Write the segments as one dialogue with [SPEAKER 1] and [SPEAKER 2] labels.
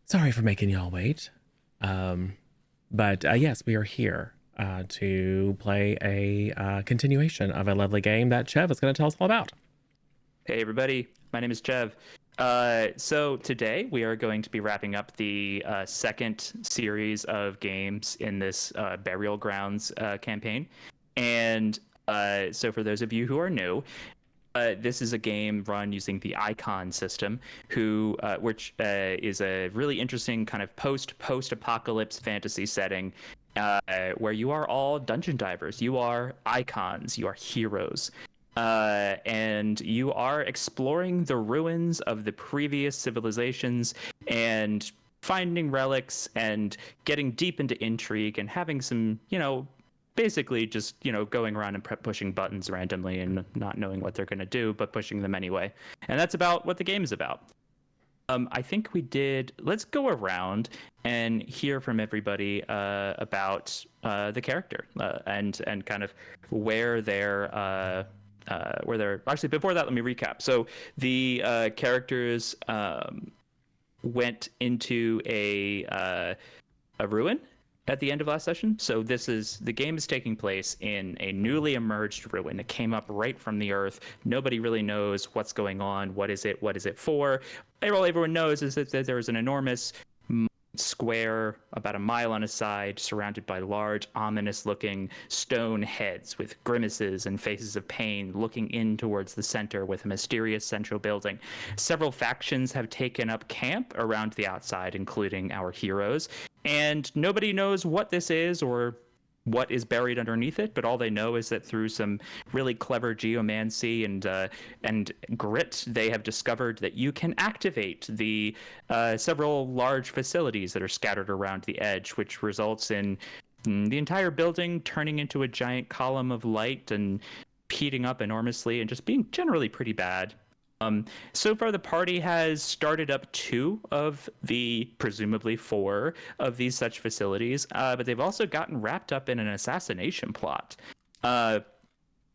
[SPEAKER 1] Sorry for making y'all wait. Um, but yes, we are here to play a continuation of a lovely game that Chev is going to tell us all about.
[SPEAKER 2] Hey everybody, my name is Chev. So today we are going to be wrapping up the second series of games in this Burial Grounds campaign. And so for those of you who are new, this is a game run using the Icon system, which is a really interesting kind of post-apocalypse fantasy setting, where you are all dungeon divers. You are icons. You are heroes. And you are exploring the ruins of the previous civilizations and finding relics and getting deep into intrigue and having some, basically just, going around and pushing buttons randomly and not knowing what they're going to do, but pushing them anyway. And that's about what the game is about. I think let's go around and hear from everybody about the character and kind of where they're actually before that. Let me recap. So the characters went into a ruin at the end of last session. So the game is taking place in a newly emerged ruin. It came up right from the earth. Nobody really knows what's going on. What is it? What is it for? All everyone knows is that there is an enormous square about a mile on a side, surrounded by large, ominous-looking stone heads with grimaces and faces of pain, looking in towards the center with a mysterious central building. Several factions have taken up camp around the outside, including our heroes, and nobody knows what this is or what is buried underneath it, but all they know is that through some really clever geomancy and grit, they have discovered that you can activate the several large facilities that are scattered around the edge, which results in the entire building turning into a giant column of light and heating up enormously and just being generally pretty bad. So far, the party has started up 2 of the presumably 4 of these such facilities, but they've also gotten wrapped up in an assassination plot.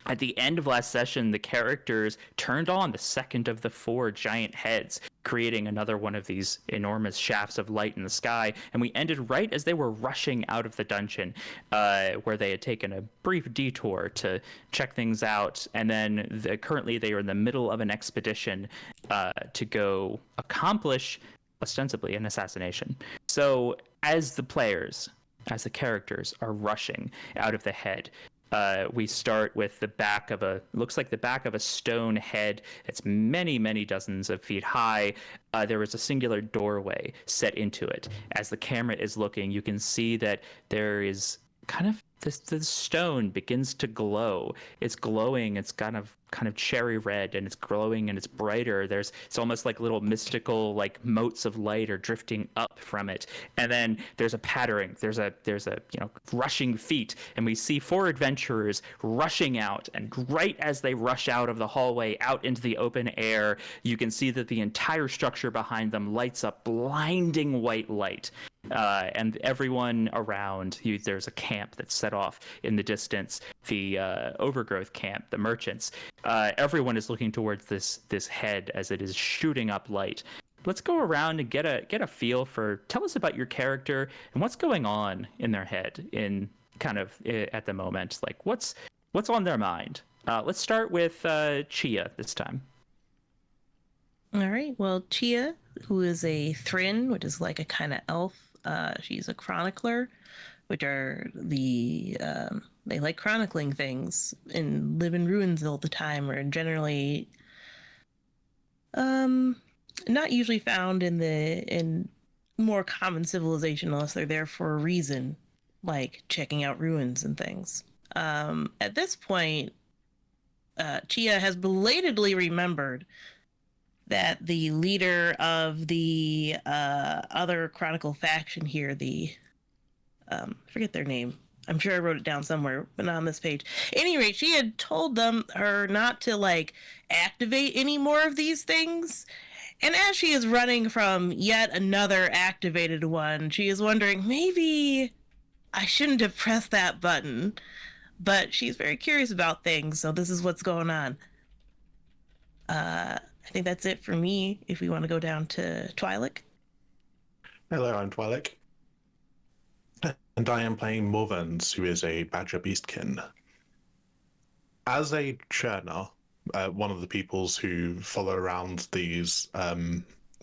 [SPEAKER 2] At the end of last session, the characters turned on the second of the 4 giant heads, creating another one of these enormous shafts of light in the sky, and we ended right as they were rushing out of the dungeon, where they had taken a brief detour to check things out, and then currently they are in the middle of an expedition to go accomplish, ostensibly, an assassination. So as the characters are rushing out of the head, we start with looks like the back of a stone head. It's many, many dozens of feet high. There is a singular doorway set into it. As the camera is looking, you can see that there is kind of the stone begins to glow. It's glowing. It's kind of cherry red, and it's glowing and it's brighter. It's almost like little mystical like motes of light are drifting up from it. And then there's a pattering. There's a rushing feet, and we see 4 adventurers rushing out. And right as they rush out of the hallway out into the open air, you can see that the entire structure behind them lights up blinding white light. And everyone around you, there's a camp that's set off in the distance, the overgrowth camp, the merchants. Everyone is looking towards this head as it is shooting up light. Let's go around and get a feel for. Tell us about your character and what's going on in their head in kind of at the moment. Like what's on their mind. Let's start with Chia this time.
[SPEAKER 3] All right. Well, Chia, who is a Thrin, which is like a kind of elf. She's a chronicler, which are they like chronicling things and live in ruins all the time, or generally not usually found in more common civilization unless they're there for a reason, like checking out ruins and things. At this point, Chia has belatedly remembered that the leader of the other Chronicle faction here, I forget their name. I'm sure I wrote it down somewhere, but not on this page. At any rate, she had told her not to like activate any more of these things. And as she is running from yet another activated one, she is wondering, maybe I shouldn't have pressed that button. But she's very curious about things, so this is what's going on. I think that's it for me, if we want to go down to Twi'lek.
[SPEAKER 4] Hello, I'm Twilight, and I am playing Morvens, who is a Badger Beastkin. As a churner, one of the peoples who follow around these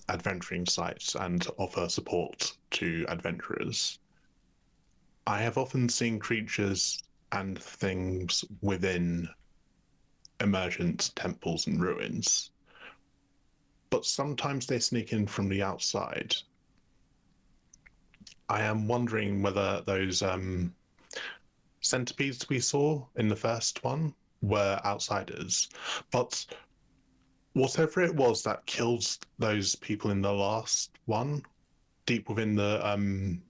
[SPEAKER 4] adventuring sites and offer support to adventurers, I have often seen creatures and things within emergent temples and ruins, but sometimes they sneak in from the outside. I am wondering whether those centipedes we saw in the first one were outsiders, but whatever it was that killed those people in the last one, deep within the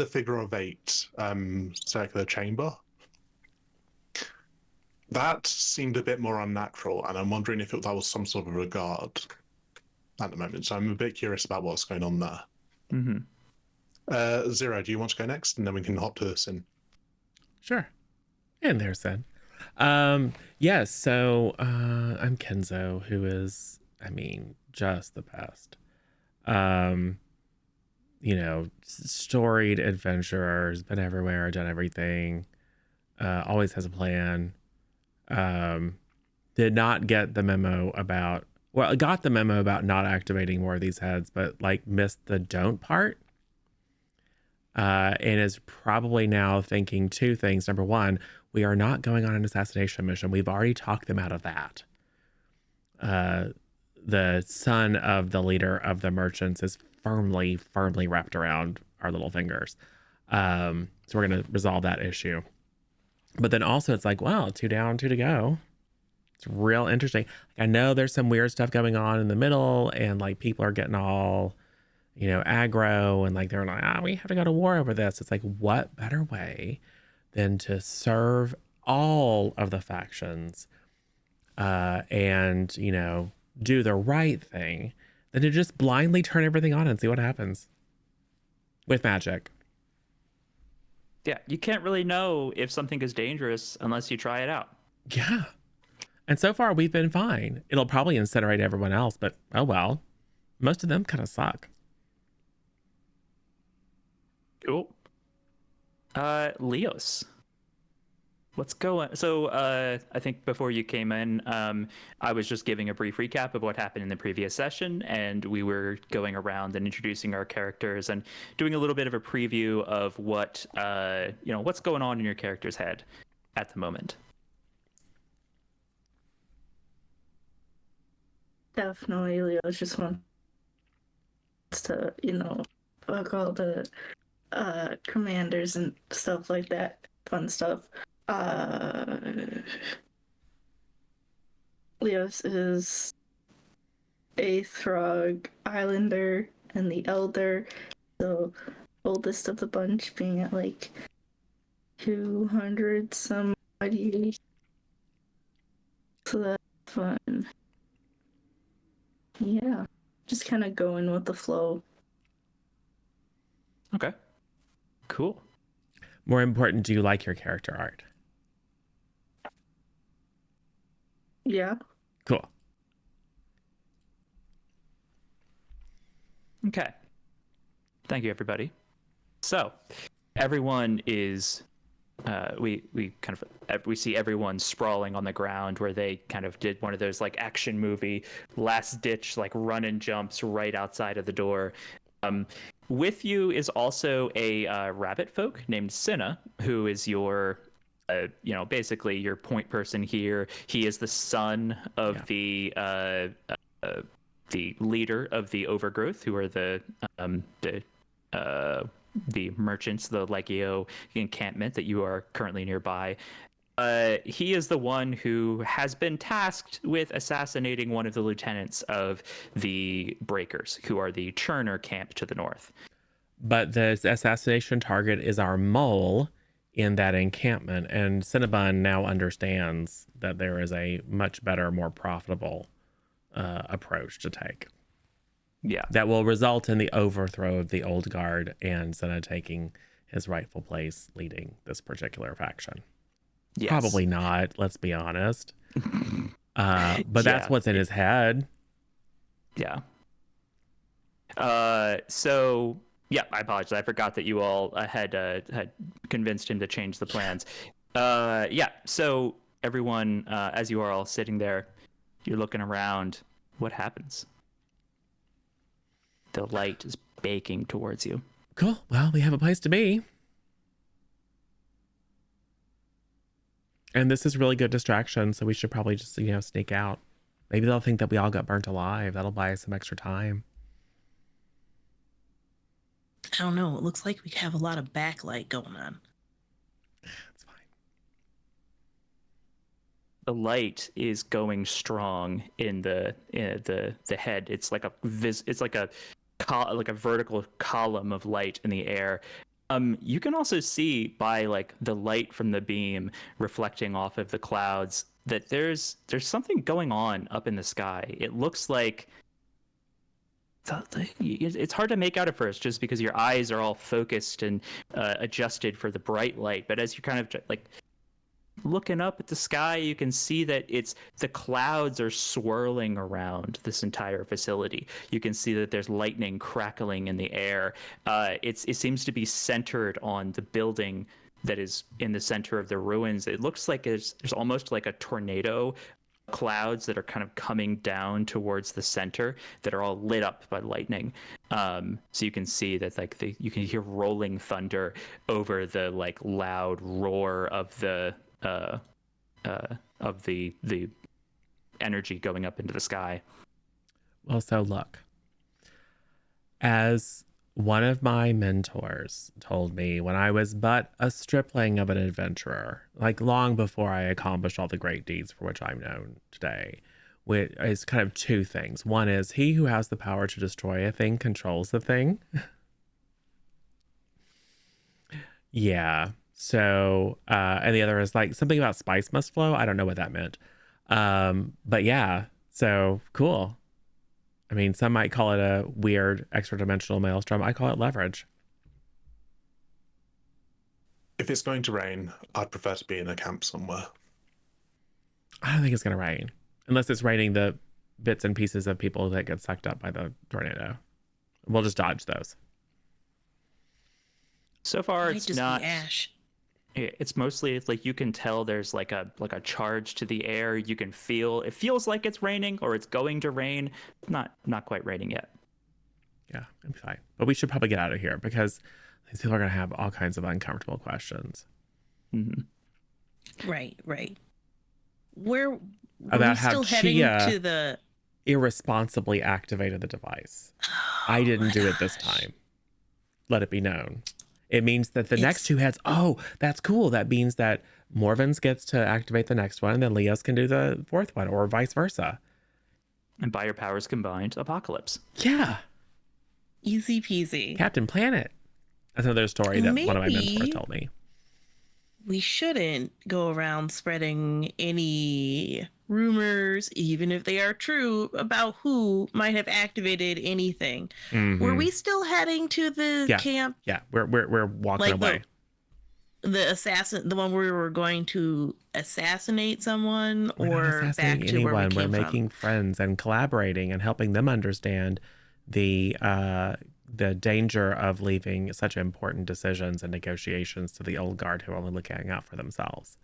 [SPEAKER 4] figure of eight circular chamber, that seemed a bit more unnatural, and I'm wondering if that was some sort of regard at the moment. So I'm a bit curious about what's going on there. Zero, do you want to go next, and then we can hop to this in?
[SPEAKER 1] Sure. And there's Sin. Yes, so I'm Kenzo, who is, I mean, just the best. You know, storied adventurer, has been everywhere, done everything, always has a plan. Did not get the memo about, well, I got the memo about not activating more of these heads, but like missed the don't part. And is probably now thinking two things. Number one, we are not going on an assassination mission. We've already talked them out of that. The son of the leader of the merchants is firmly wrapped around our little fingers. So we're going to resolve that issue. But then also it's like, well, 2 down, 2 to go. It's real interesting. I know there's some weird stuff going on in the middle, and like people are getting all, you know, aggro, and like they're like, we have to go to war over this. It's like, what better way than to serve all of the factions and, you know, do the right thing than to just blindly turn everything on and see what happens with magic.
[SPEAKER 2] Yeah, you can't really know if something is dangerous unless you try it out.
[SPEAKER 1] Yeah. And so far we've been fine. It'll probably incinerate everyone else, but oh well. Most of them kind of suck.
[SPEAKER 2] Cool. Leos, let's go. So I think before you came in, I was just giving a brief recap of what happened in the previous session, and we were going around and introducing our characters and doing a little bit of a preview of what what's going on in your character's head at the moment.
[SPEAKER 5] Definitely, Leos just wants to, fuck all the commanders and stuff like that. Fun stuff. Leos is a Throg Islander and the Elder, so oldest of the bunch, being at like 200 some odd years. So that's fun. Yeah, just kind of going with the flow.
[SPEAKER 2] Okay. Cool.
[SPEAKER 1] More important, do you like your character art?
[SPEAKER 5] Yeah.
[SPEAKER 1] Cool.
[SPEAKER 2] Okay. Thank you, everybody. So, everyone is. We see everyone sprawling on the ground where they kind of did one of those like action movie last ditch like run and jumps right outside of the door. With you is also a rabbit folk named Cinna, who is your basically your point person here. He is the son of the leader of the Overgrowth, who are the merchants, the Legio encampment that you are currently nearby. He is the one who has been tasked with assassinating one of the lieutenants of the Breakers, who are the Churner camp to the north.
[SPEAKER 1] But the assassination target is our mole in that encampment, and Cinnabon now understands that there is a much better, more profitable approach to take.
[SPEAKER 2] Yeah.
[SPEAKER 1] That will result in the overthrow of the old guard and Cinna taking his rightful place leading this particular faction.
[SPEAKER 2] Yes.
[SPEAKER 1] Probably not, let's be honest. But that's what's in his head.
[SPEAKER 2] Yeah. So yeah, I apologize. I forgot that you all had convinced him to change the plans. Yeah. So everyone, as you are all sitting there, you're looking around. What happens? The light is baking towards you.
[SPEAKER 1] Cool. Well, we have a place to be. And this is really good distraction, so we should probably just, sneak out. Maybe they'll think that we all got burnt alive. That'll buy us some extra time.
[SPEAKER 3] I don't know. It looks like we have a lot of backlight going on.
[SPEAKER 1] That's fine.
[SPEAKER 2] The light is going strong in the head. It's like a vertical column of light in the air. You can also see by like the light from the beam reflecting off of the clouds that there's something going on up in the sky. It looks like it's hard to make out at first just because your eyes are all focused and adjusted for the bright light. But as you're kind of like looking up at the sky, you can see that the clouds are swirling around this entire facility. You can see that there's lightning crackling in the air. It seems to be centered on the building that is in the center of the ruins. It looks like there's almost like a tornado clouds that are kind of coming down towards the center that are all lit up by lightning. So you can see that you can hear rolling thunder over the like loud roar of the energy going up into the sky.
[SPEAKER 1] Well, so look, as one of my mentors told me when I was but a stripling of an adventurer, like long before I accomplished all the great deeds for which I'm known today, which is kind of two things. One is he who has the power to destroy a thing controls the thing. Yeah. So, and the other is like something about spice must flow. I don't know what that meant. But yeah, so cool. I mean, some might call it a weird extra dimensional maelstrom. I call it leverage.
[SPEAKER 4] If it's going to rain, I'd prefer to be in a camp somewhere.
[SPEAKER 1] I don't think it's going to rain unless it's raining the bits and pieces of people that get sucked up by the tornado. We'll just dodge those.
[SPEAKER 2] So far,
[SPEAKER 3] Might
[SPEAKER 2] it's
[SPEAKER 3] just
[SPEAKER 2] not
[SPEAKER 3] be ash.
[SPEAKER 2] It's mostly like you can tell there's like a charge to the air. You can feel it feels like it's raining or it's going to rain. Not quite raining yet.
[SPEAKER 1] Yeah, it'll be fine. But we should probably get out of here because these people are going to have all kinds of uncomfortable questions.
[SPEAKER 2] Mm-hmm.
[SPEAKER 3] Right. Where
[SPEAKER 1] About
[SPEAKER 3] we
[SPEAKER 1] how
[SPEAKER 3] still heading
[SPEAKER 1] Chia
[SPEAKER 3] to the
[SPEAKER 1] irresponsibly activated the device. I didn't do it this time. Let it be known. It means that the next two heads, that's cool. That means that Morvins gets to activate the next one, and then Leos can do the fourth one, or vice versa.
[SPEAKER 2] And by your powers combined, apocalypse.
[SPEAKER 1] Yeah.
[SPEAKER 3] Easy peasy.
[SPEAKER 1] Captain Planet. That's another story that one of my mentors told me.
[SPEAKER 3] We shouldn't go around spreading any rumors, even if they are true, about who might have activated anything.
[SPEAKER 1] Mm-hmm.
[SPEAKER 3] Were we still heading to the camp?
[SPEAKER 1] Yeah, we're walking away.
[SPEAKER 3] The one where we were going to assassinate someone,
[SPEAKER 1] We're
[SPEAKER 3] or
[SPEAKER 1] not assassinating
[SPEAKER 3] back to where we
[SPEAKER 1] anyone.
[SPEAKER 3] came
[SPEAKER 1] We're
[SPEAKER 3] from?
[SPEAKER 1] making friends and collaborating and helping them understand the danger of leaving such important decisions and negotiations to the old guard who are only looking out for themselves.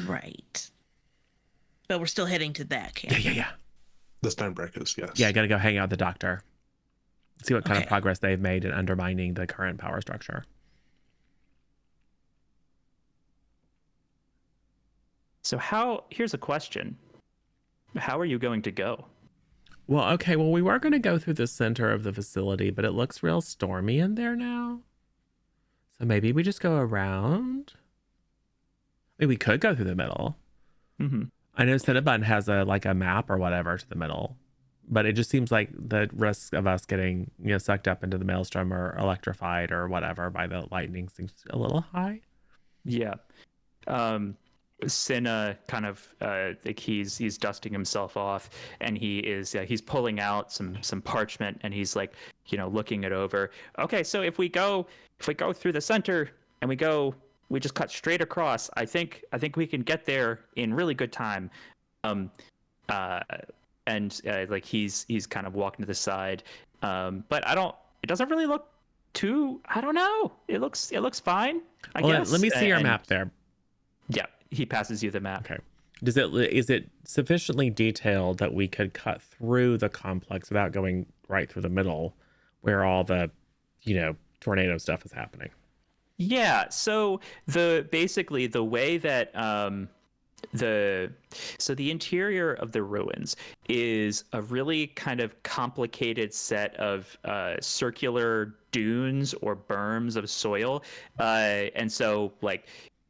[SPEAKER 3] Right. But we're still heading to that camp.
[SPEAKER 1] Yeah.
[SPEAKER 4] The Stonebreakers, yes.
[SPEAKER 1] Yeah, gotta go hang out with the doctor. See what kind of progress they've made in undermining the current power structure.
[SPEAKER 2] So here's a question. How are you going to go?
[SPEAKER 1] Well, we were going to go through the center of the facility, but it looks real stormy in there now. So maybe we just go around. I mean, we could go through the middle.
[SPEAKER 2] Mm-hmm.
[SPEAKER 1] I know Cinnabon has a map or whatever to the middle, but it just seems like the risk of us getting sucked up into the maelstrom or electrified or whatever by the lightning seems a little high.
[SPEAKER 2] Yeah. Cinna kind of like he's dusting himself off, and he's pulling out some parchment, and he's like looking it over. Okay, so if we go through the center and we just cut straight across, I think we can get there in really good time. and like he's kind of walking to the side. But I don't. It doesn't really look too. I don't know. It looks fine. I guess.
[SPEAKER 1] Let me see your
[SPEAKER 2] And
[SPEAKER 1] map there.
[SPEAKER 2] yeah, he passes you the map.
[SPEAKER 1] Okay. Is it sufficiently detailed that we could cut through the complex without going right through the middle where all the, tornado stuff is happening?
[SPEAKER 2] Yeah. So basically the way that the interior of the ruins is a really kind of complicated set of circular dunes or berms of soil, and so like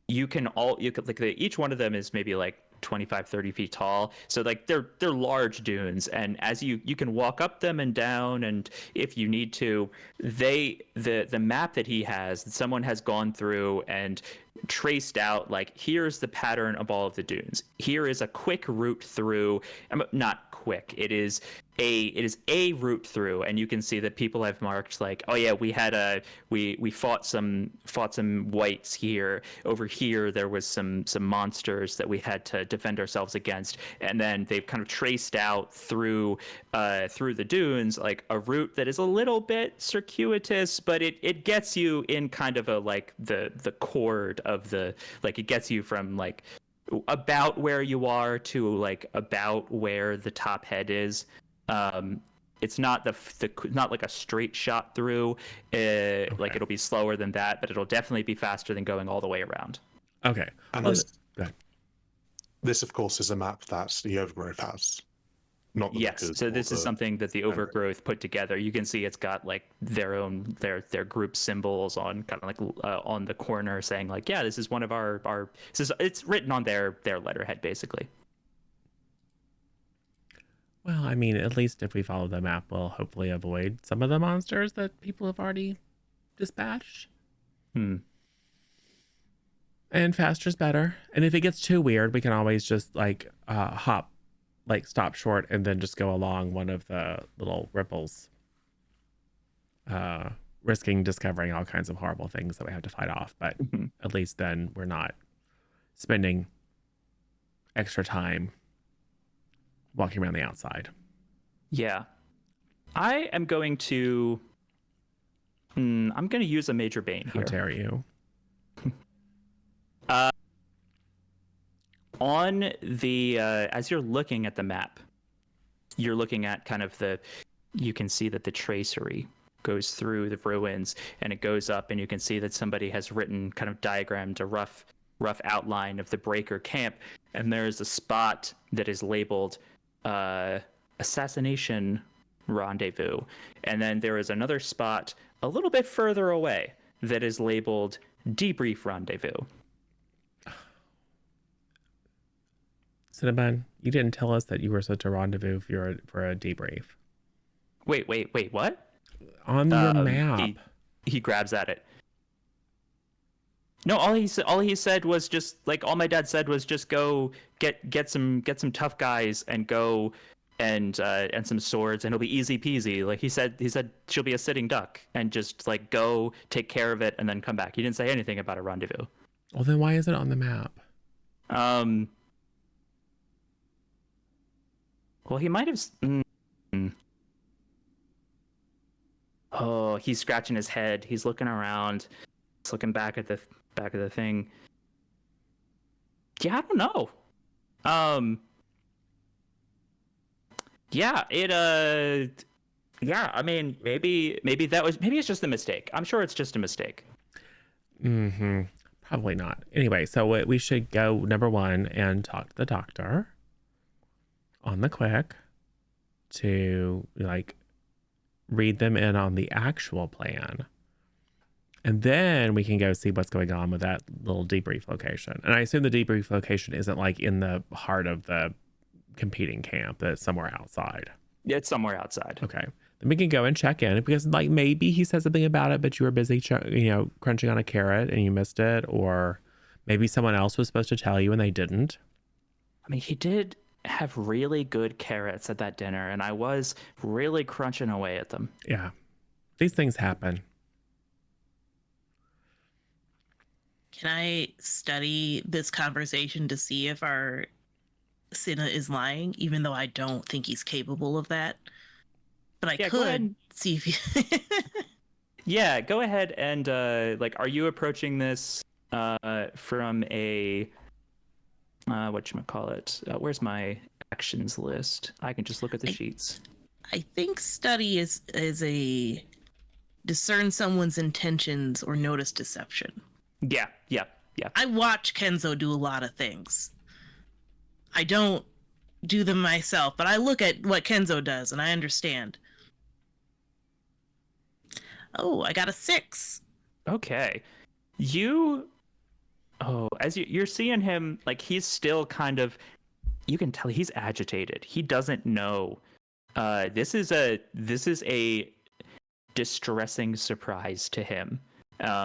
[SPEAKER 2] you could like each one of them is maybe like 25-30 feet tall, so like they're large dunes, and as you can walk up them and down, and if you need to, the map that he has, someone has gone through and traced out like here's the pattern of all of the dunes, here is a quick route through, not quick, it is a route through, and you can see that people have marked like, oh yeah, we fought some whites here, over here there was some monsters that we had to defend ourselves against, and then they've kind of traced out through the dunes like a route that is a little bit circuitous, but it gets you in kind of a like the chord of the, like it gets you from like about where you are to like about where the top head is. It's not not like a straight shot through.
[SPEAKER 1] Okay.
[SPEAKER 2] Like it'll be slower than that, but it'll definitely be faster than going all the way around.
[SPEAKER 1] Okay.
[SPEAKER 4] And
[SPEAKER 1] Well,
[SPEAKER 4] this,
[SPEAKER 1] go ahead.
[SPEAKER 4] this, of course, is a map that the Overgrowth has. Not the
[SPEAKER 2] Yes,
[SPEAKER 4] Makers
[SPEAKER 2] so
[SPEAKER 4] or
[SPEAKER 2] this is
[SPEAKER 4] the
[SPEAKER 2] something that the Overgrowth put together. You can see it's got like their group symbols on kind of like on the corner saying like, yeah, this is one of our it's written on their letterhead basically.
[SPEAKER 1] Well, I mean, at least if we follow the map, we'll hopefully avoid some of the monsters that people have already dispatched. And faster's better. And if it gets too weird, we can always just like stop short and then just go along one of the little ripples, risking discovering all kinds of horrible things that we have to fight off. But at least then we're not spending extra time walking around the outside.
[SPEAKER 2] Yeah. I am going to I'm going to use a major bane
[SPEAKER 1] How
[SPEAKER 2] here.
[SPEAKER 1] dare you?
[SPEAKER 2] On the as you're looking at the map, you're looking at kind of you can see that the tracery goes through the ruins and it goes up, and you can see that somebody has written, kind of diagrammed a rough outline of the breaker camp, and there's a spot that is labeled assassination rendezvous, and then there is another spot a little bit further away that is labeled debrief rendezvous.
[SPEAKER 1] Cinnabon, you didn't tell us that you were such a rendezvous for a debrief.
[SPEAKER 2] Wait, what?
[SPEAKER 1] On your map.
[SPEAKER 2] He grabs at it. No, all he said was just like, all my dad said was just go get some tough guys and go and some swords, and it'll be easy peasy. Like he said she'll be a sitting duck, and just like go take care of it and then come back. He didn't say anything about a rendezvous.
[SPEAKER 1] Well, then why is it on the map?
[SPEAKER 2] Well, he might have. Oh, he's scratching his head. He's looking around. He's looking back at the thing. Yeah, I don't know. Yeah, yeah, I mean, maybe it's just a mistake. I'm sure it's just a mistake.
[SPEAKER 1] Probably not. Anyway, so we should go, number one, and talk to the doctor on the quick to like read them in on the actual plan, and then we can go see what's going on with that little debrief location. And I assume the debrief location isn't like in the heart of the competing camp, that's somewhere outside.
[SPEAKER 2] Yeah, it's somewhere outside.
[SPEAKER 1] Okay, then we can go and check in, because like maybe he said something about it, but you were busy crunching on a carrot and you missed it, or maybe someone else was supposed to tell you and they didn't.
[SPEAKER 2] I mean, he did have really good carrots at that dinner, and I was really crunching away at them.
[SPEAKER 1] Yeah, these things happen.
[SPEAKER 3] Can I study this conversation to see if our Cinna is lying, even though I don't think he's capable of that. But I
[SPEAKER 2] Yeah, go ahead.
[SPEAKER 3] could see if he.
[SPEAKER 2] Yeah, go ahead and are you approaching this from a whatchamacallit? Where's my actions list? I can just look at the sheets.
[SPEAKER 3] I think study is a discern someone's intentions or notice deception.
[SPEAKER 2] Yeah.
[SPEAKER 3] I watch Kenzo do a lot of things. I don't do them myself, but I look at what Kenzo does and I understand. Oh, I got a 6.
[SPEAKER 2] Okay. As you're seeing him, like, he's still kind of, you can tell he's agitated. He doesn't know. This is a distressing surprise to him.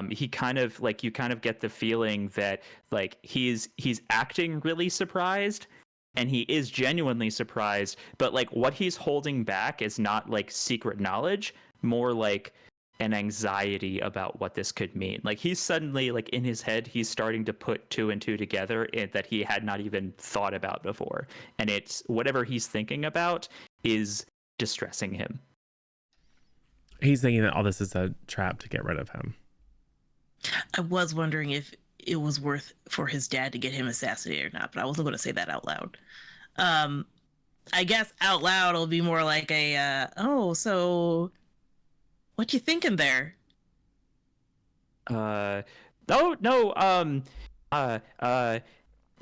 [SPEAKER 2] He kind of, like, you kind of get the feeling that, like, he's acting really surprised, and he is genuinely surprised, but, like, what he's holding back is not, like, secret knowledge, more like an anxiety about what this could mean. Like, he's suddenly, like, in his head, he's starting to put 2 and 2 together that he had not even thought about before, and it's whatever he's thinking about is distressing him.
[SPEAKER 1] He's thinking that all this is a trap to get rid of him.
[SPEAKER 3] I was wondering if it was worth for his dad to get him assassinated or not, but I wasn't going to say that out loud. I guess out loud it'll be more like a, so what you thinking there?
[SPEAKER 2] No,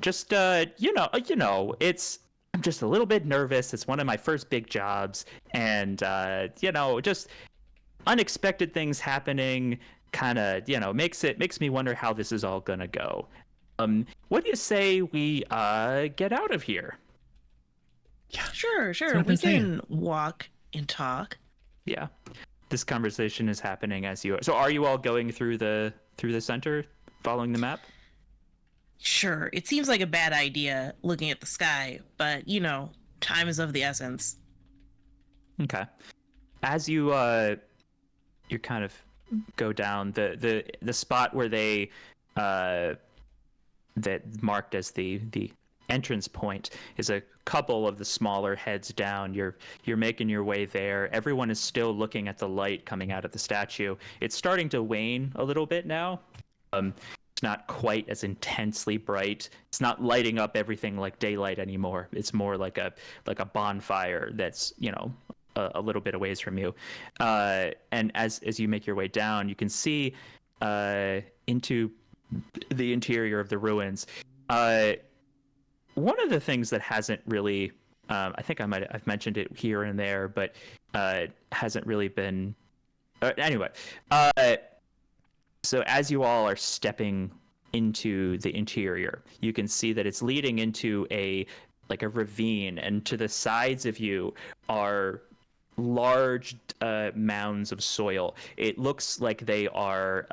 [SPEAKER 2] just it's, I'm just a little bit nervous. It's one of my first big jobs, and just unexpected things happening kind of, makes me wonder how this is all gonna go. What do you say we get out of here?
[SPEAKER 1] Yeah,
[SPEAKER 3] Sure. We can walk and talk.
[SPEAKER 2] Yeah. This conversation is happening as you are. So are you all going through the center, following the map?
[SPEAKER 3] Sure. It seems like a bad idea looking at the sky, but time is of the essence.
[SPEAKER 2] Okay. As you kind of go down the spot where they that marked as the entrance point is a couple of the smaller heads down. You're making your way there. Everyone is still looking at the light coming out of the statue. It's starting to wane a little bit now. It's not quite as intensely bright. It's not lighting up everything like daylight anymore. It's more like a bonfire that's a little bit a ways from you. And as you make your way down, you can see into the interior of the ruins. One of the things that hasn't really, I think I've mentioned it here and there, but hasn't really been. Anyway, so as you all are stepping into the interior, you can see that it's leading into a ravine, and to the sides of you are large mounds of soil. It looks like they are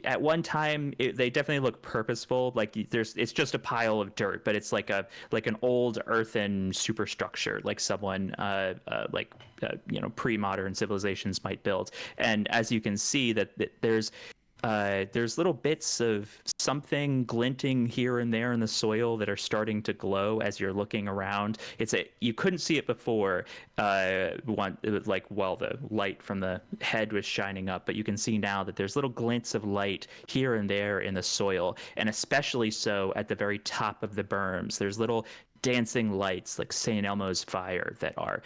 [SPEAKER 2] at one time they definitely look purposeful. Like it's just a pile of dirt, but it's like an old earthen superstructure, like someone pre-modern civilizations might build. And as you can see that there's little bits of something glinting here and there in the soil that are starting to glow as you're looking around. You couldn't see it before, while the light from the head was shining up, but you can see now that there's little glints of light here and there in the soil, and especially so at the very top of the berms. There's little dancing lights like St. Elmo's fire that are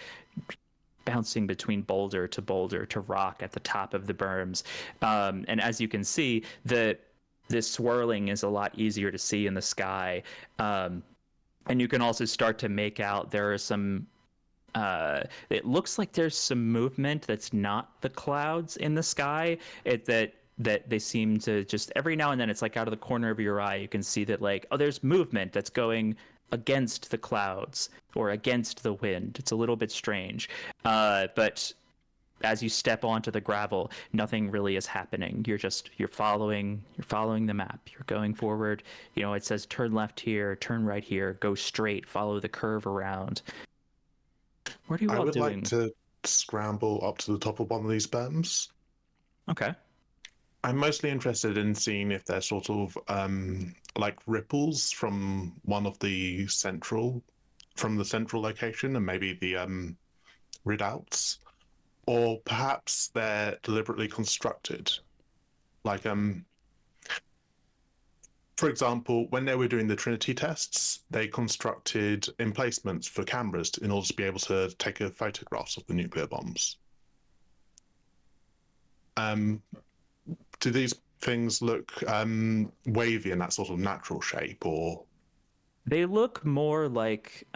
[SPEAKER 2] bouncing between boulder to rock at the top of the berms. And as you can see, this swirling is a lot easier to see in the sky. And you can also start to make out there are some, it looks like there's some movement that's not the clouds in the sky. That they seem to just every now and then, it's like out of the corner of your eye, you can see that there's movement that's going against the clouds or against the wind. It's a little bit strange, but as you step onto the gravel, nothing really is happening. You're following the map. You're going forward. It says turn left here, turn right here, go straight, follow the curve around. What are you all doing?
[SPEAKER 4] I would like to scramble up to the top of one of these berms.
[SPEAKER 2] Okay.
[SPEAKER 4] I'm mostly interested in seeing if there's sort of like ripples from the central location and maybe the redoubts, or perhaps they're deliberately constructed. Like for example, when they were doing the Trinity tests, they constructed emplacements for cameras in order to be able to take photographs of the nuclear bombs. Do these things look wavy in that sort of natural shape, or
[SPEAKER 2] They look more like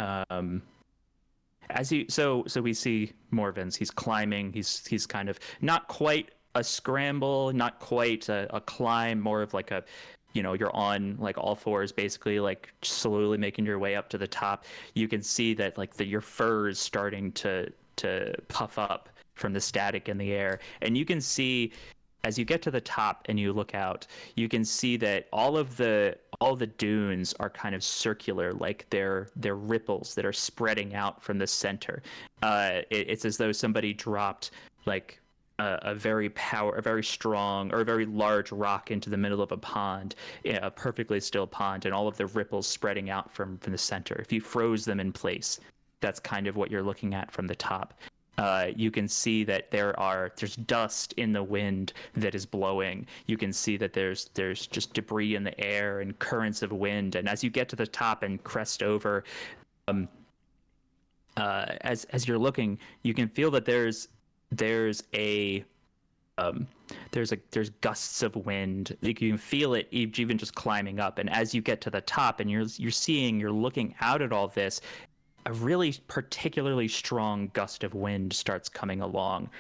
[SPEAKER 2] as you so we see Morvins. He's climbing. He's kind of not quite a scramble, not quite a climb, more of like a, you're on like all fours, basically, like slowly making your way up to the top. You can see that like your fur is starting to puff up from the static in the air, and you can see as you get to the top and you look out, you can see that all the dunes are kind of circular, like they're ripples that are spreading out from the center. It's as though somebody dropped like a very strong or a very large rock into the middle of a pond, a perfectly still pond, and all of the ripples spreading out from the center. If you froze them in place, that's kind of what you're looking at from the top. You can see that there's dust in the wind that is blowing. You can see that there's just debris in the air and currents of wind. And as you get to the top and crest over, as you're looking, you can feel that there's gusts of wind. You can feel it even just climbing up. And as you get to the top and you're looking out at all this, a really particularly strong gust of wind starts coming along,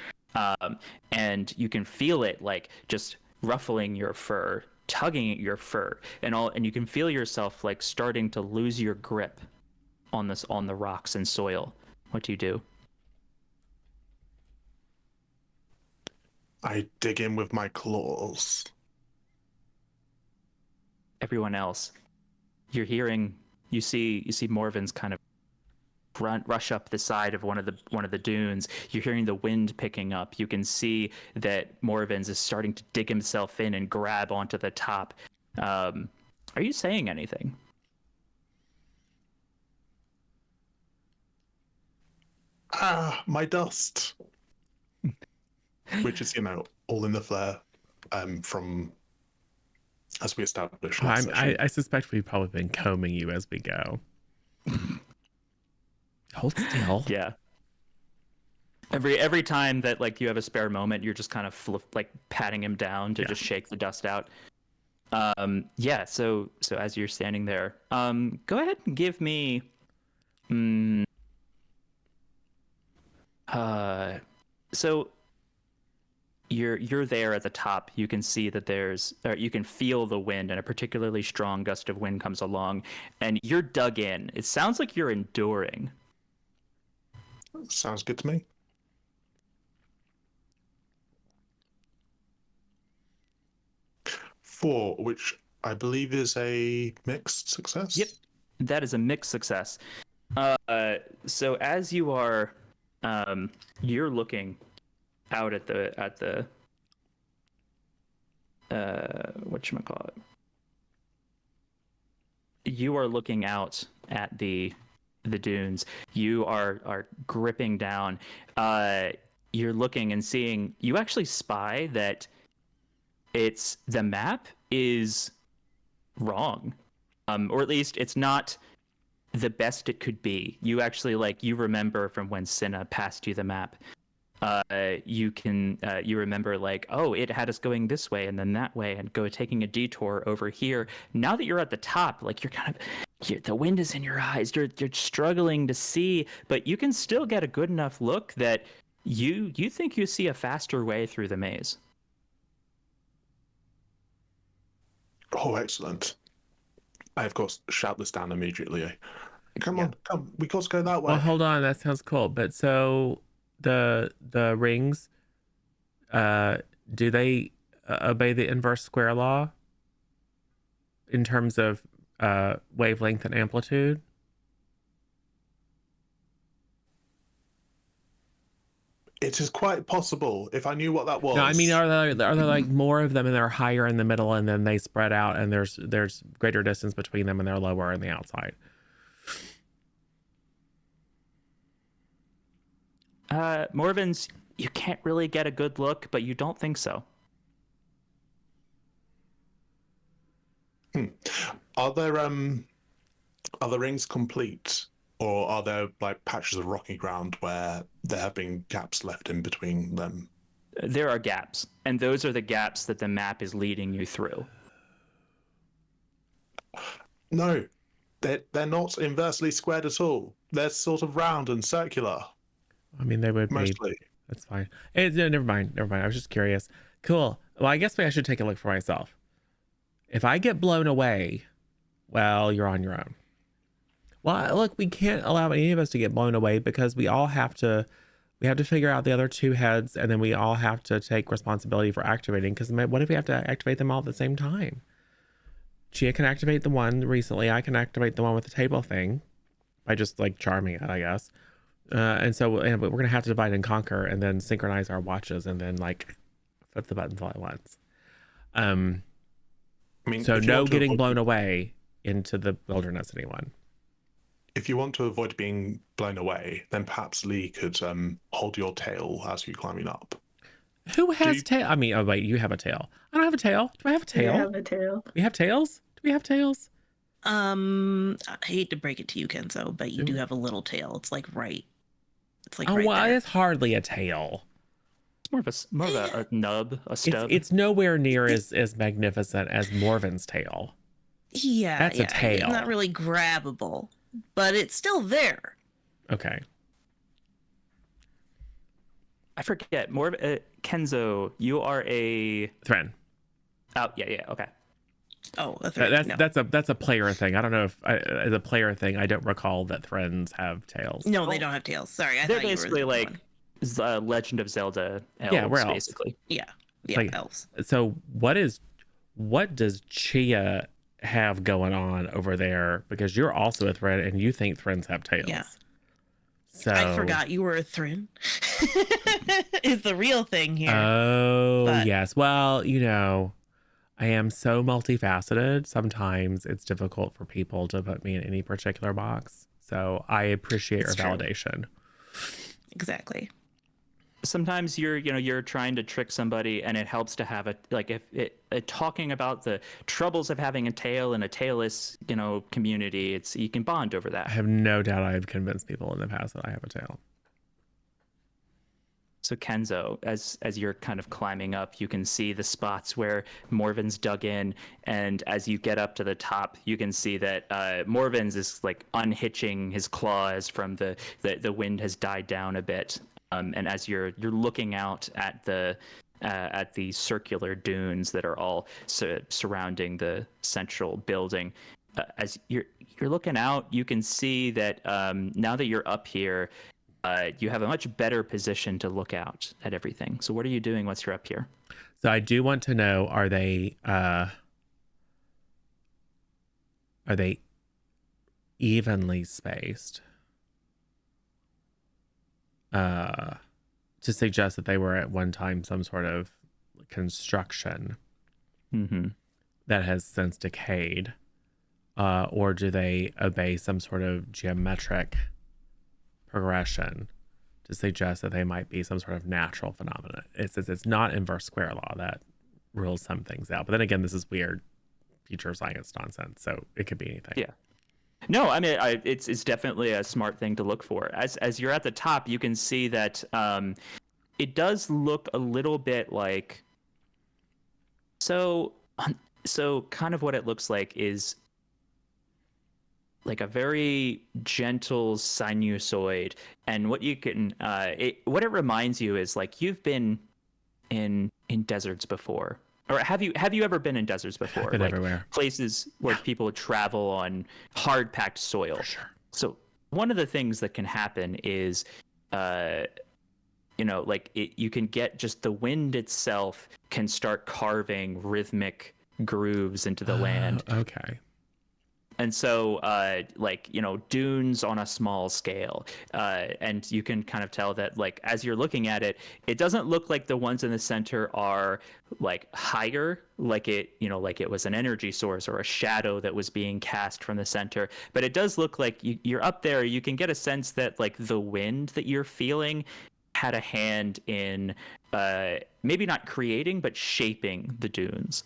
[SPEAKER 2] and you can feel it like just ruffling your fur, tugging at your fur, and you can feel yourself like starting to lose your grip on the rocks and soil. What do you do?
[SPEAKER 4] I dig in with my claws.
[SPEAKER 2] Everyone else, you see Morvin's kind of rush up the side of one of the dunes. You're hearing the wind picking up. You can see that Morvins is starting to dig himself in and grab onto the top. Are you saying anything?
[SPEAKER 4] My dust, which is all in the flare from as we established last session.
[SPEAKER 1] I suspect we've probably been combing you as we go. Hold still.
[SPEAKER 2] Yeah. Every time that like you have a spare moment, you're just kind of like patting him down to just shake the dust out. Yeah. So as you're standing there, go ahead and give me. So you're there at the top. You can see that you can feel the wind, and a particularly strong gust of wind comes along, and you're dug in. It sounds like you're enduring.
[SPEAKER 4] Sounds good to me. Four, which I believe is a mixed success.
[SPEAKER 2] Yep, that is a mixed success. So as you are, you're looking out at the whatchamacallit. You are looking out at the dunes. You are gripping down. You're looking and seeing. You actually spy that the map is wrong, or at least it's not the best it could be. You actually you remember from when Cinna passed you the map. You remember it had us going this way and then that way and taking a detour over here. Now that you're at the top, the wind is in your eyes. You're struggling to see, but you can still get a good enough look that you think you see a faster way through the maze.
[SPEAKER 4] Oh, excellent. I, of course, shout this down immediately. Come on, we got to go that way.
[SPEAKER 1] Well, hold on, that sounds cool. But so the rings, do they obey the inverse square law in terms of wavelength and amplitude?
[SPEAKER 4] It is quite possible. If I knew what that was.
[SPEAKER 1] No, I mean, are there like more of them and they're higher in the middle and then they spread out and there's greater distance between them and they're lower on the outside?
[SPEAKER 2] Morvins, you can't really get a good look, but you don't think so.
[SPEAKER 4] Are the rings complete, or are there like patches of rocky ground where there have been gaps left in between them?
[SPEAKER 2] There are gaps, and those are the gaps that the map is leading you through.
[SPEAKER 4] No, they're not inversely squared at all. They're sort of round and circular.
[SPEAKER 1] I mean, they would be.
[SPEAKER 4] Mostly.
[SPEAKER 1] That's fine. Never mind. I was just curious. Cool. Well, I guess I should take a look for myself. If I get blown away, well, you're on your own. Well, look, we can't allow any of us to get blown away because we have to figure out the other two heads, and then we all have to take responsibility for activating, because what if we have to activate them all at the same time? Chia can activate the one recently. I can activate the one with the table thing by just like charming it, I guess. And so we're going to have to divide and conquer and then synchronize our watches and then like flip the buttons all at once.
[SPEAKER 4] I mean,
[SPEAKER 1] so no getting blown away into the wilderness, anyone.
[SPEAKER 4] If you want to avoid being blown away, then perhaps Lee could hold your tail as you're climbing up.
[SPEAKER 1] Who has tail? I mean, oh wait, you have a tail. I don't have a tail. Do I have a tail?
[SPEAKER 5] I have a tail.
[SPEAKER 1] We have tails? Do we have tails?
[SPEAKER 3] I hate to break it to you, Kenzo, but you do have a little tail. It's like right. It's like right there.
[SPEAKER 1] It's hardly a tail.
[SPEAKER 2] It's more of a nub, a stub.
[SPEAKER 1] It's nowhere near as magnificent as Morven's tail.
[SPEAKER 3] Yeah,
[SPEAKER 1] that's a tail.
[SPEAKER 3] It's not really grabbable, but it's still there.
[SPEAKER 1] Okay.
[SPEAKER 2] I forget. Kenzo, you are a
[SPEAKER 1] Thren.
[SPEAKER 2] Oh, yeah, okay.
[SPEAKER 3] Oh, a Thren.
[SPEAKER 1] That's a player thing. I don't know if as a player thing, I don't recall that Threns have tails.
[SPEAKER 3] No, they don't have tails. Sorry,
[SPEAKER 2] they're basically like Legend of Zelda elves,
[SPEAKER 1] yeah, we're elves.
[SPEAKER 2] Basically.
[SPEAKER 3] Yeah,
[SPEAKER 1] like,
[SPEAKER 3] elves.
[SPEAKER 1] So what does Chia have going on over there? Because you're also a Thren and you think Threns have tails.
[SPEAKER 3] Yeah.
[SPEAKER 1] So
[SPEAKER 3] I forgot you were a Thren. Is the real thing here.
[SPEAKER 1] Oh, yes. Well, I am so multifaceted. Sometimes it's difficult for people to put me in any particular box. So I appreciate your validation.
[SPEAKER 3] Exactly.
[SPEAKER 2] Sometimes you're trying to trick somebody, and it helps to have talking about the troubles of having a tail in a tailless community. You can bond over that.
[SPEAKER 1] I have no doubt I've convinced people in the past that I have a tail.
[SPEAKER 2] So Kenzo, as you're kind of climbing up, you can see the spots where Morven's dug in, and as you get up to the top, you can see that Morven's is like unhitching his claws from the wind has died down a bit. And as you're looking out at the circular dunes that are all surrounding the central building, as you're looking out, you can see that now that you're up here, you have a much better position to look out at everything. So what are you doing once you're up here?
[SPEAKER 1] So I do want to know: are they evenly spaced? To suggest that they were at one time some sort of construction that has since decayed, or do they obey some sort of geometric progression to suggest that they might be some sort of natural phenomenon? It's not inverse square law that rules some things out, but then again, this is weird future science nonsense, so it could be anything.
[SPEAKER 2] Yeah. No, I mean, it's definitely a smart thing to look for. As you're at the top, you can see that it does look a little bit like. So kind of what it looks like is like a very gentle sinusoid, and what you can what it reminds you is like you've been in deserts before. Or have you ever been in deserts before?
[SPEAKER 1] I've been everywhere.
[SPEAKER 2] Places where people travel on hard-packed soil.
[SPEAKER 1] For sure.
[SPEAKER 2] So one of the things that can happen is, you can get just the wind itself can start carving rhythmic grooves into the land.
[SPEAKER 1] Okay.
[SPEAKER 2] And so, like, you know, dunes on a small scale. And you can kind of tell that, like, as you're looking at it, it doesn't look like the ones in the center are like higher, like it, you know, like it was an energy source or a shadow that was being cast from the center. But it does look like you're up there. You can get a sense that, like, the wind that you're feeling had a hand in maybe not creating, but shaping the dunes.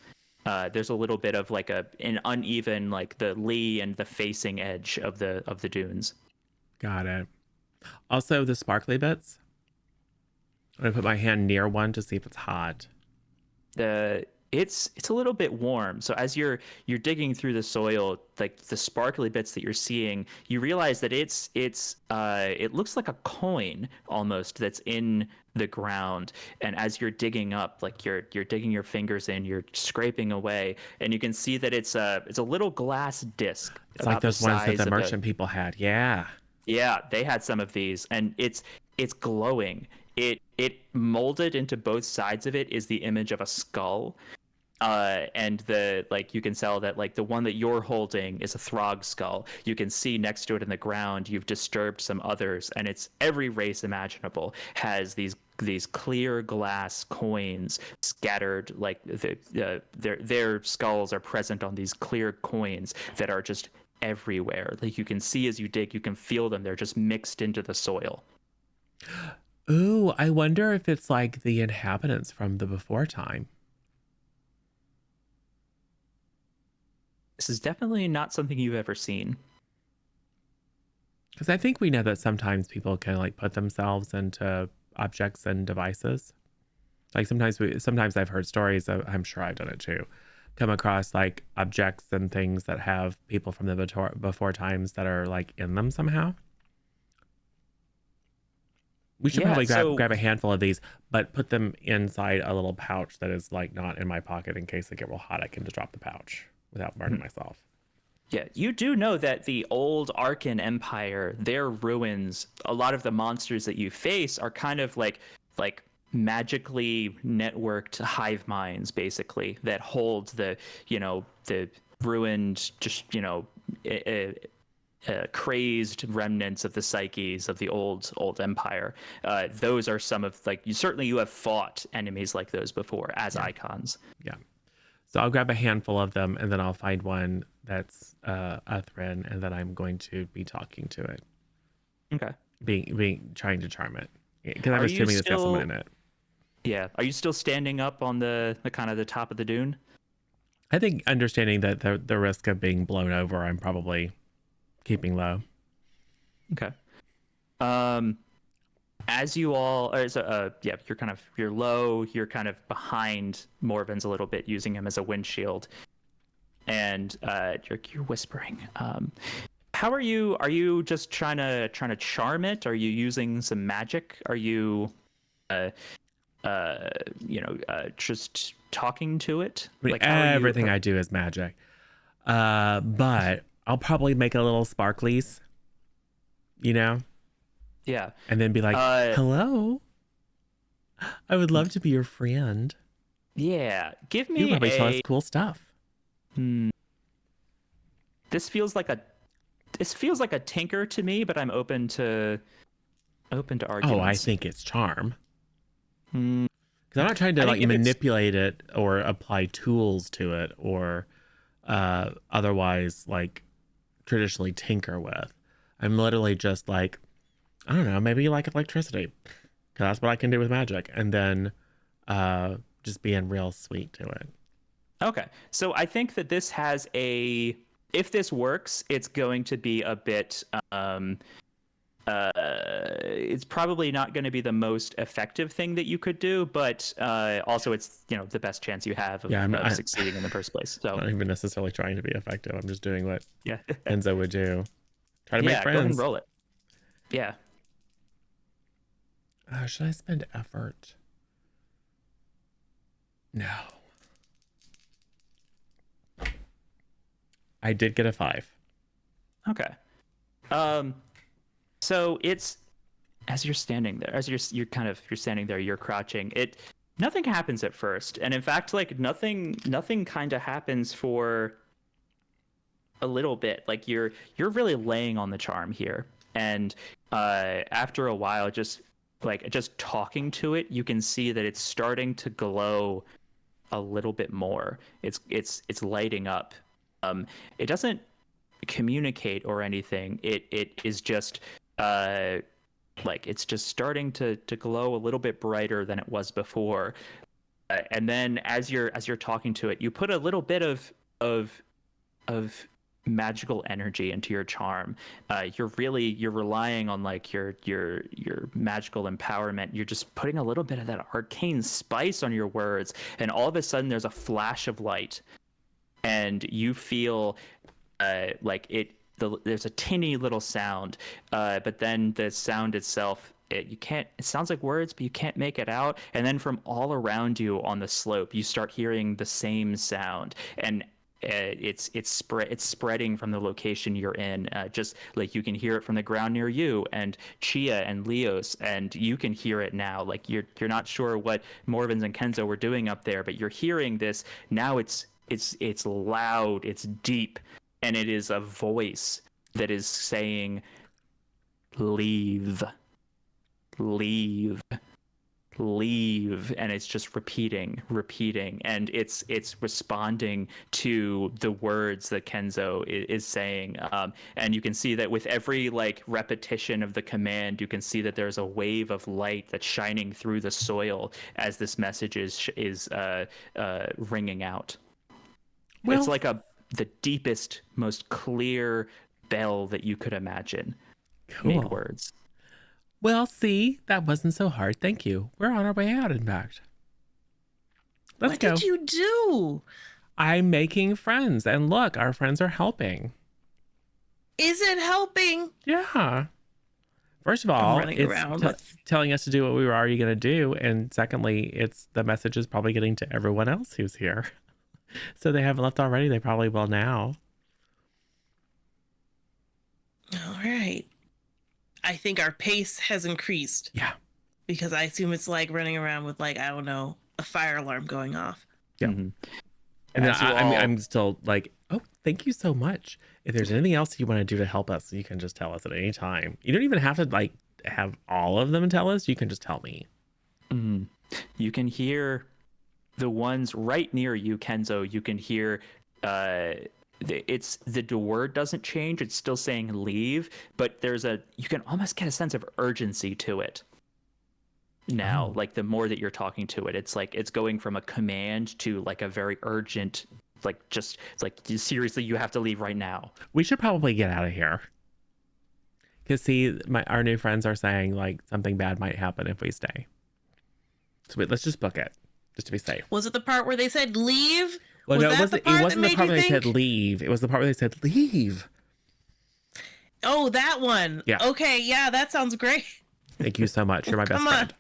[SPEAKER 2] There's a little bit of like an uneven, like the lee and the facing edge of the dunes.
[SPEAKER 1] Got it. Also, the sparkly bits. I'm gonna put my hand near one to see if it's hot.
[SPEAKER 2] It's a little bit warm. So as you're digging through the soil, like the sparkly bits that you're seeing, you realize that it looks like a coin almost that's in the ground. And as you're digging up, like you're digging your fingers in, you're scraping away, and you can see that it's a little glass disc.
[SPEAKER 1] It's like those ones that the merchant people had. Yeah.
[SPEAKER 2] Yeah, they had some of these, and it's glowing. It molded into both sides of it is the image of a skull. And the, like, you can tell that, like, the one that you're holding is a throg skull. You can see next to it in the ground you've disturbed some others, and it's every race imaginable has these clear glass coins scattered, like their skulls are present on these clear coins that are just everywhere. Like, you can see as you dig, you can feel them. They're just mixed into the soil.
[SPEAKER 1] Ooh, I wonder if it's like the inhabitants from the before time.
[SPEAKER 2] This is definitely not something you've ever seen.
[SPEAKER 1] Because I think we know that sometimes people can like put themselves into objects and devices. Like sometimes I've heard stories of, I'm sure I've done it too, come across like objects and things that have people from the before times that are like in them somehow. We should probably grab a handful of these, but put them inside a little pouch that is like not in my pocket in case they get real hot. I can just drop the pouch without burning myself.
[SPEAKER 2] Yeah, you do know that the old Arkan Empire, their ruins, a lot of the monsters that you face are kind of like magically networked hive minds, basically, that hold the ruined, just, crazed remnants of the psyches of the old empire. Those are some of, like, you have fought enemies like those before as icons.
[SPEAKER 1] Yeah. So I'll grab a handful of them, and then I'll find one that's a thread, and then I'm going to be talking to it.
[SPEAKER 2] Okay.
[SPEAKER 1] Being trying to charm it, because I'm assuming it's got someone in it.
[SPEAKER 2] Yeah. Are you still standing up on the kind of the top of the dune?
[SPEAKER 1] I think understanding that the risk of being blown over, I'm probably keeping low.
[SPEAKER 2] Okay. As you all, you're low. You're kind of behind Morven's a little bit, using him as a windshield, and you're whispering. How are you? Are you just trying to charm it? Are you using some magic? Are you, just talking to it?
[SPEAKER 1] I mean,
[SPEAKER 2] like
[SPEAKER 1] everything I do is magic, but I'll probably make a little sparklies,
[SPEAKER 2] Yeah.
[SPEAKER 1] And then be like, hello, I would love to be your friend.
[SPEAKER 2] Yeah. Give me
[SPEAKER 1] You probably tell us cool stuff.
[SPEAKER 2] This feels like a tinker to me, but I'm open to arguments.
[SPEAKER 1] Oh, I think it's charm. Because I'm not trying to like manipulate it or apply tools to it or otherwise like traditionally tinker with. I'm literally just like, I don't know, maybe you like electricity, because that's what I can do with magic, and then just being real sweet to it.
[SPEAKER 2] Okay, so I think that this has if this works, it's going to be a bit it's probably not going to be the most effective thing that you could do, but also it's the best chance you have of succeeding in the first place. So
[SPEAKER 1] I'm not even necessarily trying to be effective. I'm just doing what
[SPEAKER 2] yeah
[SPEAKER 1] Enzo would do. Try to make friends.
[SPEAKER 2] Go ahead and roll it. Yeah.
[SPEAKER 1] Should I spend effort? No. I did get a 5.
[SPEAKER 2] Okay. So it's, as you're standing there, as you're standing there, you're crouching. Nothing happens at first, and in fact, like nothing kind of happens for a little bit. Like you're really laying on the charm here, and after a while, just talking to it, you can see that it's starting to glow a little bit more. It's lighting up. It doesn't communicate or anything. It is just it's just starting to glow a little bit brighter than it was before. And then as you're talking to it, you put a little bit of magical energy into your charm. You're relying on like your magical empowerment. You're just putting a little bit of that arcane spice on your words, and all of a sudden there's a flash of light, and you feel there's a tinny little sound, but then the sound itself, it sounds like words, but you can't make it out. And then from all around you on the slope, you start hearing the same sound, and it's spreading from the location you're in. Just like you can hear it from the ground near you, and Chia and Leos, and you can hear it now. Like you're not sure what Morvins and Kenzo were doing up there, but you're hearing this now. It's loud, it's deep, and it is a voice that is saying, "Leave, leave, leave," and it's just repeating, and it's responding to the words that Kenzo is saying. And you can see that with every like repetition of the command, you can see that there's a wave of light that's shining through the soil as this message is ringing out.
[SPEAKER 1] Well,
[SPEAKER 2] It's like the deepest, most clear bell that you could imagine.
[SPEAKER 1] cool.
[SPEAKER 2] Made words.
[SPEAKER 1] Well, see, that wasn't so hard. Thank you. We're on our way out, in fact. Let's
[SPEAKER 3] What
[SPEAKER 1] go.
[SPEAKER 3] did you do?
[SPEAKER 1] I'm making friends, and look, our friends are helping.
[SPEAKER 3] Is it helping?
[SPEAKER 1] Yeah. First of
[SPEAKER 3] I'm
[SPEAKER 1] all,
[SPEAKER 3] running
[SPEAKER 1] it's
[SPEAKER 3] around with-
[SPEAKER 1] telling us to do what we were already going to do, and secondly, it's the message is probably getting to everyone else who's here. So they haven't left already. They probably will now.
[SPEAKER 3] All right. I think our pace has increased.
[SPEAKER 1] Yeah.
[SPEAKER 3] Because I assume it's like running around with like, I don't know, a fire alarm going off.
[SPEAKER 1] Yeah.
[SPEAKER 2] Mm-hmm.
[SPEAKER 1] And
[SPEAKER 2] As you all-
[SPEAKER 1] I'm still like, oh, thank you so much. If there's anything else you want to do to help us, you can just tell us at any time. You don't even have to like have all of them tell us. You can just tell me.
[SPEAKER 2] Mm-hmm. You can hear the ones right near you, Kenzo. You can hear the word doesn't change. It's still saying leave, but you can almost get a sense of urgency to it now.
[SPEAKER 1] Oh.
[SPEAKER 2] Like the more that you're talking to it, it's like it's going from a command to like a very urgent, seriously, you have to leave right now.
[SPEAKER 1] We should probably get out of here. Because see, our new friends are saying like something bad might happen if we stay. So let's just book it, just to be safe.
[SPEAKER 3] Was it the part where they said leave?
[SPEAKER 1] Well,
[SPEAKER 3] Was
[SPEAKER 1] no,
[SPEAKER 3] that
[SPEAKER 1] it wasn't.
[SPEAKER 3] the part
[SPEAKER 1] It
[SPEAKER 3] that
[SPEAKER 1] wasn't the
[SPEAKER 3] made
[SPEAKER 1] part
[SPEAKER 3] you
[SPEAKER 1] where they said
[SPEAKER 3] think?
[SPEAKER 1] leave. It was the part where they said leave.
[SPEAKER 3] Oh, that one.
[SPEAKER 1] Yeah.
[SPEAKER 3] Okay, yeah, that sounds great.
[SPEAKER 1] Thank you so much. You're my best
[SPEAKER 3] Come on.
[SPEAKER 1] friend.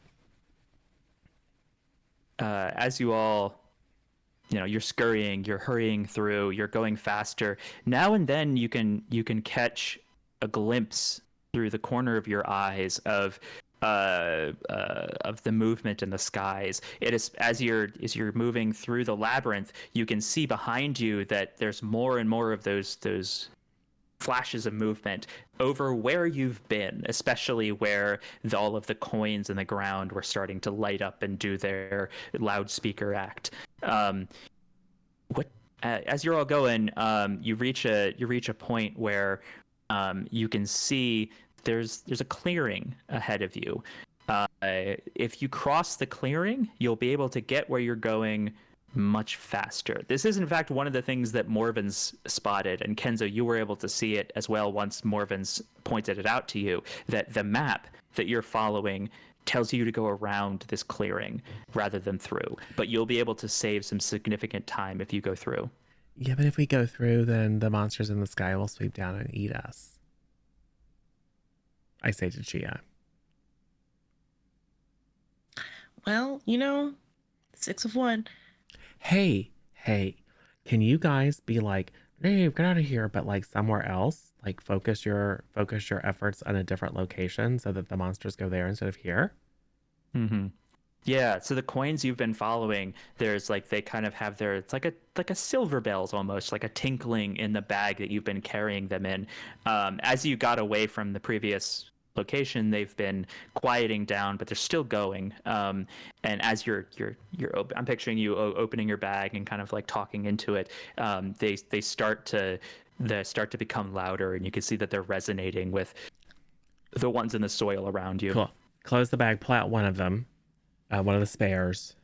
[SPEAKER 2] As you all, you're scurrying, you're hurrying through, you're going faster. Now and then you can catch a glimpse through the corner of your eyes of the movement in the skies. It is as you're moving through the labyrinth, you can see behind you that there's more and more of those flashes of movement over where you've been, especially where all of the coins in the ground were starting to light up and do their loudspeaker act. As you're all going, you reach a point where you can see there's a clearing ahead of you. If you cross the clearing, you'll be able to get where you're going much faster. This is in fact one of the things that Morvins spotted, and Kenzo, you were able to see it as well once Morvins pointed it out to you, that the map that you're following tells you to go around this clearing rather than through, but you'll be able to save some significant time if you go through.
[SPEAKER 1] Yeah, but if we go through, then the monsters in the sky will sweep down and eat us. I say to Chia.
[SPEAKER 3] Well, 6 of 1.
[SPEAKER 1] Hey, can you guys be like, Dave, get out of here, but like somewhere else? Like focus your efforts on a different location so that the monsters go there instead of here?
[SPEAKER 2] Mm-hmm. Yeah, so the coins you've been following, there's like they kind of have their it's like a silver bells almost, like a tinkling in the bag that you've been carrying them in. As you got away from the previous location, they've been quieting down, but they're still going. And as I'm picturing you opening your bag and kind of like talking into it. They start to become louder, and you can see that they're resonating with the ones in the soil around you.
[SPEAKER 1] Cool. Close the bag, pull out one of them, one of the spares,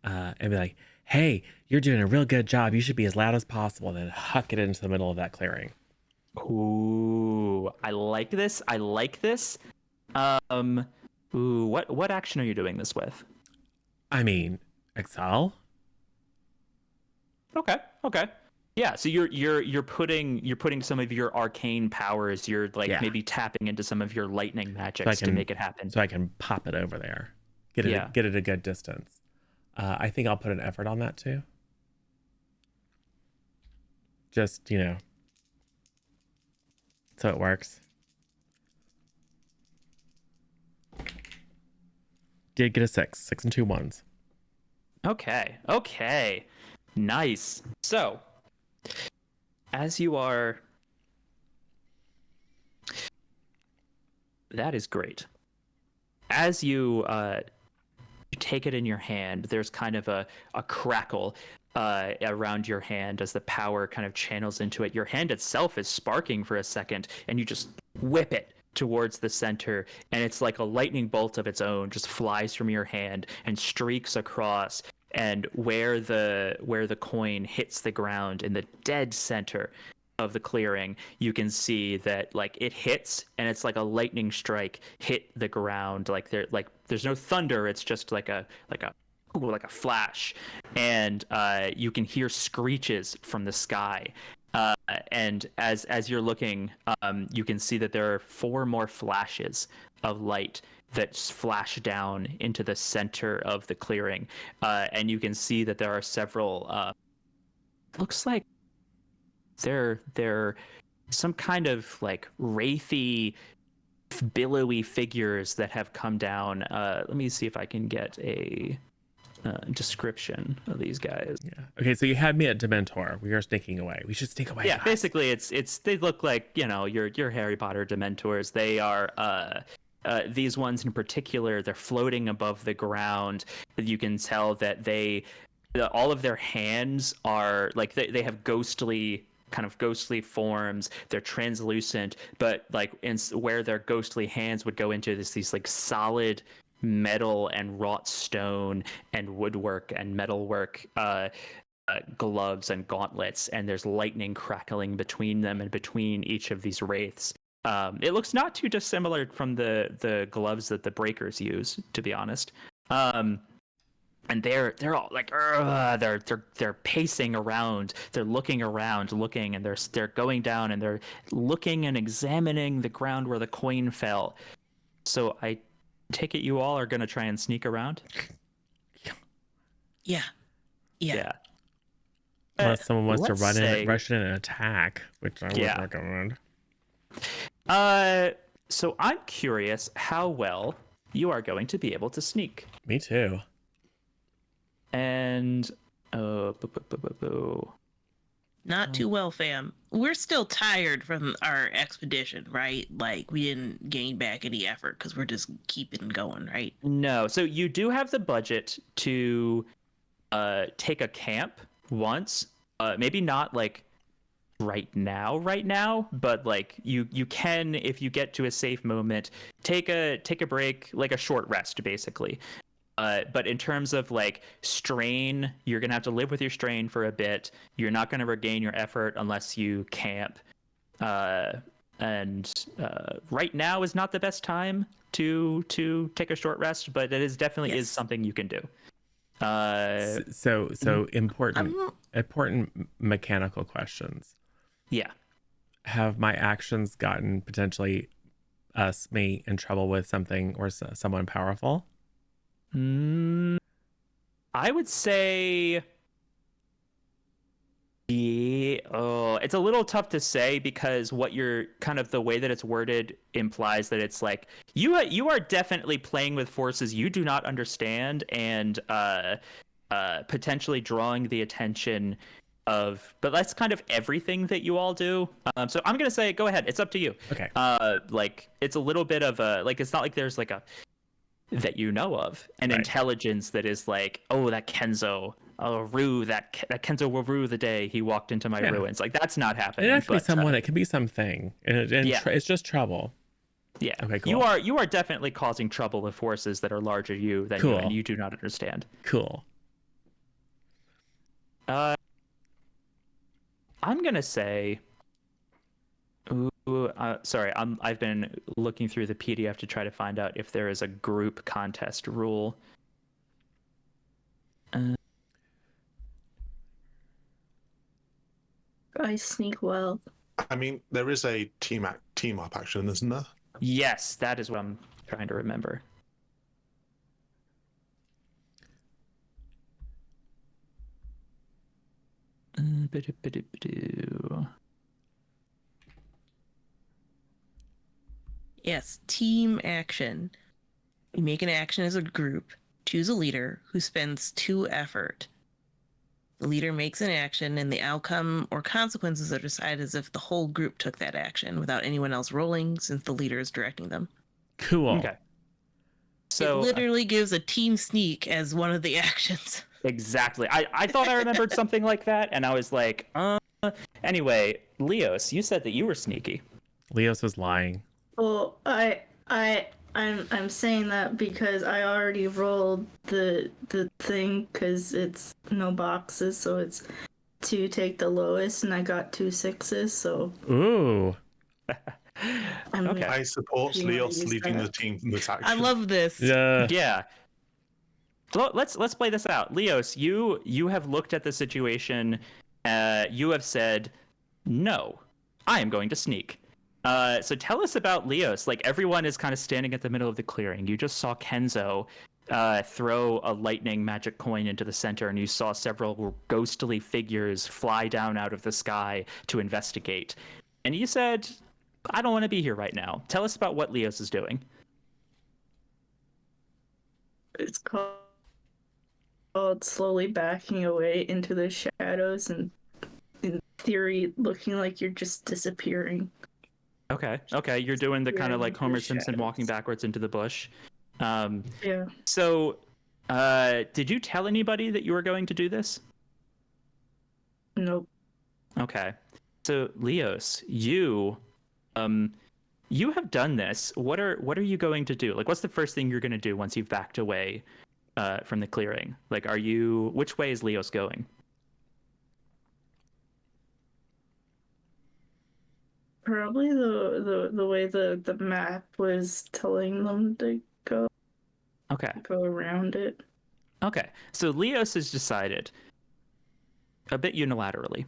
[SPEAKER 1] and be like, hey, you're doing a real good job. You should be as loud as possible. And then huck it into the middle of that clearing.
[SPEAKER 2] Ooh, I like this. I like this. Ooh, what action are you doing this with?
[SPEAKER 1] I mean, Excel?
[SPEAKER 2] Okay. Yeah, so you're putting some of your arcane powers, you're like maybe tapping into some of your lightning magics to make it happen.
[SPEAKER 1] So I can pop it over there. Get it a good distance. I think I'll put an effort on that too. Just, so it works. Did get a 6 and 2 1s.
[SPEAKER 2] Okay. Nice. So, as you are... That is great. As you take it in your hand, there's kind of a crackle around your hand as the power kind of channels into it. Your hand itself is sparking for a second, and you just whip it towards the center, and it's like a lightning bolt of its own just flies from your hand and streaks across, and where the coin hits the ground in the dead center of the clearing, you can see that like it hits, and it's like a lightning strike hit the ground. Like there's no thunder, it's just like a flash, and you can hear screeches from the sky. And as you're looking, you can see that there are 4 more flashes of light that flash down into the center of the clearing, and you can see that there are several. Looks like they're some kind of like wraithy, billowy figures that have come down. Let me see if I can get a description of these guys.
[SPEAKER 1] Yeah. Okay, so you had me at Dementor. We are sneaking away. We should sneak away.
[SPEAKER 2] Yeah,
[SPEAKER 1] guys.
[SPEAKER 2] basically it's they look like, your Harry Potter Dementors. They are these ones in particular, they're floating above the ground. You can tell that all of their hands are like they have ghostly forms. They're translucent, but like where their ghostly hands would go into these like solid metal and wrought stone and woodwork and metalwork gloves and gauntlets, and there's lightning crackling between them and between each of these wraiths. It looks not too dissimilar from the gloves that the breakers use, to be honest. And they're all like they're pacing around, they're looking around, and they're going down, and they're looking and examining the ground where the coin fell. So I take it you all are gonna try and sneak around?
[SPEAKER 3] Yeah.
[SPEAKER 1] Unless someone wants to
[SPEAKER 2] Let's
[SPEAKER 1] rush in and attack, which I would recommend.
[SPEAKER 2] So I'm curious how well you are going to be able to sneak.
[SPEAKER 1] Me too.
[SPEAKER 2] And
[SPEAKER 3] Not too well, fam. We're still tired from our expedition, right? Like we didn't gain back any effort because we're just keeping going, right?
[SPEAKER 2] No. So you do have the budget to take a camp once. Maybe not like right now, but like you can, if you get to a safe moment, take a break, like a short rest basically. But in terms of like strain, you're gonna have to live with your strain for a bit. You're not gonna regain your effort unless you camp. And right now is not the best time to take a short rest, but it is definitely is something you can do.
[SPEAKER 1] So important mechanical questions.
[SPEAKER 2] Yeah.
[SPEAKER 1] Have my actions gotten potentially me in trouble with something or someone powerful?
[SPEAKER 2] I would say Yeah, oh, it's a little tough to say because what you're kind of the way that it's worded implies that it's like you are definitely playing with forces you do not understand and potentially drawing the attention of, but that's kind of everything that you all do. So I'm gonna say, go ahead. It's up to you.
[SPEAKER 1] Okay.
[SPEAKER 2] Like it's a little bit of a like it's not like there's like a that you know of an
[SPEAKER 1] Right.
[SPEAKER 2] intelligence that is like, oh, that Kenzo. Oh, Rue, that Kenzo will rue the day he walked into my
[SPEAKER 1] Yeah.
[SPEAKER 2] ruins. Like that's not happening.
[SPEAKER 1] It has to be
[SPEAKER 2] but,
[SPEAKER 1] someone. It can be something, and
[SPEAKER 2] Yeah.
[SPEAKER 1] it's just trouble.
[SPEAKER 2] Yeah.
[SPEAKER 1] Okay, cool.
[SPEAKER 2] You are definitely causing trouble with forces that are larger you than you,
[SPEAKER 1] Cool.
[SPEAKER 2] and you do not understand.
[SPEAKER 1] Cool.
[SPEAKER 2] I'm gonna say. Ooh, sorry. I've been looking through the PDF to try to find out if there is a group contest rule.
[SPEAKER 5] I sneak well.
[SPEAKER 4] I mean, there is a team up action, isn't there?
[SPEAKER 2] Yes, that is what I'm trying to remember.
[SPEAKER 3] Yes, team action. You make an action as a group. Choose a leader who spends 2 effort. The leader makes an action, and the outcome or consequences are decided as if the whole group took that action without anyone else rolling, since the leader is directing them.
[SPEAKER 1] Cool.
[SPEAKER 2] Okay. So
[SPEAKER 3] it literally gives a team sneak as one of the actions.
[SPEAKER 2] Exactly. I thought I remembered something like that, and I was like, Anyway, Leos, you said that you were sneaky.
[SPEAKER 1] Leos was lying.
[SPEAKER 5] Well, I'm saying that because I already rolled the thing because it's no boxes, so it's to take the lowest, and I got 2 6s. So
[SPEAKER 1] Ooh.
[SPEAKER 5] I mean,
[SPEAKER 2] Okay.
[SPEAKER 4] I support
[SPEAKER 5] You wanna
[SPEAKER 4] Leos
[SPEAKER 5] use
[SPEAKER 4] leading
[SPEAKER 5] that?
[SPEAKER 4] the team in this action.
[SPEAKER 3] I love this.
[SPEAKER 1] Yeah.
[SPEAKER 2] Yeah. So let's play this out. Leos, you have looked at the situation. You have said, no, I am going to sneak. So tell us about Leos. Like everyone is kind of standing at the middle of the clearing. You just saw Kenzo throw a lightning magic coin into the center, and you saw several ghostly figures fly down out of the sky to investigate. And you said, I don't want to be here right now. Tell us about what Leos is doing.
[SPEAKER 5] it's called slowly backing away into the shadows, and in theory, looking like you're just disappearing.
[SPEAKER 2] Okay, you're doing the kind of like
[SPEAKER 5] into
[SPEAKER 2] Homer
[SPEAKER 5] the
[SPEAKER 2] Simpson walking
[SPEAKER 5] shadows.
[SPEAKER 2] backwards into the bush.
[SPEAKER 5] Yeah.
[SPEAKER 2] So, did you tell anybody that you were going to do this?
[SPEAKER 5] Nope.
[SPEAKER 2] Okay. So, Leos, you have done this. What are you going to do? Like, what's the first thing you're going to do once you've backed away from the clearing? Like, which way is Leos going?
[SPEAKER 5] Probably the way the map was telling them to go
[SPEAKER 2] Okay.
[SPEAKER 5] around it.
[SPEAKER 2] Okay. So Leos has decided a bit unilaterally,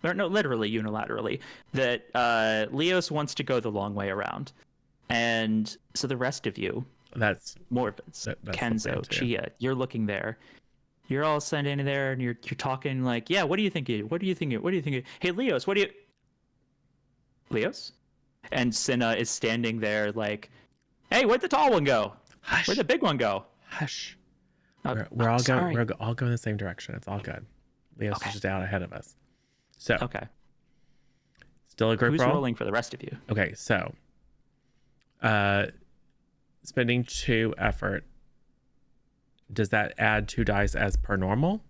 [SPEAKER 2] or no, literally unilaterally, that Leos wants to go the long way around. And so the rest of you,
[SPEAKER 1] That's
[SPEAKER 2] Morbins,
[SPEAKER 1] that's the
[SPEAKER 2] Kenzo,
[SPEAKER 1] plan, too.
[SPEAKER 2] Chia, you're looking there. You're all standing there and you're talking like, yeah, what do you think? What do you think? What do you think? Hey, Leos, what do you... Leos? And Cinna is standing there like, hey, where'd the tall one go?
[SPEAKER 1] Hush.
[SPEAKER 2] Where'd the big one go?
[SPEAKER 1] Hush.
[SPEAKER 2] Oh,
[SPEAKER 1] We're all
[SPEAKER 2] sorry.
[SPEAKER 1] going. We're all going the same direction. It's all good. Leos
[SPEAKER 2] Okay.
[SPEAKER 1] is just out ahead of us. So
[SPEAKER 2] Okay.
[SPEAKER 1] still a group
[SPEAKER 2] Who's
[SPEAKER 1] roll.
[SPEAKER 2] rolling for the rest of you?
[SPEAKER 1] Okay, so spending 2 effort, does that add 2 dice as per normal?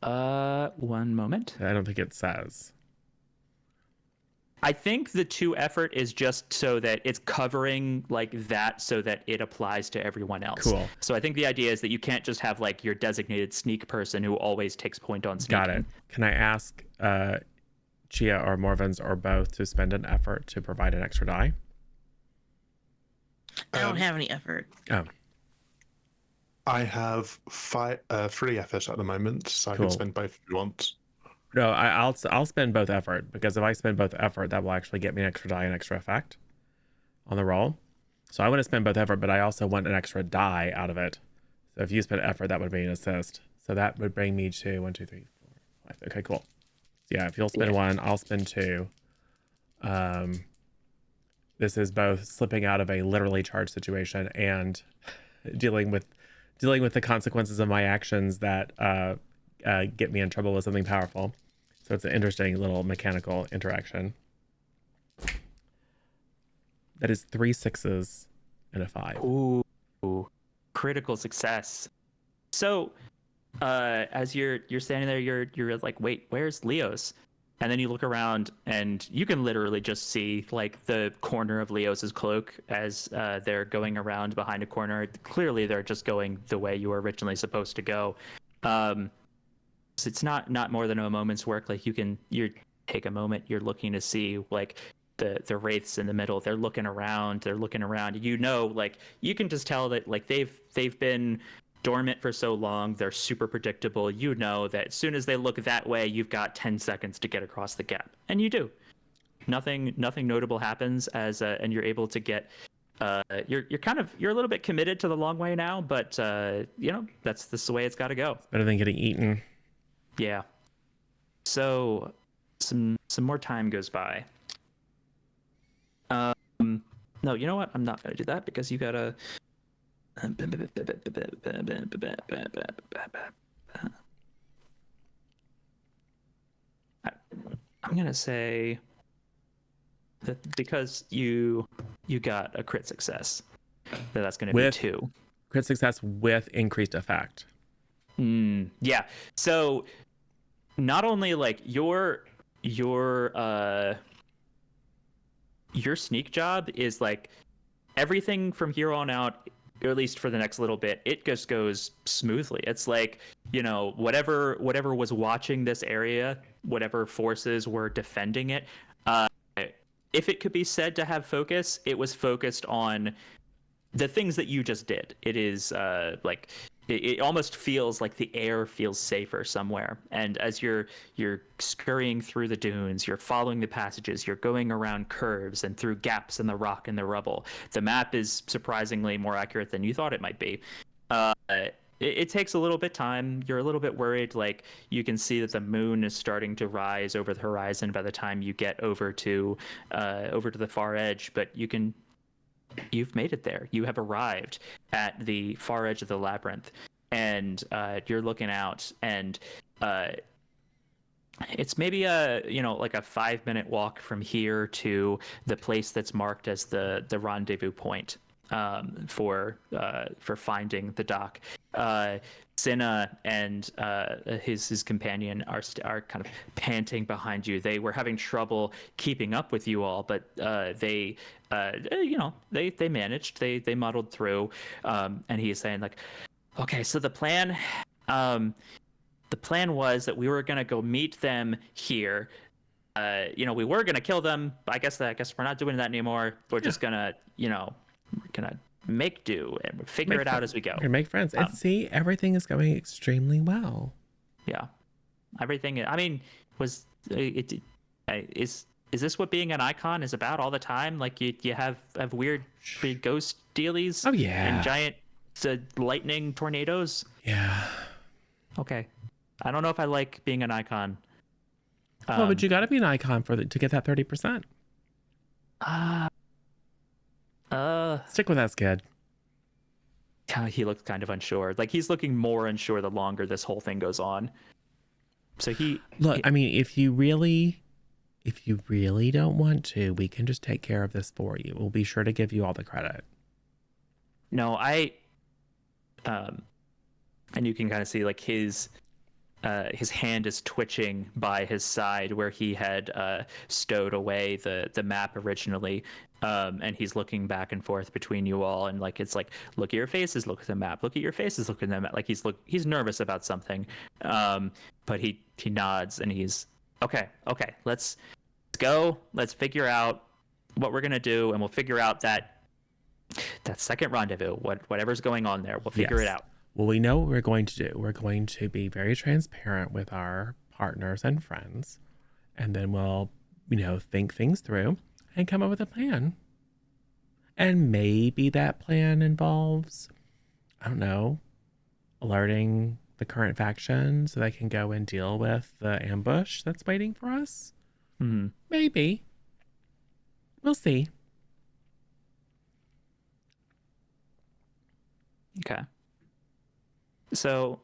[SPEAKER 2] One moment.
[SPEAKER 1] I don't think it says.
[SPEAKER 2] I think the 2 effort is just so that it's covering like that so that it applies to everyone else.
[SPEAKER 1] Cool.
[SPEAKER 2] So I think the idea is that you can't just have like your designated sneak person who always takes point on sneaking.
[SPEAKER 1] Got it. Can I ask Chia or Morvins or both to spend an effort to provide an extra die?
[SPEAKER 3] I don't have any effort.
[SPEAKER 1] Oh,
[SPEAKER 4] I have 3 efforts at the moment, so I
[SPEAKER 1] Cool.
[SPEAKER 4] can spend both if you want.
[SPEAKER 1] no, I'll spend both effort, because if I spend both effort, that will actually get me an extra die and extra effect on the roll. So I want to spend both effort, but I also want an extra die out of it. So if you spend effort, that would be an assist. So that would bring me to 1, 2, 3, 4, Okay, cool. Yeah, if you'll spend one, I'll spend two. This is both slipping out of a literally charged situation and dealing with the consequences of my actions that get me in trouble with something powerful. So it's an interesting little mechanical interaction. That is 3 6s and a 5.
[SPEAKER 2] Ooh, critical success. So, as you're standing there, you're like, wait, where's Leos? And then you look around, and you can literally just see like the corner of Leos's cloak as they're going around behind a corner. Clearly, they're just going the way you were originally supposed to go. So it's not more than a moment's work. Like you take a moment, you're looking to see like the wraiths in the middle. They're looking around. You know, like you can just tell that like they've been dormant for so long. They're super predictable. You know that as soon as they look that way, you've got 10 seconds to get across the gap, and you do. Nothing notable happens and you're able to get. You're a little bit committed to the long way now, but you know that's the way it's got to go.
[SPEAKER 1] Better than getting eaten.
[SPEAKER 2] Yeah. So some more time goes by. No, you know what? I'm not gonna do that because you gotta. I'm gonna say that because you got a crit success, that's gonna be 2.
[SPEAKER 1] Crit success with increased effect.
[SPEAKER 2] Yeah. So not only like your sneak job is like everything from here on out, or at least for the next little bit, it just goes smoothly. It's like, you know, whatever was watching this area, whatever forces were defending it, if it could be said to have focus, it was focused on the things that you just did. It is like it almost feels like the air feels safer somewhere. And as you're scurrying through the dunes, you're following the passages, you're going around curves and through gaps in the rock and the rubble. The map is surprisingly more accurate than you thought it might be. It takes a little bit time. You're a little bit worried. Like you can see that the moon is starting to rise over the horizon by the time you get over to the far edge. But you've made it there. You have arrived at the far edge of the labyrinth, and you're looking out, and it's maybe like a 5-minute walk from here to the place that's marked as the rendezvous point for finding the dock. Cinna and his companion are kind of panting behind you. They were having trouble keeping up with you all, but they managed. They muddled through. And he's saying like, okay, so the plan was that we were gonna go meet them here. We were gonna kill them. I guess we're not doing that anymore. We're just gonna, we're gonna make do and figure it out as we go.
[SPEAKER 1] We're gonna make friends and see everything is going extremely well.
[SPEAKER 2] Yeah, everything. I mean, is this what being an icon is about all the time? Like you have weird ghost dealies.
[SPEAKER 1] Oh yeah,
[SPEAKER 2] and giant lightning tornadoes.
[SPEAKER 1] Yeah.
[SPEAKER 2] Okay, I don't know if I like being an icon.
[SPEAKER 1] Well, but you got to be an icon to get that 30%. Stick with us, kid.
[SPEAKER 2] He looks kind of unsure. Like he's looking more unsure the longer this whole thing goes on. So
[SPEAKER 1] I mean, if you really don't want to, we can just take care of this for you. We'll be sure to give you all the credit.
[SPEAKER 2] No, and you can kind of see like his hand is twitching by his side where he had stowed away the map originally, and he's looking back and forth between you all, and like it's like, look at your faces, look at the map, look at your faces, look at the map. Like he's nervous about something, but he nods and he's okay, let's go, let's figure out what we're gonna do, and we'll figure out that second rendezvous, whatever's going on there, we'll figure it out.
[SPEAKER 1] Well, we know what we're going to do. We're going to be very transparent with our partners and friends, and then we'll, think things through and come up with a plan. And maybe that plan involves, I don't know, alerting the current faction so they can go and deal with the ambush that's waiting for us?
[SPEAKER 2] Hmm.
[SPEAKER 1] Maybe. We'll see.
[SPEAKER 2] Okay. So,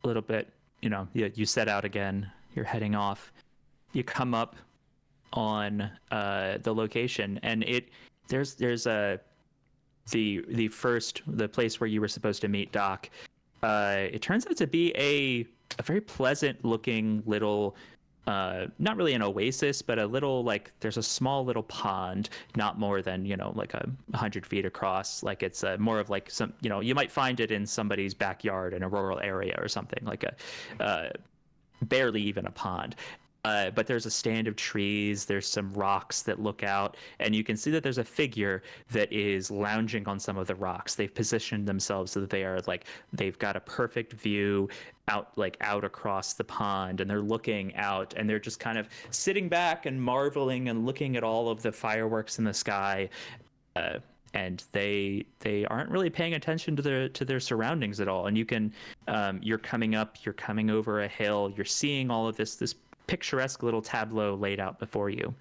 [SPEAKER 2] a little bit, you set out again. You're heading off. You come up on the location, and there's the place where you were supposed to meet Doc. It turns out to be a very pleasant looking little, not really an oasis, but a little, like, there's a small little pond, not more than, like 100 feet across. Like, it's more of like some, you might find it in somebody's backyard in a rural area or something, like barely even a pond. But there's a stand of trees, there's some rocks that look out, and you can see that there's a figure that is lounging on some of the rocks. They've positioned themselves so that they've got a perfect view out across the pond, and they're looking out, and they're just kind of sitting back and marveling and looking at all of the fireworks in the sky. And they aren't really paying attention to their surroundings at all. And you're coming over a hill, you're seeing all of this picturesque little tableau laid out before you.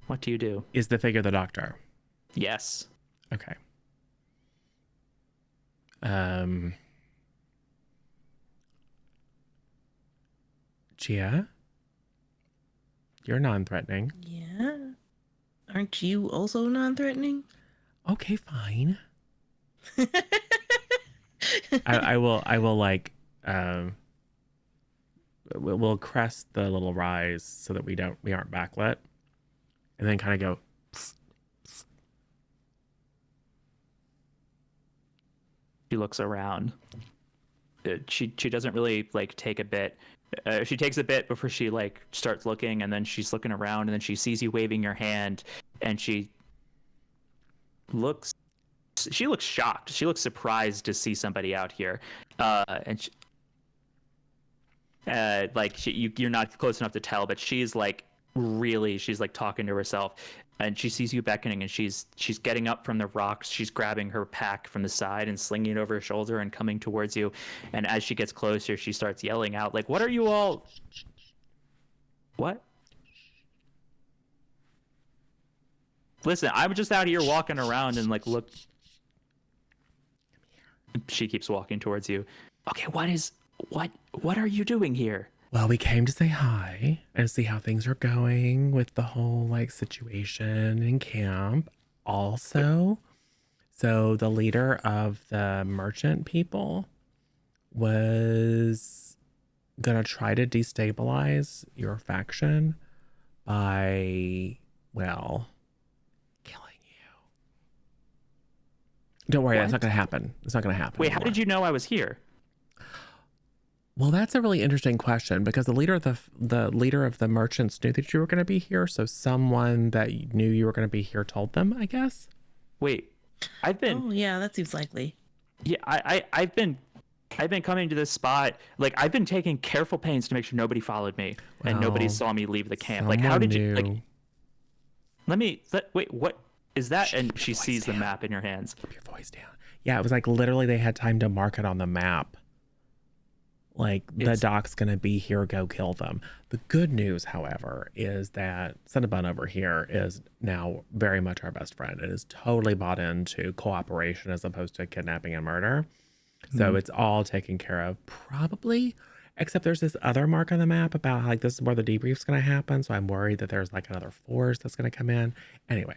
[SPEAKER 2] What do you do?
[SPEAKER 1] Is the figure the doctor?
[SPEAKER 2] Yes.
[SPEAKER 1] Okay. Gia, you're non-threatening.
[SPEAKER 3] Yeah. Aren't you also non-threatening?
[SPEAKER 1] Okay, fine. I will like we'll crest the little rise so that we aren't backlit, and then kind of go psst, psst.
[SPEAKER 2] She looks around. She doesn't really like take a bit. She takes a bit before she like starts looking, and then she's looking around, and then she sees you waving your hand, and she looks shocked. She looks surprised to see somebody out here, and you're not close enough to tell, but she's like talking to herself, and she sees you beckoning, and she's getting up from the rocks. She's grabbing her pack from the side and slinging it over her shoulder and coming towards you. And as she gets closer, she starts yelling out, like, "What are you all? What? Listen, I'm just out here walking around and like look." She keeps walking towards you. Okay, what are you doing here?
[SPEAKER 1] Well, we came to say hi and see how things are going with the whole like situation in camp. Also, so the leader of the merchant people was gonna try to destabilize your faction by, well, killing you. Don't worry, that's not gonna happen. It's not gonna happen.
[SPEAKER 2] Wait, how
[SPEAKER 1] anymore.
[SPEAKER 2] did you know I was here?
[SPEAKER 1] Well, that's a really interesting question because the leader of the merchants knew that you were going to be here, so someone that knew you were going to be here told them, I guess.
[SPEAKER 2] Wait, I've been.
[SPEAKER 3] Oh yeah, that seems likely.
[SPEAKER 2] Yeah, I've been coming to this spot. Like, I've been taking careful pains to make sure nobody followed me and nobody
[SPEAKER 1] Well,
[SPEAKER 2] saw me leave the camp. Like, how did you?
[SPEAKER 1] knew.
[SPEAKER 2] Like, wait, what is that?
[SPEAKER 1] Keep
[SPEAKER 2] And
[SPEAKER 1] your
[SPEAKER 2] she
[SPEAKER 1] voice
[SPEAKER 2] sees the
[SPEAKER 1] down.
[SPEAKER 2] map in your hands.
[SPEAKER 1] Keep your voice down. Yeah, it was like literally they had time to mark it on the map. Like, the doc's gonna be here, go kill them. The good news, however, is that Cinnabon over here is now very much our best friend. It is totally bought into cooperation as opposed to kidnapping and murder. So it's all taken care of, probably, except there's this other mark on the map about like this is where the debrief's gonna happen. So I'm worried that there's like another force that's gonna come in. Anyway,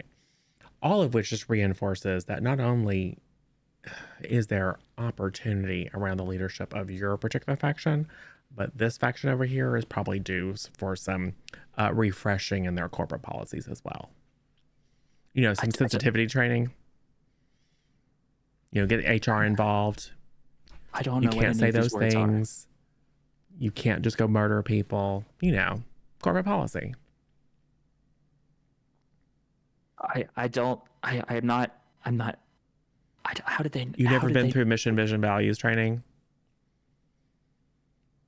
[SPEAKER 1] all of which just reinforces that not only is there opportunity around the leadership of your particular faction, but this faction over here is probably due for some refreshing in their corporate policies as well. Some sensitivity training. Get HR involved.
[SPEAKER 2] I don't
[SPEAKER 1] You
[SPEAKER 2] know.
[SPEAKER 1] can't say those
[SPEAKER 2] words
[SPEAKER 1] things. You can't just go murder people. Corporate policy.
[SPEAKER 2] I'm not. How did they?
[SPEAKER 1] You've
[SPEAKER 2] how
[SPEAKER 1] never
[SPEAKER 2] did
[SPEAKER 1] been
[SPEAKER 2] they-
[SPEAKER 1] through mission, vision, values training?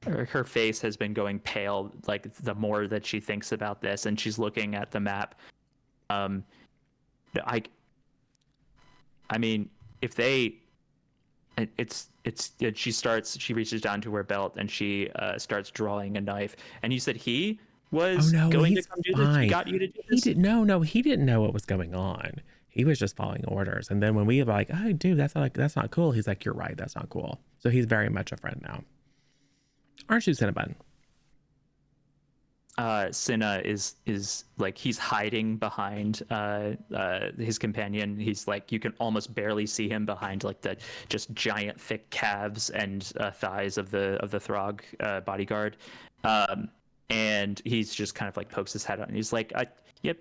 [SPEAKER 2] Her face has been going pale, like the more that she thinks about this, and she's looking at the map. I mean, if they She reaches down to her belt and she starts drawing a knife. And you said he was
[SPEAKER 1] Oh no,
[SPEAKER 2] going to
[SPEAKER 1] he's
[SPEAKER 2] come do this. He
[SPEAKER 1] fine.
[SPEAKER 2] got you to do
[SPEAKER 1] He
[SPEAKER 2] this.
[SPEAKER 1] didn't. No, he didn't know what was going on. He was just following orders. And then when we were like, "Oh, dude, that's not cool," he's like, "You're right, that's not cool." So he's very much a friend now. Aren't you, Cinnabon?
[SPEAKER 2] Cinna is like, he's hiding behind his companion. He's like, you can almost barely see him behind like the just giant thick calves and thighs of the Throg bodyguard. And he's just kind of like pokes his head out and he's like, yep.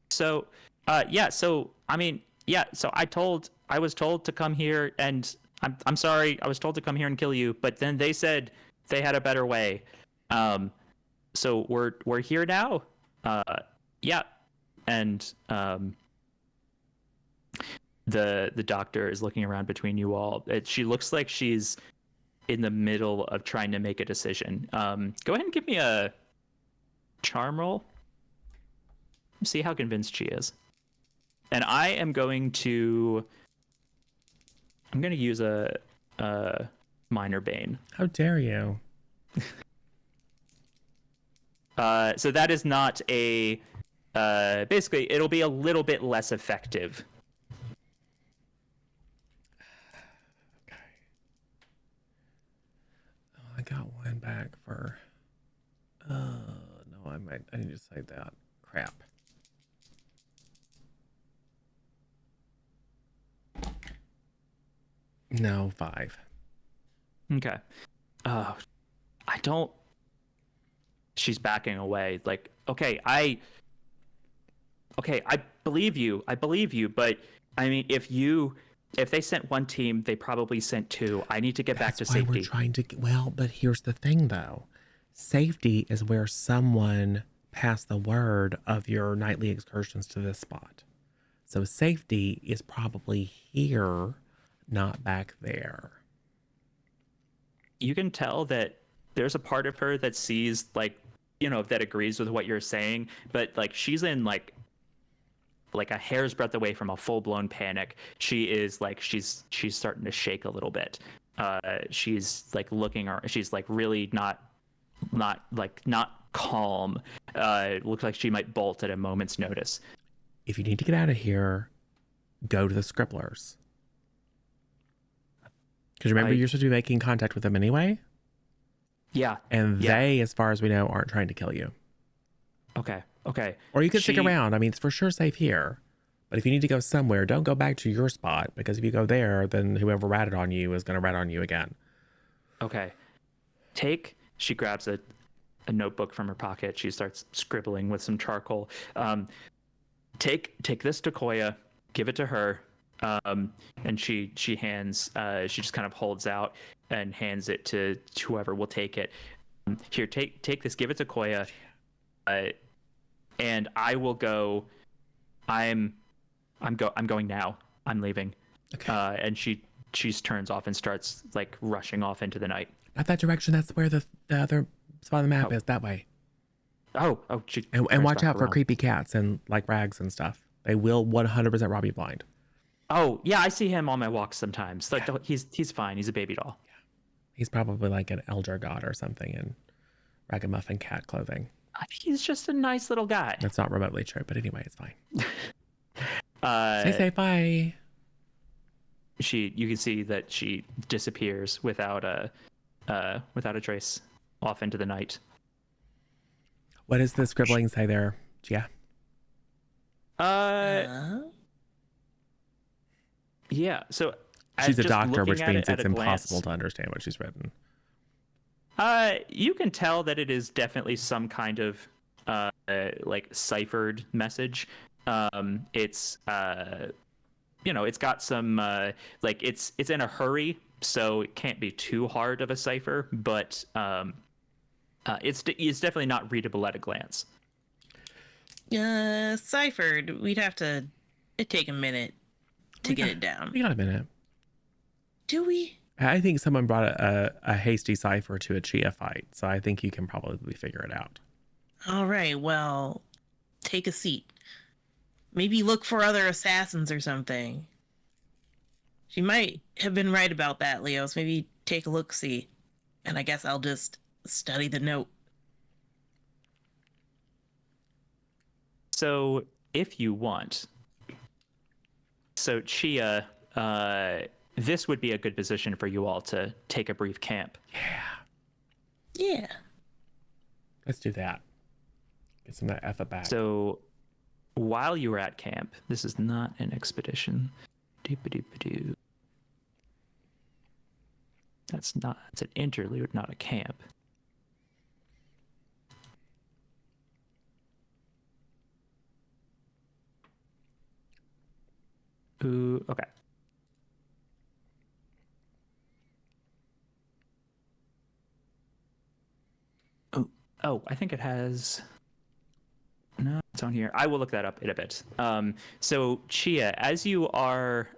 [SPEAKER 2] So I mean, so I was told to come here, and I'm sorry, I was told to come here and kill you, but then they said they had a better way. So we're here now. Yeah. And the doctor is looking around between you all. She looks like she's in the middle of trying to make a decision. Go ahead and give me a charm roll. See how convinced she is. And I am going to use a minor bane.
[SPEAKER 1] How dare you?
[SPEAKER 2] So that is not a basically it'll be a little bit less effective.
[SPEAKER 1] Okay. Oh, I got one back for no, I need to save that. Crap. No, 5.
[SPEAKER 2] Okay. I don't. She's backing away. Like, okay, I believe you. But I mean, if they sent one team, they probably sent 2. I need to get back to
[SPEAKER 1] That's why
[SPEAKER 2] safety.
[SPEAKER 1] we're trying to. Well, but here's the thing, though. Safety is where someone passed the word of your nightly excursions to this spot. So safety is probably here, not back there.
[SPEAKER 2] You can tell that there's a part of her that sees, like, that agrees with what you're saying, but like she's in like a hair's breadth away from a full-blown panic. She is like, she's starting to shake a little bit. She's like looking, she's like really not calm. It looks like she might bolt at a moment's notice.
[SPEAKER 1] If you need to get out of here, go to the Scribblers. Because remember, you're supposed to be making contact with them anyway?
[SPEAKER 2] Yeah.
[SPEAKER 1] And they, as far as we know, aren't trying to kill you.
[SPEAKER 2] Okay.
[SPEAKER 1] Or you could stick around. I mean, it's for sure safe here. But if you need to go somewhere, don't go back to your spot. Because if you go there, then whoever ratted on you is going to rat on you again.
[SPEAKER 2] Okay. She grabs a notebook from her pocket. She starts scribbling with some charcoal. Take this to Koya. Give it to her. And she hands, she just kind of holds out and hands it to whoever will take it. Here, take this, give it to Koya, and I will go. I'm going now. I'm leaving.
[SPEAKER 1] Okay.
[SPEAKER 2] And she turns off and starts like rushing off into the night.
[SPEAKER 1] Not that direction. That's where the other spot on the map is. That way.
[SPEAKER 2] Oh,
[SPEAKER 1] and watch out for creepy cats and like rags and stuff. They will 100% rob you blind.
[SPEAKER 2] Oh yeah, I see him on my walks sometimes. Like he's fine. He's a baby doll.
[SPEAKER 1] Yeah. He's probably like an elder god or something in ragamuffin cat clothing.
[SPEAKER 2] I think he's just a nice little guy.
[SPEAKER 1] That's not remotely true, but anyway, it's fine. Stay safe. Bye.
[SPEAKER 2] You can see that she disappears without a trace off into the night.
[SPEAKER 1] What does the scribbling say there, Gia?
[SPEAKER 2] Yeah. So
[SPEAKER 1] she's a doctor, which means it's impossible to understand what she's written.
[SPEAKER 2] You can tell that it is definitely some kind of like ciphered message. It's it's got some like it's in a hurry, so it can't be too hard of a cipher, but it's definitely not readable at a glance.
[SPEAKER 3] Ciphered. It'd take a minute to get it down.
[SPEAKER 1] We got a minute.
[SPEAKER 3] Do we?
[SPEAKER 1] I think someone brought a hasty cipher to a Chia fight, so I think you can probably figure it out.
[SPEAKER 3] All right, well, take a seat. Maybe look for other assassins or something. She might have been right about that, Leos. Maybe take a look-see. And I guess I'll just study the note.
[SPEAKER 2] So, if you want, so Chia, this would be a good position for you all to take a brief camp.
[SPEAKER 3] Yeah.
[SPEAKER 1] Let's do that. Get some of that effort back.
[SPEAKER 2] So, while you were at camp, this is not an expedition. Doop-a-doop-a-doo. It's an interlude, not a camp. Ooh, okay. Oh, I think it has. No, it's on here. I will look that up in a bit. So Chia, as you are,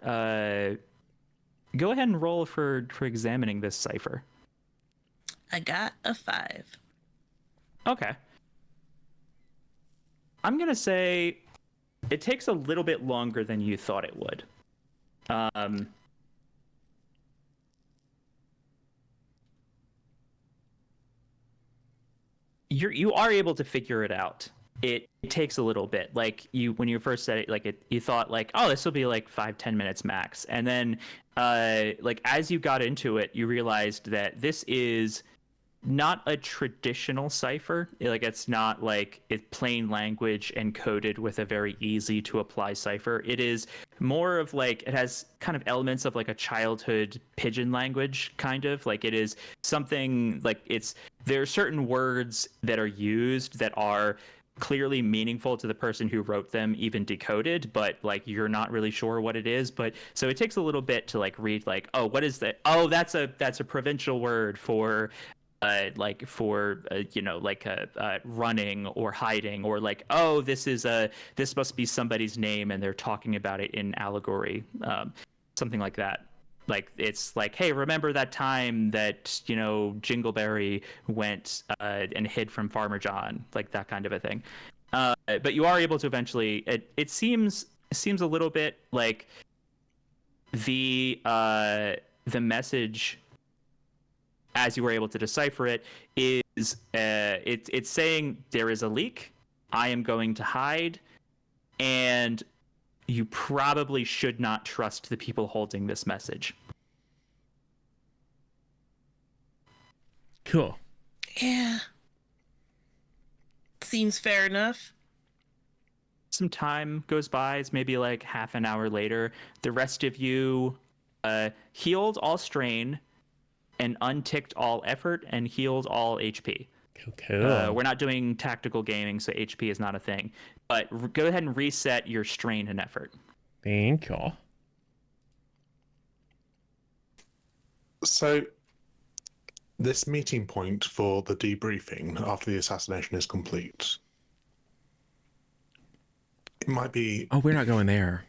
[SPEAKER 2] go ahead and roll for examining this cipher.
[SPEAKER 3] I got a 5.
[SPEAKER 2] Okay. I'm gonna say it takes a little bit longer than you thought it would. You are able to figure it out. It takes a little bit. Like when you first said it, like you thought like, oh, this will be like 5-10 minutes max, and then like as you got into it, you realized that this is not a traditional cipher. Like it's not like it's plain language encoded with a very easy to apply cipher. It is more of like, it has kind of elements of like a childhood pidgin language, kind of like it is something like there are certain words that are used that are clearly meaningful to the person who wrote them, even decoded, but like you're not really sure what it is. But so it takes a little bit to like read like, oh, what is that? Oh, that's a provincial word for running or hiding, or like, oh, this must be somebody's name and they're talking about it in allegory, something like that. Like it's like, hey, remember that time that Jingleberry went and hid from Farmer John, like that kind of a thing. But you are able to eventually. It seems a little bit like the message, as you were able to decipher it, is it's saying there is a leak. I am going to hide, and you probably should not trust the people holding this message.
[SPEAKER 1] Cool.
[SPEAKER 3] Yeah. Seems fair enough.
[SPEAKER 2] Some time goes by. It's maybe like half an hour later. The rest of you healed all strain and unticked all effort and healed all HP.
[SPEAKER 1] Cool.
[SPEAKER 2] We're not doing tactical gaming, so HP is not a thing. But go ahead and reset your strain and effort.
[SPEAKER 1] Thank you.
[SPEAKER 4] So, this meeting point for the debriefing after the assassination is complete, it might be...
[SPEAKER 1] Oh, we're not going there.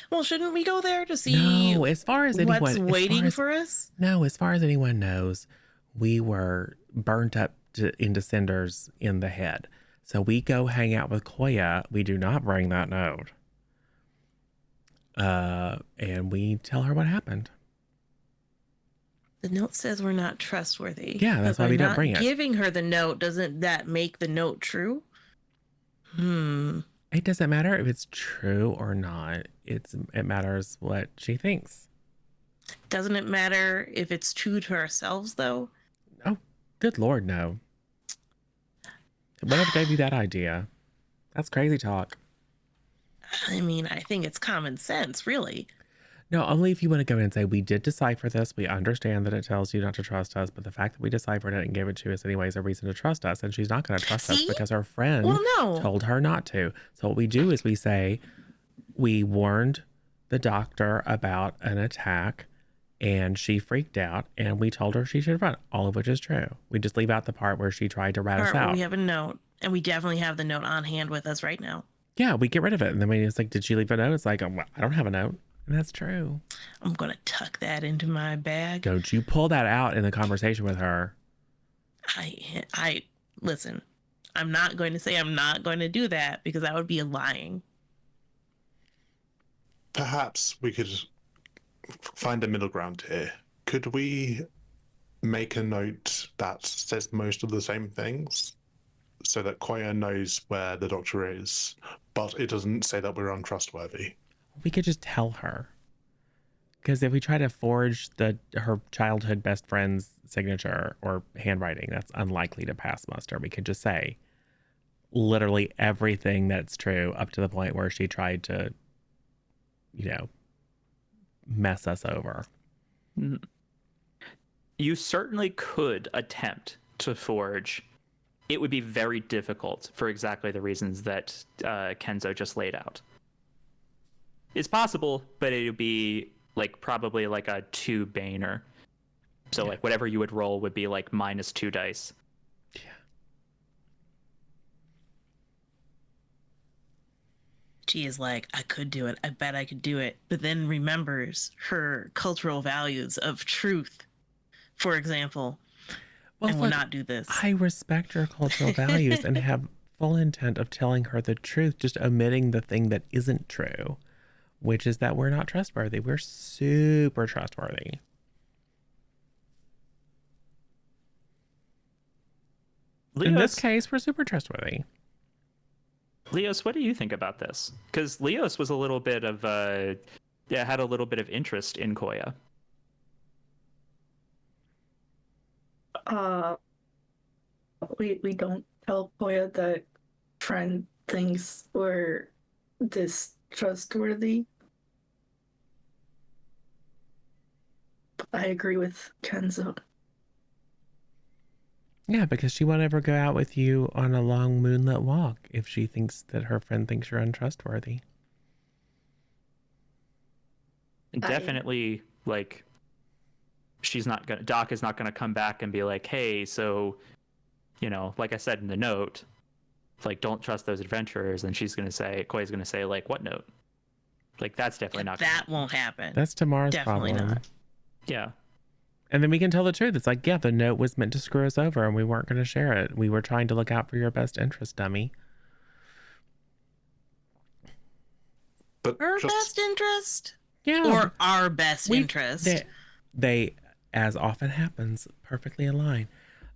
[SPEAKER 3] Well, shouldn't we go there to see
[SPEAKER 1] No, as far as anyone,
[SPEAKER 3] what's waiting for us?
[SPEAKER 1] No, as far as anyone knows, we were burnt up into cinders in the head. So we go hang out with Koya. We do not bring that note. And we tell her what happened.
[SPEAKER 3] The note says we're not trustworthy.
[SPEAKER 1] Yeah, that's why we don't bring it.
[SPEAKER 3] Giving her the note, doesn't that make the note true?
[SPEAKER 1] It doesn't matter if it's true or not. It matters what she thinks.
[SPEAKER 3] Doesn't it matter if it's true to ourselves, though?
[SPEAKER 1] Oh, good Lord, no. Whatever gave you that idea? That's crazy talk.
[SPEAKER 3] I mean, I think it's common sense, really.
[SPEAKER 1] No, only if you want to go in and say, we did decipher this. We understand that it tells you not to trust us, but the fact that we deciphered it and gave it to us anyway is a reason to trust us. And she's not going to trust us because her friend told her not to. So what we do is we say, we warned the doctor about an attack and she freaked out and we told her she should run, all of which is true. We just leave out the part where she tried to rat us out.
[SPEAKER 3] We have a note, and we definitely have the note on hand with us right now.
[SPEAKER 1] Yeah, we get rid of it. And then when it's like, did she leave a note? It's like, well, I don't have a note. And that's true.
[SPEAKER 3] I'm going to tuck that into my bag.
[SPEAKER 1] Don't you pull that out in the conversation with her.
[SPEAKER 3] I listen, I'm not going to say I'm not going to do that because that would be lying.
[SPEAKER 4] perhaps we could find a middle ground here. Could we make a note that says most of the same things so that Koya knows where the doctor is, but it doesn't say that we're untrustworthy?
[SPEAKER 1] We could just tell her. Because if we try to forge her childhood best friend's signature or handwriting, that's unlikely to pass muster. We could just say literally everything that's true up to the point where she tried to, mess us over.
[SPEAKER 2] You certainly could attempt to forge. It would be very difficult for exactly the reasons that Kenzo just laid out. It's possible, but it would be probably a 2 Baner. So whatever you would roll would be -2 dice.
[SPEAKER 1] Yeah.
[SPEAKER 3] She is like, I could do it. I bet I could do it. But then remembers her cultural values of truth, for example, and will not do this.
[SPEAKER 1] I respect her cultural values and have full intent of telling her the truth, just omitting the thing that isn't true, which is that we're not trustworthy. We're super trustworthy. In this case, we're super trustworthy.
[SPEAKER 2] Leos, what do you think about this? Because Leos was a little bit of had a little bit of interest in Koya.
[SPEAKER 5] We don't tell Koya that friend thinks we're distrustworthy. I agree with Kenzo.
[SPEAKER 1] Yeah, because she won't ever go out with you on a long moonlit walk if she thinks that her friend thinks you're untrustworthy.
[SPEAKER 2] Definitely, Doc is not gonna come back and be like, hey, so, like I said in the note, don't trust those adventurers, and Koya's gonna say, what note? That's definitely not
[SPEAKER 3] that won't happen.
[SPEAKER 1] That's tomorrow's
[SPEAKER 3] Definitely
[SPEAKER 1] problem.
[SPEAKER 3] not.
[SPEAKER 2] Yeah.
[SPEAKER 1] And then we can tell the truth. It's the note was meant to screw us over and we weren't going to share it. We were trying to look out for your best interest, dummy.
[SPEAKER 4] But
[SPEAKER 3] Her best interest?
[SPEAKER 1] Yeah.
[SPEAKER 3] Or our best interest?
[SPEAKER 1] They, as often happens, perfectly align.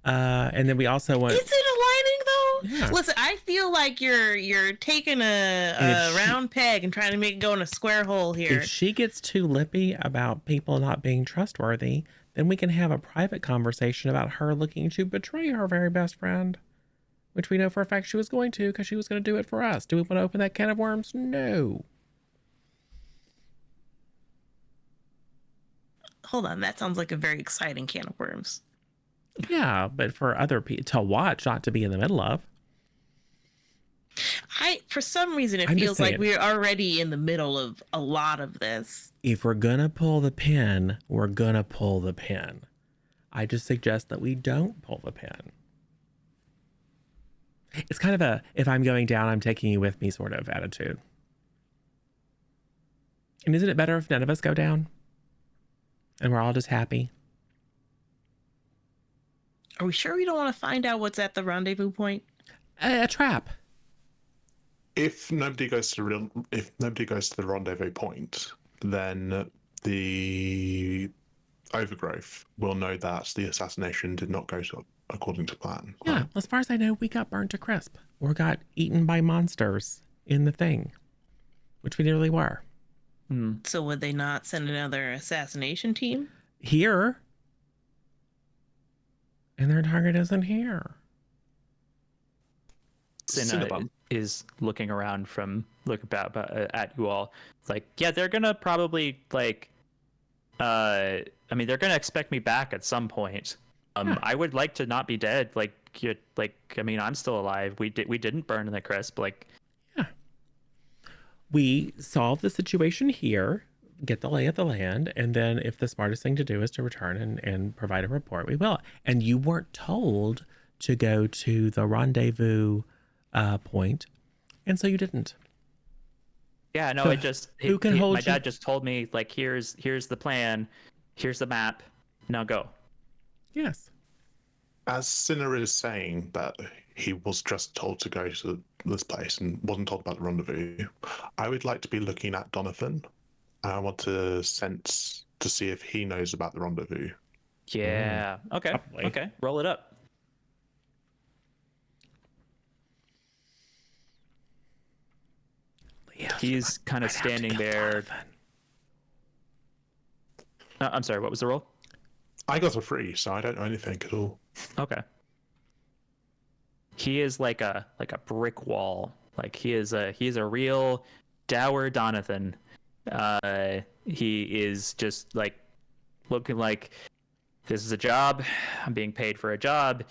[SPEAKER 1] And then we also want...
[SPEAKER 3] Is it aligning though?
[SPEAKER 1] Yeah.
[SPEAKER 3] Listen, I feel like you're taking a round peg and trying to make it go in a square hole here.
[SPEAKER 1] If she gets too lippy about people not being trustworthy, then we can have a private conversation about her looking to betray her very best friend, which we know for a fact she was going to because she was going to do it for us. Do we want to open that can of worms? No.
[SPEAKER 3] Hold on, that sounds like a very exciting can of worms.
[SPEAKER 1] Yeah, but for other people to watch, not to be in the middle of.
[SPEAKER 3] For some reason, it feels like we're already in the middle of a lot of this.
[SPEAKER 1] If we're going to pull the pin, we're going to pull the pin. I just suggest that we don't pull the pin. It's kind of a, if I'm going down, I'm taking you with me sort of attitude. And isn't it better if none of us go down? And we're all just happy?
[SPEAKER 3] Are we sure we don't want to find out what's at the rendezvous point?
[SPEAKER 1] A trap.
[SPEAKER 4] If nobody goes to the rendezvous point, then the overgrowth will know that the assassination did not go according to plan.
[SPEAKER 1] Yeah, as far as I know, we got burnt to crisp or got eaten by monsters in the thing, which we nearly were.
[SPEAKER 3] So would they not send another assassination team?
[SPEAKER 1] Here. And their target isn't here.
[SPEAKER 2] Cinna is looking around at you all. They're gonna probably they're gonna expect me back at some point. I would like to not be dead. I'm still alive. We didn't burn in the crisp.
[SPEAKER 1] Yeah. We solve the situation here, get the lay of the land, and then if the smartest thing to do is to return and provide a report, we will. And you weren't told to go to the rendezvous point, and so you didn't.
[SPEAKER 2] Yeah, no,
[SPEAKER 1] So
[SPEAKER 2] my dad just told me here's the plan, here's the map, now go.
[SPEAKER 1] Yes.
[SPEAKER 4] As Sinner is saying that he was just told to go to this place and wasn't told about the rendezvous, I would like to be looking at Donovan I want to sense to see if he knows about the rendezvous.
[SPEAKER 2] Yeah. Okay.
[SPEAKER 1] Probably.
[SPEAKER 2] Okay. Roll it up.
[SPEAKER 1] Leos
[SPEAKER 2] He's kind of
[SPEAKER 1] might have to
[SPEAKER 2] standing
[SPEAKER 1] kill
[SPEAKER 2] there.
[SPEAKER 1] Donovan.
[SPEAKER 2] I'm sorry. What was the roll?
[SPEAKER 4] I got a 3, so I don't know anything at all.
[SPEAKER 2] Okay. He is like a brick wall. Like he is a real dour Donathan. He is just like looking like this is a job. I'm being paid for a job.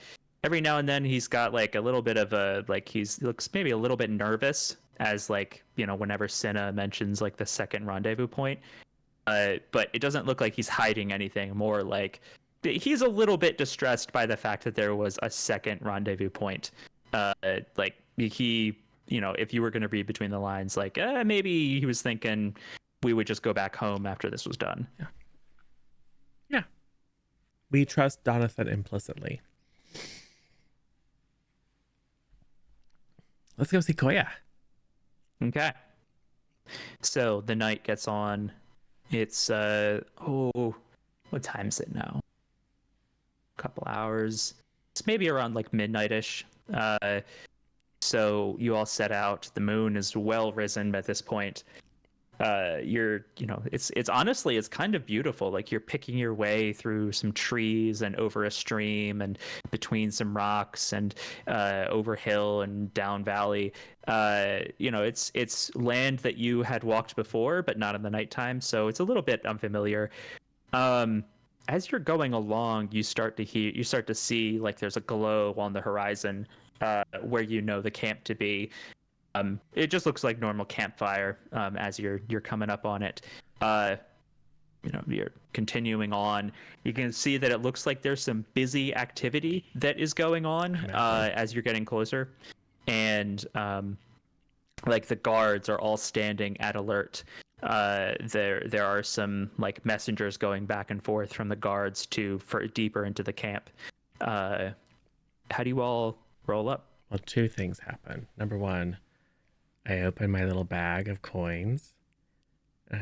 [SPEAKER 2] Every now and then he's got like a little bit of a like looks maybe a little bit nervous as like, you know, whenever Cinna mentions like the second rendezvous point. But it doesn't look like he's hiding anything. More like he's a little bit distressed by the fact that there was a second rendezvous point. Like he, you know, if you were going to read between the lines, like maybe he was thinking we would just go back home after this was done.
[SPEAKER 1] Yeah. We trust Donathan implicitly. Let's go see Koya.
[SPEAKER 2] Okay. So the night gets on. It's what time is it now? A couple hours. It's maybe around like midnight-ish. So you all set out. The moon is well risen at this point. It's honestly, it's kind of beautiful. Like you're picking your way through some trees and over a stream and between some rocks and over hill and down valley. It's land that you had walked before, but not in the nighttime. So it's a little bit unfamiliar. As you're going along, you start to see like there's a glow on the horizon, where you know the camp to be. It just looks like normal campfire as you're coming up on it. You're continuing on. You can see that it looks like there's some busy activity that is going on as you're getting closer, and like the guards are all standing at alert. There are some like messengers going back and forth from the guards for deeper into the camp. How do you all roll up?
[SPEAKER 1] Well, two things happen. Number one, I open my little bag of coins. Y'all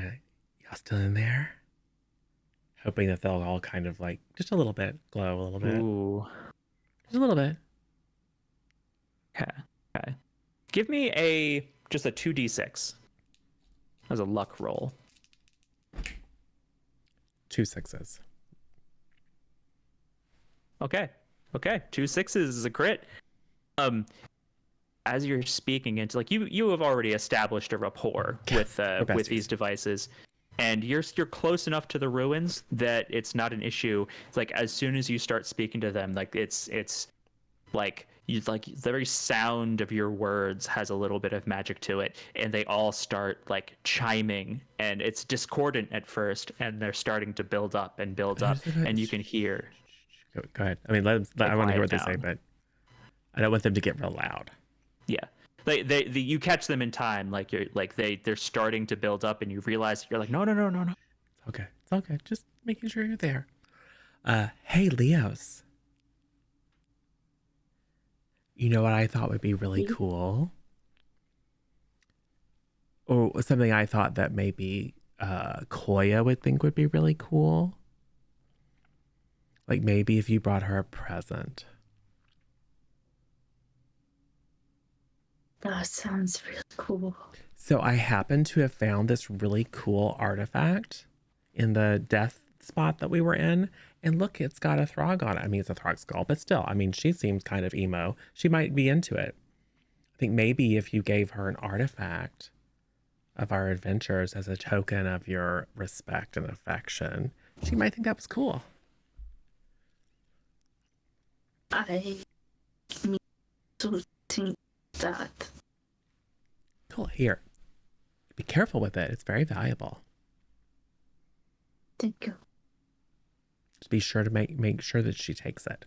[SPEAKER 1] still in there? Hoping that they'll all kind of like just a little bit glow a little bit.
[SPEAKER 2] Ooh.
[SPEAKER 1] Just a little bit.
[SPEAKER 2] Okay. Give me just a 2d6 as a luck roll.
[SPEAKER 1] 2 6s.
[SPEAKER 2] Okay. 2 6s is a crit. As you're speaking into like you have already established a rapport with these devices, and you're close enough to the ruins that it's not an issue. It's like as soon as you start speaking to them, like it's like you like the very sound of your words has a little bit of magic to it, and they all start like chiming, and it's discordant at first, and they're starting to build up, and you can hear.
[SPEAKER 1] Go ahead. I mean, I want to hear what they say,
[SPEAKER 2] down.
[SPEAKER 1] but I don't want them to get real loud.
[SPEAKER 2] Yeah, you catch them in time. Like they're starting to build up, and you realize you're like, no.
[SPEAKER 1] Okay, it's okay. Just making sure you're there. Hey, Leos. You know what I thought would be really cool? Or something I thought that maybe Koya would think would be really cool. Like maybe if you brought her a present.
[SPEAKER 5] That sounds really cool.
[SPEAKER 1] So I happen to have found this really cool artifact in the death spot that we were in. And look, it's got a Throg on it. I mean, it's a Throg skull, but still, I mean, she seems kind of emo. She might be into it. I think maybe if you gave her an artifact of our adventures as a token of your respect and affection, she might think that was cool.
[SPEAKER 5] I mean to think that.
[SPEAKER 1] Cool. Here. Be careful with it. It's very valuable.
[SPEAKER 5] Thank you.
[SPEAKER 1] Just be sure to make sure that she takes it.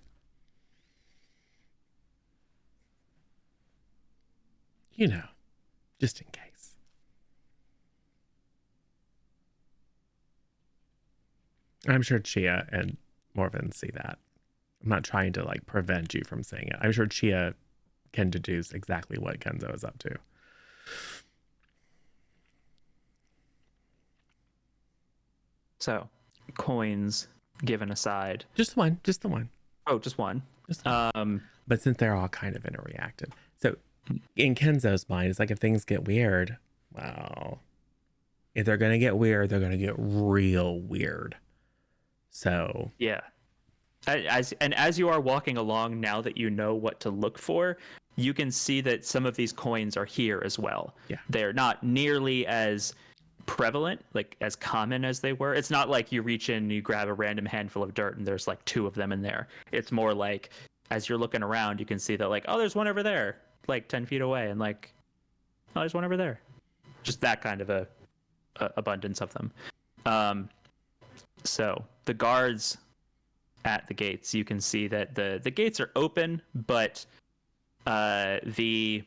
[SPEAKER 1] You know, just in case. I'm sure Chia and Morven see that. I'm not trying to like prevent you from saying it. I'm sure Chia can deduce exactly what Kenzo is up to.
[SPEAKER 2] So, coins given aside.
[SPEAKER 1] Just one, just the one.
[SPEAKER 2] Oh, just one.
[SPEAKER 1] Just one. But since they're all kind of interreacted, so in Kenzo's mind, it's like if things get weird, well, if they're gonna get weird, they're gonna get real weird. So
[SPEAKER 2] yeah, as you are walking along, now that you know what to look for, you can see that some of these coins are here as well.
[SPEAKER 1] Yeah,
[SPEAKER 2] they're not nearly as prevalent, like as common as they were. It's not like you reach in, you grab a random handful of dirt, and there's like 2 of them in there. It's more like as you're looking around, you can see that like, oh, there's one over there, like 10 feet away, and like, oh, there's one over there. Just that kind of a abundance of them. So the guards at the gates, you can see that the gates are open, but the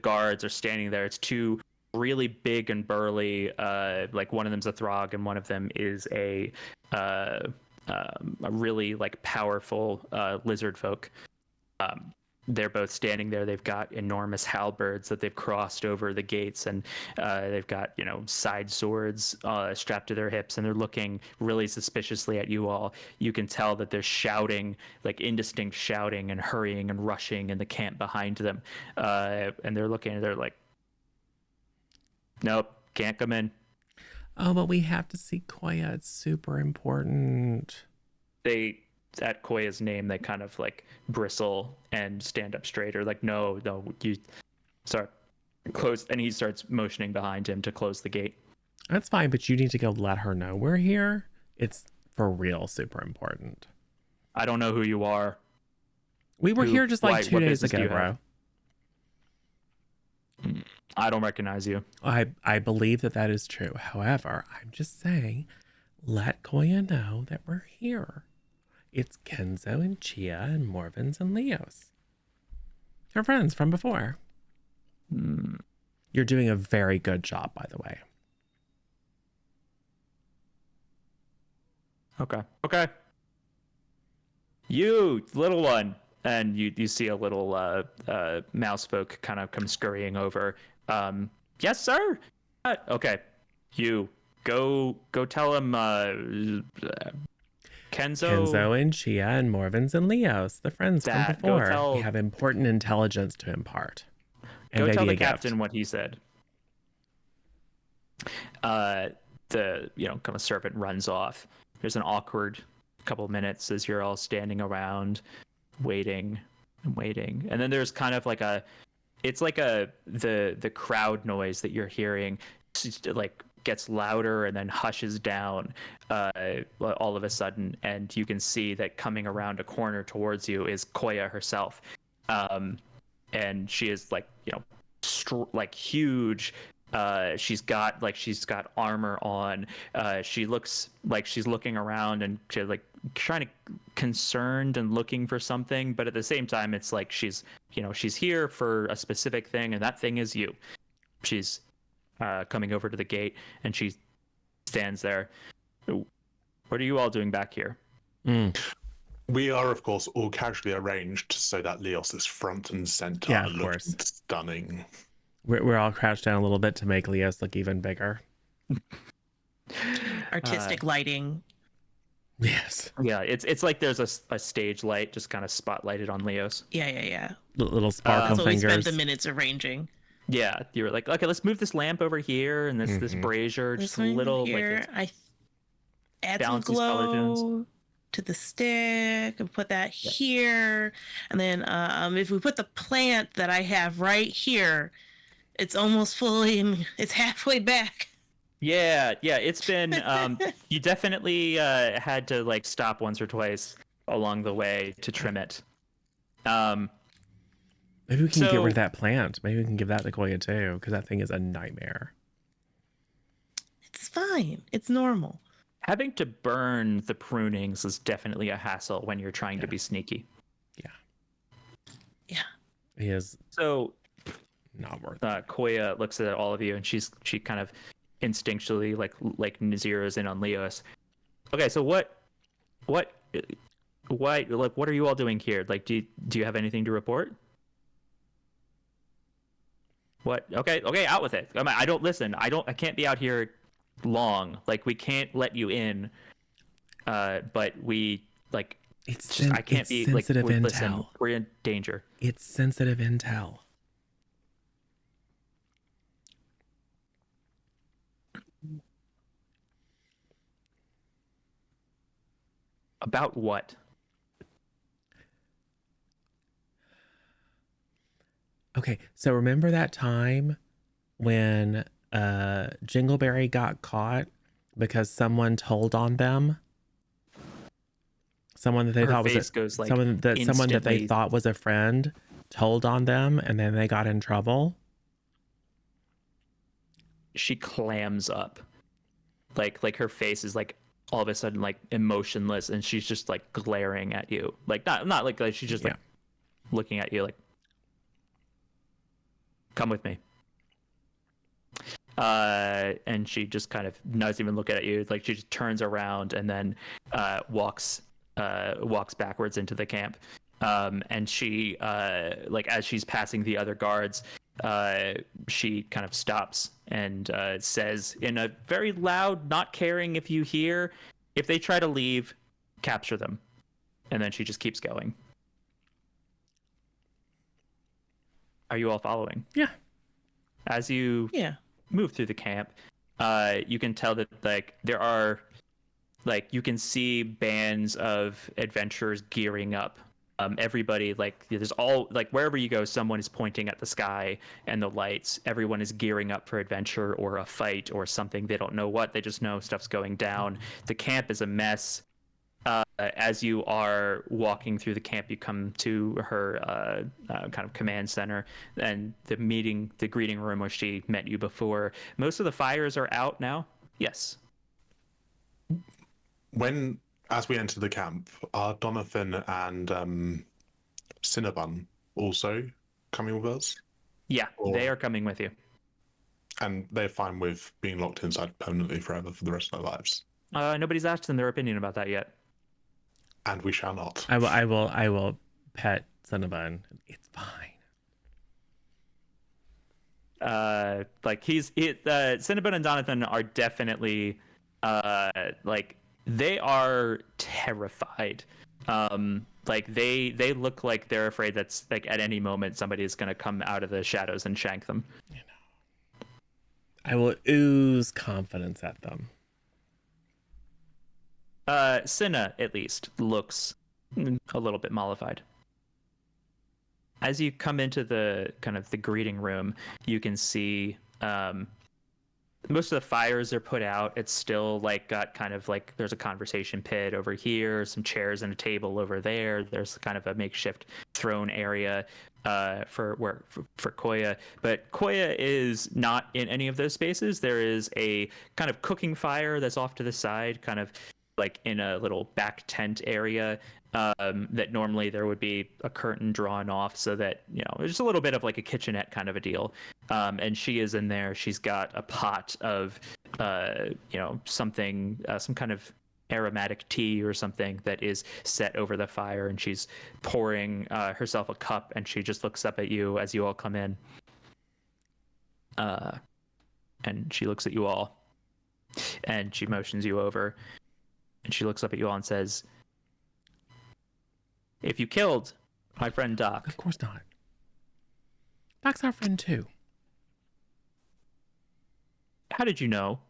[SPEAKER 2] guards are standing there. It's 2 really big and burly, like one of them's a Throg and one of them is a really like powerful lizard folk. They're both standing there. They've got enormous halberds that they've crossed over the gates, and they've got, you know, side swords strapped to their hips, and they're looking really suspiciously at you all. You can tell that they're shouting, like indistinct shouting and hurrying and rushing in the camp behind them, and they're looking, and they're like, nope, can't come in.
[SPEAKER 1] Oh, but we have to see Koya. It's super important.
[SPEAKER 2] At Koya's name, they kind of like bristle and stand up straighter, like, no, you start close, and he starts motioning behind him to close the gate.
[SPEAKER 1] That's fine, but you need to go let her know we're here. It's for real super important.
[SPEAKER 2] I don't know who you are.
[SPEAKER 1] We were here just like 2 days ago, bro.
[SPEAKER 2] I don't recognize you.
[SPEAKER 1] I believe that is true. However, I'm just saying, let Koya know that we're here. It's Kenzo and Chia and Morvins and Leos. Her friends from before. You're doing a very good job, by the way.
[SPEAKER 2] Okay. You, little one. And you see a little mouse folk kind of come scurrying over. Yes, sir. Okay. You go tell him
[SPEAKER 1] Kenzo and Chia and Morvins and Leos, the friends from before. We have important intelligence to impart. And
[SPEAKER 2] go tell the
[SPEAKER 1] gift.
[SPEAKER 2] captain what he said. The kind of servant runs off. There's an awkward couple minutes as you're all standing around, waiting, and then there's kind of like the crowd noise that you're hearing, like gets louder and then hushes down all of a sudden, and you can see that coming around a corner towards you is Koya herself, and she is like, you know, like huge. She's got armor on. She looks like she's looking around and she's like trying to concerned and looking for something, but at the same time it's like she's here for a specific thing, and that thing is you. She's coming over to the gate, and she stands there. What are you all doing back here?
[SPEAKER 4] We are, of course, all casually arranged so that Leos is front and center.
[SPEAKER 1] Yeah, of course.
[SPEAKER 4] Stunning.
[SPEAKER 1] We're all crouched down a little bit to make Leos look even bigger.
[SPEAKER 3] Artistic lighting.
[SPEAKER 1] Yes.
[SPEAKER 2] Yeah, it's like there's a stage light just kind of spotlighted on Leos.
[SPEAKER 3] Yeah.
[SPEAKER 1] Little sparkle
[SPEAKER 3] so
[SPEAKER 1] fingers.
[SPEAKER 3] we spent the minutes arranging.
[SPEAKER 2] Yeah, you were like, okay, let's move this lamp over here, and this brazier, just a little
[SPEAKER 3] here.
[SPEAKER 2] like
[SPEAKER 3] I add some glow to the stick and put that here, and then if we put the plant that I have right here, it's almost fully, and it's halfway back.
[SPEAKER 2] Yeah, it's been you definitely had to like stop once or twice along the way to trim it.
[SPEAKER 1] Maybe we can get rid of that plant. Maybe we can give that to Koya too, because that thing is a nightmare.
[SPEAKER 3] It's fine. It's normal.
[SPEAKER 2] Having to burn the prunings is definitely a hassle when you're trying to be sneaky.
[SPEAKER 3] Yeah.
[SPEAKER 1] It is
[SPEAKER 2] so
[SPEAKER 1] not worth it.
[SPEAKER 2] Koya looks at all of you, and she kind of instinctually like zeroes in on Leos. Okay, so what are you all doing here? Like, do you have anything to report? What? Okay, out with it. I don't listen. I can't be out here long. Like, we can't let you in, but we, like,
[SPEAKER 1] It's
[SPEAKER 2] just, I can't
[SPEAKER 1] it's
[SPEAKER 2] be, like,
[SPEAKER 1] sensitive
[SPEAKER 2] listen,
[SPEAKER 1] intel.
[SPEAKER 2] we're in danger.
[SPEAKER 1] It's sensitive intel.
[SPEAKER 2] About what?
[SPEAKER 1] Okay, so remember that time when Jingleberry got caught because someone told on them? Someone that they
[SPEAKER 2] Her
[SPEAKER 1] thought was a
[SPEAKER 2] face goes, like,
[SPEAKER 1] someone that they
[SPEAKER 2] instantly.
[SPEAKER 1] thought was a friend told on them, and then they got in trouble.
[SPEAKER 2] She clams up. Like her face is, like, all of a sudden, like, emotionless, and she's just, like, glaring at you. Like, not like she's just,
[SPEAKER 1] Yeah.
[SPEAKER 2] like, looking at you, like, come with me. And she just kind of doesn't even look at you. Like, she just turns around and then walks backwards into the camp. And she, like, as she's passing the other guards, she kind of stops and says in a very loud, not caring if you hear, if they try to leave, capture them. And then she just keeps going. Are you all following?
[SPEAKER 1] Yeah.
[SPEAKER 2] As you
[SPEAKER 3] Yeah.
[SPEAKER 2] move through the camp, you can tell that, like, there are, like, you can see bands of adventurers gearing up. Everybody, like, there's all, like, wherever you go, someone is pointing at the sky and the lights. Everyone is gearing up for adventure or a fight or something. They don't know what. They just know stuff's going down. The camp is a mess. As you are walking through the camp, you come to her kind of command center and the greeting room where she met you before. Most of the fires are out now. Yes.
[SPEAKER 4] As we enter the camp, are Donathan and Cinnabon also coming with us?
[SPEAKER 2] Yeah, they are coming with you.
[SPEAKER 4] And they're fine with being locked inside permanently forever for the rest of their lives.
[SPEAKER 2] Nobody's asked them their opinion about that yet.
[SPEAKER 4] And we shall not.
[SPEAKER 1] I will pet Cinnabon. It's fine.
[SPEAKER 2] Like, Cinnabon and Donathan are definitely, like, they are terrified. Like, they look like they're afraid that's, like, at any moment somebody is going to come out of the shadows and shank them.
[SPEAKER 1] You know, I will ooze confidence at them.
[SPEAKER 2] Cinna, at least, looks a little bit mollified. As you come into the kind of the greeting room, you can see most of the fires are put out. It's still, like, got kind of, like, there's a conversation pit over here, some chairs and a table over there. There's kind of a makeshift throne area for Koya, but Koya is not in any of those spaces. There is a kind of cooking fire that's off to the side, kind of like in a little back tent area, that normally there would be a curtain drawn off so that, you know, it's just a little bit of like a kitchenette kind of a deal. And she is in there. She's got a pot of, you know, something, some kind of aromatic tea or something that is set over the fire, and she's pouring herself a cup, and she just looks up at you as you all come in. And she looks at you all, and she motions you over. And she looks up at you all and says, "If you killed my friend Doc..."
[SPEAKER 1] Of course not. Doc's our friend too.
[SPEAKER 2] "How did you know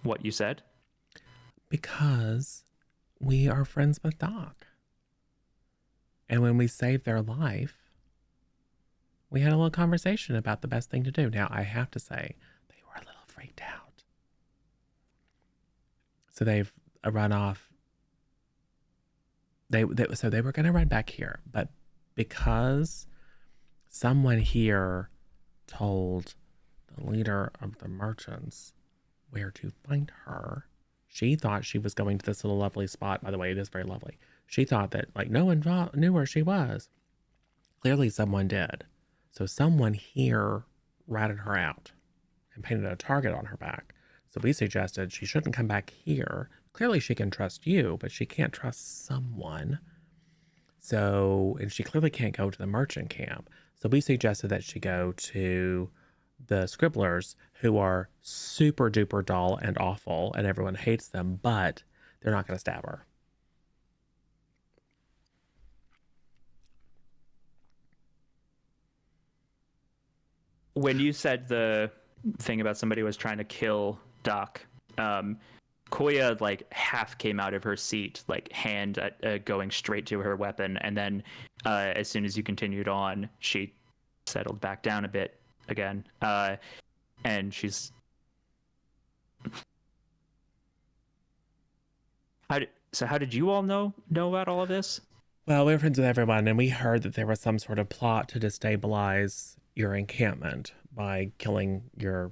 [SPEAKER 2] what you said?"
[SPEAKER 1] Because we are friends with Doc. And when we saved their life, we had a little conversation about the best thing to do. Now, I have to say, they were a little freaked out. So they've run off. So they were going to run back here, but because someone here told the leader of the merchants where to find her, she thought she was going to this little lovely spot. By the way, it is very lovely. She thought that, like, no one knew where she was. Clearly someone did. So someone here ratted her out and painted a target on her back. So we suggested she shouldn't come back here. Clearly she can trust you, but she can't trust someone. So, and she clearly can't go to the merchant camp. So we suggested that she go to the scribblers, who are super duper dull and awful and everyone hates them, but they're not going to stab her.
[SPEAKER 2] When you said the thing about somebody was trying to kill Doc, Koya like half came out of her seat, like hand going straight to her weapon, and then as soon as you continued on, she settled back down a bit again, and she's. How did you all know about all of this?
[SPEAKER 1] Well, we were friends with everyone, and we heard that there was some sort of plot to destabilize your encampment by killing your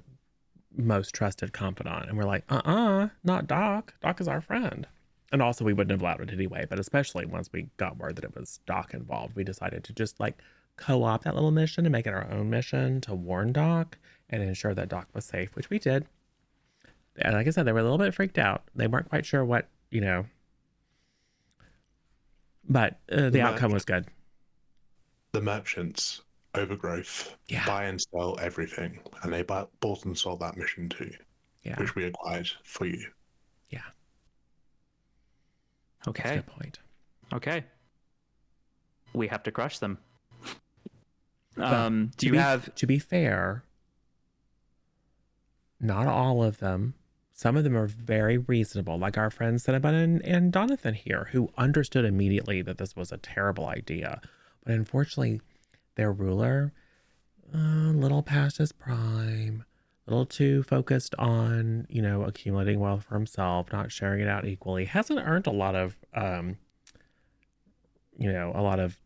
[SPEAKER 1] most trusted confidant. And we're like, not Doc. Doc is our friend. And also, we wouldn't have allowed it anyway, but especially once we got word that it was Doc involved, we decided to just like co-op that little mission and make it our own mission to warn Doc and ensure that Doc was safe, which we did. And like I said, they were a little bit freaked out. They weren't quite sure what, but the outcome was good.
[SPEAKER 4] The merchants, Overgrowth,
[SPEAKER 1] Yeah.
[SPEAKER 4] buy and sell everything, and they bought and sold that mission too,
[SPEAKER 1] Yeah.
[SPEAKER 4] which we acquired for you.
[SPEAKER 1] Yeah. That's a
[SPEAKER 2] Okay.
[SPEAKER 1] good point.
[SPEAKER 2] Okay. We have to crush them.
[SPEAKER 1] But
[SPEAKER 2] Do you have?
[SPEAKER 1] To be fair, not all of them. Some of them are very reasonable, like our friends Cinnabon and Donathan here, who understood immediately that this was a terrible idea. But unfortunately, their ruler, a little past his prime, a little too focused on, accumulating wealth for himself, not sharing it out equally, hasn't earned a lot of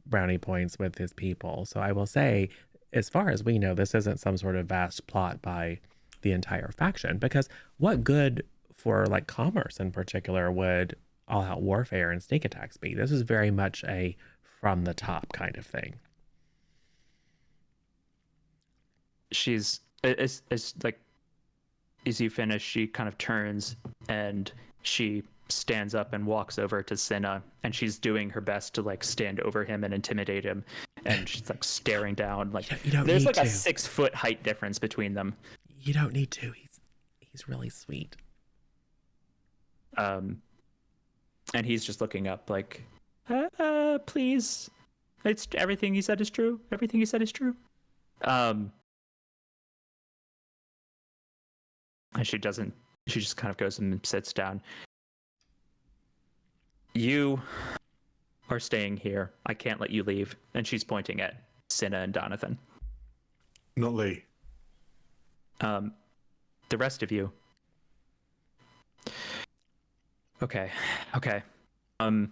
[SPEAKER 1] brownie points with his people. So I will say, as far as we know, this isn't some sort of vast plot by the entire faction, because what good for like commerce in particular would all out warfare and sneak attacks be? This is very much a from the top kind of thing.
[SPEAKER 2] She's as like as you finish, she kind of turns and she stands up and walks over to Cinna, and she's doing her best to like stand over him and intimidate him, and she's like staring down. Like
[SPEAKER 1] You don't
[SPEAKER 2] there's
[SPEAKER 1] need
[SPEAKER 2] like a
[SPEAKER 1] to.
[SPEAKER 2] 6-foot height difference between them.
[SPEAKER 1] You don't need to. He's really sweet.
[SPEAKER 2] And he's just looking up like, please, it's everything he said is true. Everything he said is true. And she doesn't. She just kind of goes and sits down. You are staying here. I can't let you leave. And she's pointing at Cinna and Donathan.
[SPEAKER 4] Not Lee.
[SPEAKER 2] The rest of you. Okay. Do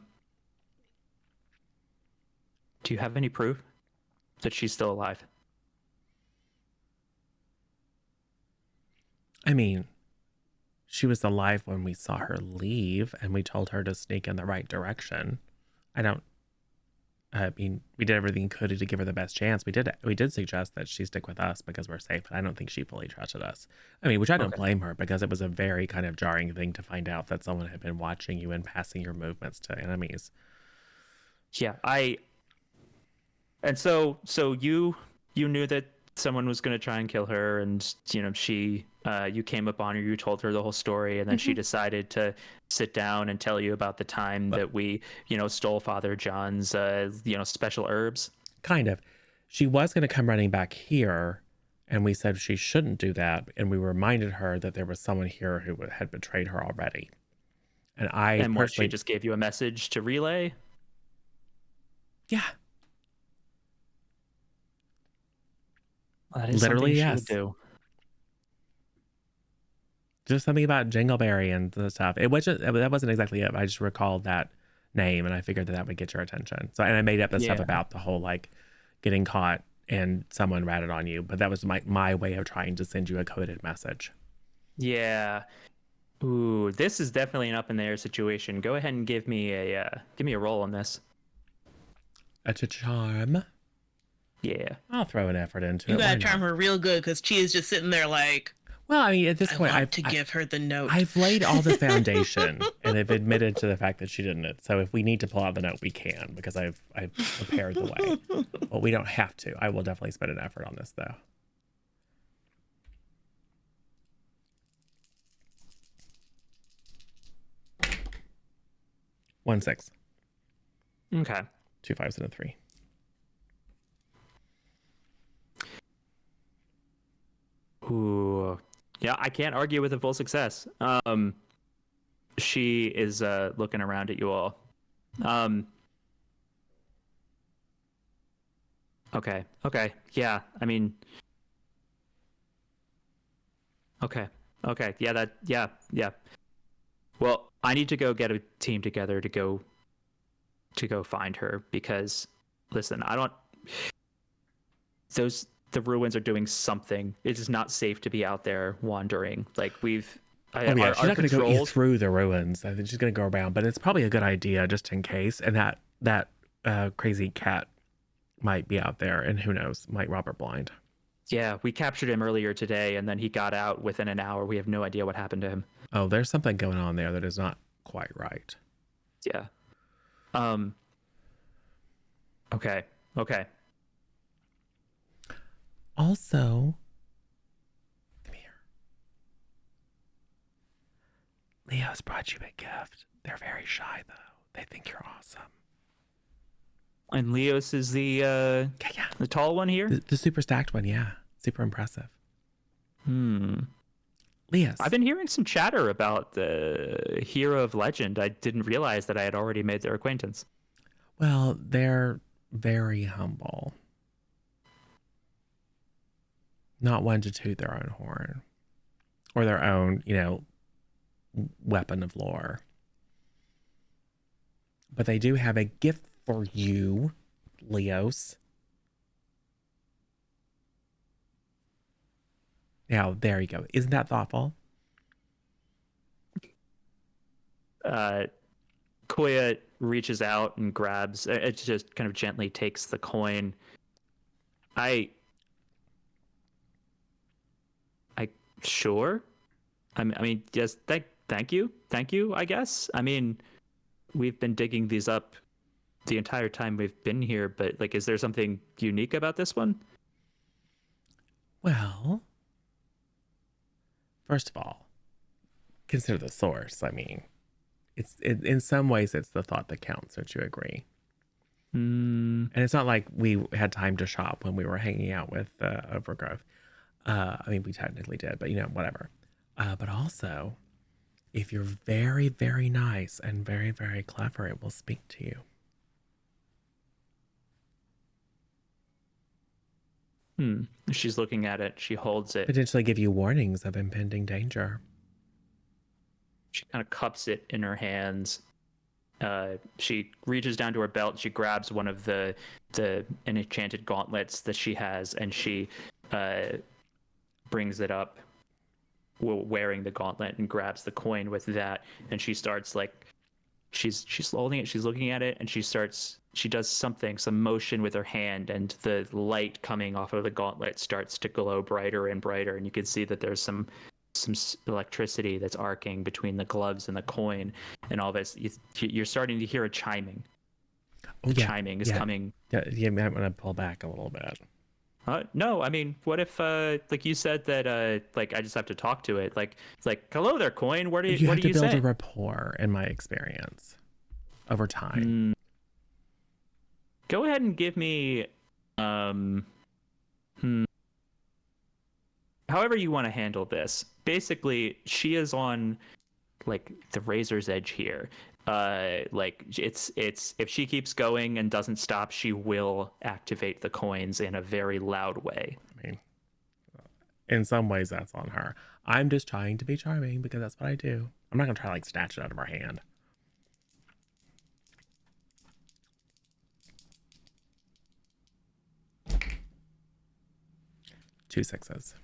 [SPEAKER 2] you have any proof that she's still alive?
[SPEAKER 1] I mean, she was alive when we saw her leave, and we told her to sneak in the right direction. We did everything we could to give her the best chance. We did suggest that she stick with us because we're safe, but I don't think she fully trusted us. I mean, which I don't blame her, because it was a very kind of jarring thing to find out that someone had been watching you and passing your movements to enemies.
[SPEAKER 2] Yeah, and so you knew that someone was going to try and kill her, and she you came upon her, you told her the whole story, and then she decided to sit down and tell you about the time that we stole Father John's special herbs.
[SPEAKER 1] Kind of. She was going to come running back here, and we said she shouldn't do that, and we reminded her that there was someone here who had betrayed her already. And
[SPEAKER 2] what, she just gave you a message to relay?
[SPEAKER 1] Yeah.
[SPEAKER 2] Well, that is
[SPEAKER 1] Literally,
[SPEAKER 2] something
[SPEAKER 1] yes.
[SPEAKER 2] she would do.
[SPEAKER 1] Just something about Jingleberry and the stuff. That wasn't exactly it. I just recalled that name, and I figured that would get your attention. So, and I made up the stuff about the whole like getting caught and someone ratted on you, but that was my way of trying to send you a coded message.
[SPEAKER 2] Yeah. Ooh, this is definitely an up in the air situation. Go ahead and give me a roll on this.
[SPEAKER 1] A charm.
[SPEAKER 2] Yeah.
[SPEAKER 1] I'll throw an effort into it.
[SPEAKER 3] You gotta
[SPEAKER 1] Why
[SPEAKER 3] charm
[SPEAKER 1] not?
[SPEAKER 3] her real good, because Chia's just sitting there like,
[SPEAKER 1] Well, I mean, at this point,
[SPEAKER 3] I want to give her the note.
[SPEAKER 1] I've laid all the foundation, and have admitted to the fact that she didn't. So if we need to pull out the note, we can, because I've prepared the way. Well, we don't have to. I will definitely spend an effort on this, though. 1-6.
[SPEAKER 2] Okay.
[SPEAKER 1] 2 5s and a 3.
[SPEAKER 2] Ooh. Yeah, I can't argue with a full success. She is looking around at you all. Okay. Okay. Yeah. I mean. Okay. Okay. Yeah. That. Yeah. Yeah. Well, I need to go get a team together to go find her because, listen, I don't. The ruins are doing something. It is not safe to be out there wandering. Like we've.
[SPEAKER 1] Oh yeah, she's not going to go
[SPEAKER 2] patrols,
[SPEAKER 1] through the ruins. I think she's going to go around, but it's probably a good idea just in case. And that crazy cat might be out there, and who knows, might rob her blind.
[SPEAKER 2] Yeah, we captured him earlier today, and then he got out within an hour. We have no idea what happened to him.
[SPEAKER 1] Oh, there's something going on there that is not quite right.
[SPEAKER 2] Yeah. Okay. Okay.
[SPEAKER 1] Also, come here. Leo's brought you a gift. They're very shy, though. They think you're awesome.
[SPEAKER 2] And Leos is the
[SPEAKER 1] Yeah.
[SPEAKER 2] the tall one here.
[SPEAKER 1] The super stacked one, yeah. Super impressive. Leos.
[SPEAKER 2] I've been hearing some chatter about the hero of legend. I didn't realize that I had already made their acquaintance.
[SPEAKER 1] Well, they're very humble. Not one to toot their own horn. Or their own, weapon of lore. But they do have a gift for you, Leos. Now, there you go. Isn't that thoughtful?
[SPEAKER 2] Koya reaches out and grabs. It just kind of gently takes the coin. I sure. I mean, yes. Thank you. I guess. I mean, we've been digging these up the entire time we've been here, but like, is there something unique about this one?
[SPEAKER 1] Well, first of all, consider the source. I mean, in some ways it's the thought that counts. Don't you agree? And it's not like we had time to shop when we were hanging out with Overgrowth. I mean, we technically did, but whatever. But also, if you're very, very nice and very, very clever, it will speak to you.
[SPEAKER 2] She's looking at it. She holds it.
[SPEAKER 1] Potentially give you warnings of impending danger.
[SPEAKER 2] She kind of cups it in her hands. She reaches down to her belt. She grabs one of the enchanted gauntlets that she has, and she brings it up, wearing the gauntlet, and grabs the coin with that. And she starts she's holding it. She's looking at it, and she does some motion with her hand, and the light coming off of the gauntlet starts to glow brighter and brighter. And you can see that there's some electricity that's arcing between the gloves and the coin, and all this. You're starting to hear a chiming. Chiming is coming.
[SPEAKER 1] Yeah, you might want to pull back a little bit.
[SPEAKER 2] No, I mean, what if, like you said that, I just have to talk to it, like, hello there, coin. What do you say?
[SPEAKER 1] You have to build a rapport, in my experience, over time.
[SPEAKER 2] Go ahead and give me, however you want to handle this. Basically, she is on, the razor's edge here. It's if she keeps going and doesn't stop, she will activate the coins in a very loud way.
[SPEAKER 1] I mean, in some ways that's on her. I'm just trying to be charming because that's what I do. I'm not gonna try to snatch it out of her hand. Two sixes.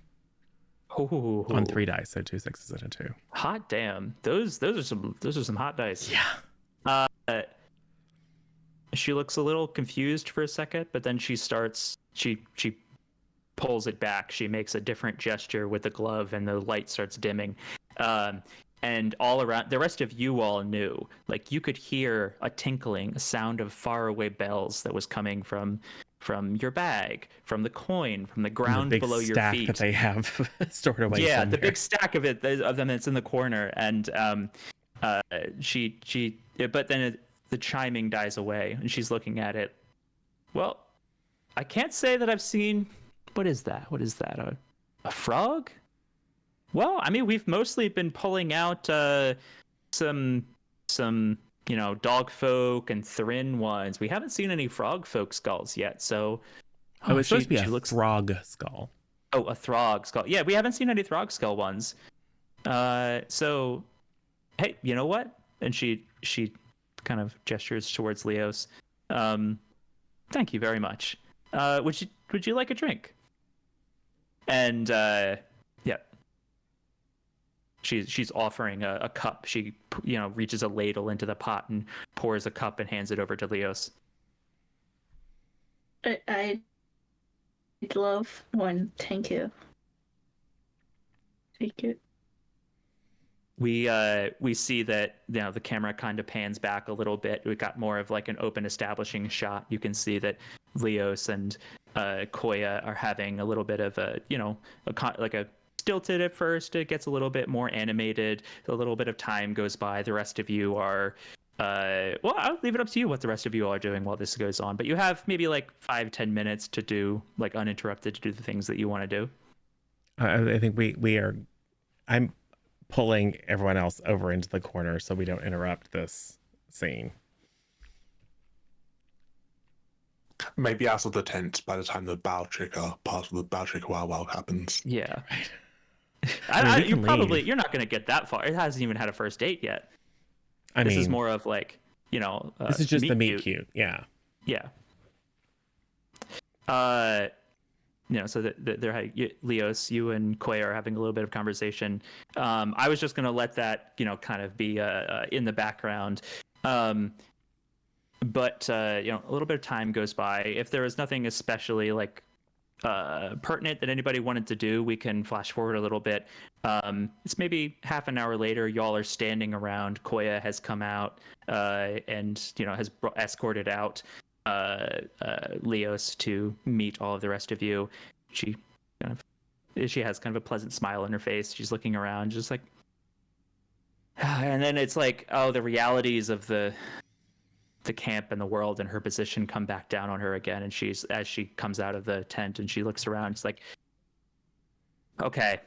[SPEAKER 2] Ooh.
[SPEAKER 1] On 3 dice, so 2 6s and a 2.
[SPEAKER 2] Hot damn. Those are some hot dice.
[SPEAKER 1] Yeah.
[SPEAKER 2] She looks a little confused for a second, but then she pulls it back. She makes a different gesture with the glove, and the light starts dimming. And all around, the rest of you all knew. You could hear a tinkling, a sound of faraway bells that was coming from your bag, from the coin, from the ground below your feet.
[SPEAKER 1] The big stack that they have stored away.
[SPEAKER 2] Yeah,
[SPEAKER 1] somewhere.
[SPEAKER 2] the big stack of them that's in the corner, and but then the chiming dies away, and she's looking at it. Well, I can't say that I've seen. What is that? What is that? A frog? Well, I mean, we've mostly been pulling out some dog folk and Thrin ones. We haven't seen any frog folk skulls yet. So,
[SPEAKER 1] Oh, it's supposed to be
[SPEAKER 2] she
[SPEAKER 1] a
[SPEAKER 2] looks.
[SPEAKER 1] frog skull.
[SPEAKER 2] Oh, a throg skull. Yeah, we haven't seen any throg skull ones. So, hey, you know what? And she kind of gestures towards Leos. Thank you very much. Would you like a drink? And yeah, she's offering a cup. She reaches a ladle into the pot and pours a cup and hands it over to Leos.
[SPEAKER 5] I'd love one. Thank you. Thank you.
[SPEAKER 2] We see that the camera kind of pans back a little bit. We got more of like an open establishing shot. You can see that Leos and Koya are having a little bit of a stilted at first. It gets a little bit more animated. A little bit of time goes by. The rest of you are well, I'll leave it up to you what the rest of you all are doing while this goes on. But you have maybe like 5-10 minutes to do like uninterrupted to do the things that you want to do.
[SPEAKER 1] I think we are. I'm pulling everyone else over into the corner so we don't interrupt this scene.
[SPEAKER 4] Maybe out of the tent by the time the bow trigger part of the bow trigger wow happens.
[SPEAKER 2] Yeah.
[SPEAKER 1] Right.
[SPEAKER 2] You're not going to get that far. It hasn't even had a first date yet. This is more of like,
[SPEAKER 1] this is just the meet cute. Yeah.
[SPEAKER 2] Yeah. So they're Leos, you and Quay are having a little bit of conversation. I was just going to let that, kind of be in the background. But a little bit of time goes by. If there is nothing especially like pertinent that anybody wanted to do, we can flash forward a little bit. It's maybe half an hour later. Y'all are standing around. Koya has come out and has escorted out Leos to meet all of the rest of you. She has kind of a pleasant smile on her face. She's looking around, just like, and then it's like, oh, the realities of the camp and the world and her position come back down on her again. And as she comes out of the tent and she looks around, it's like, okay.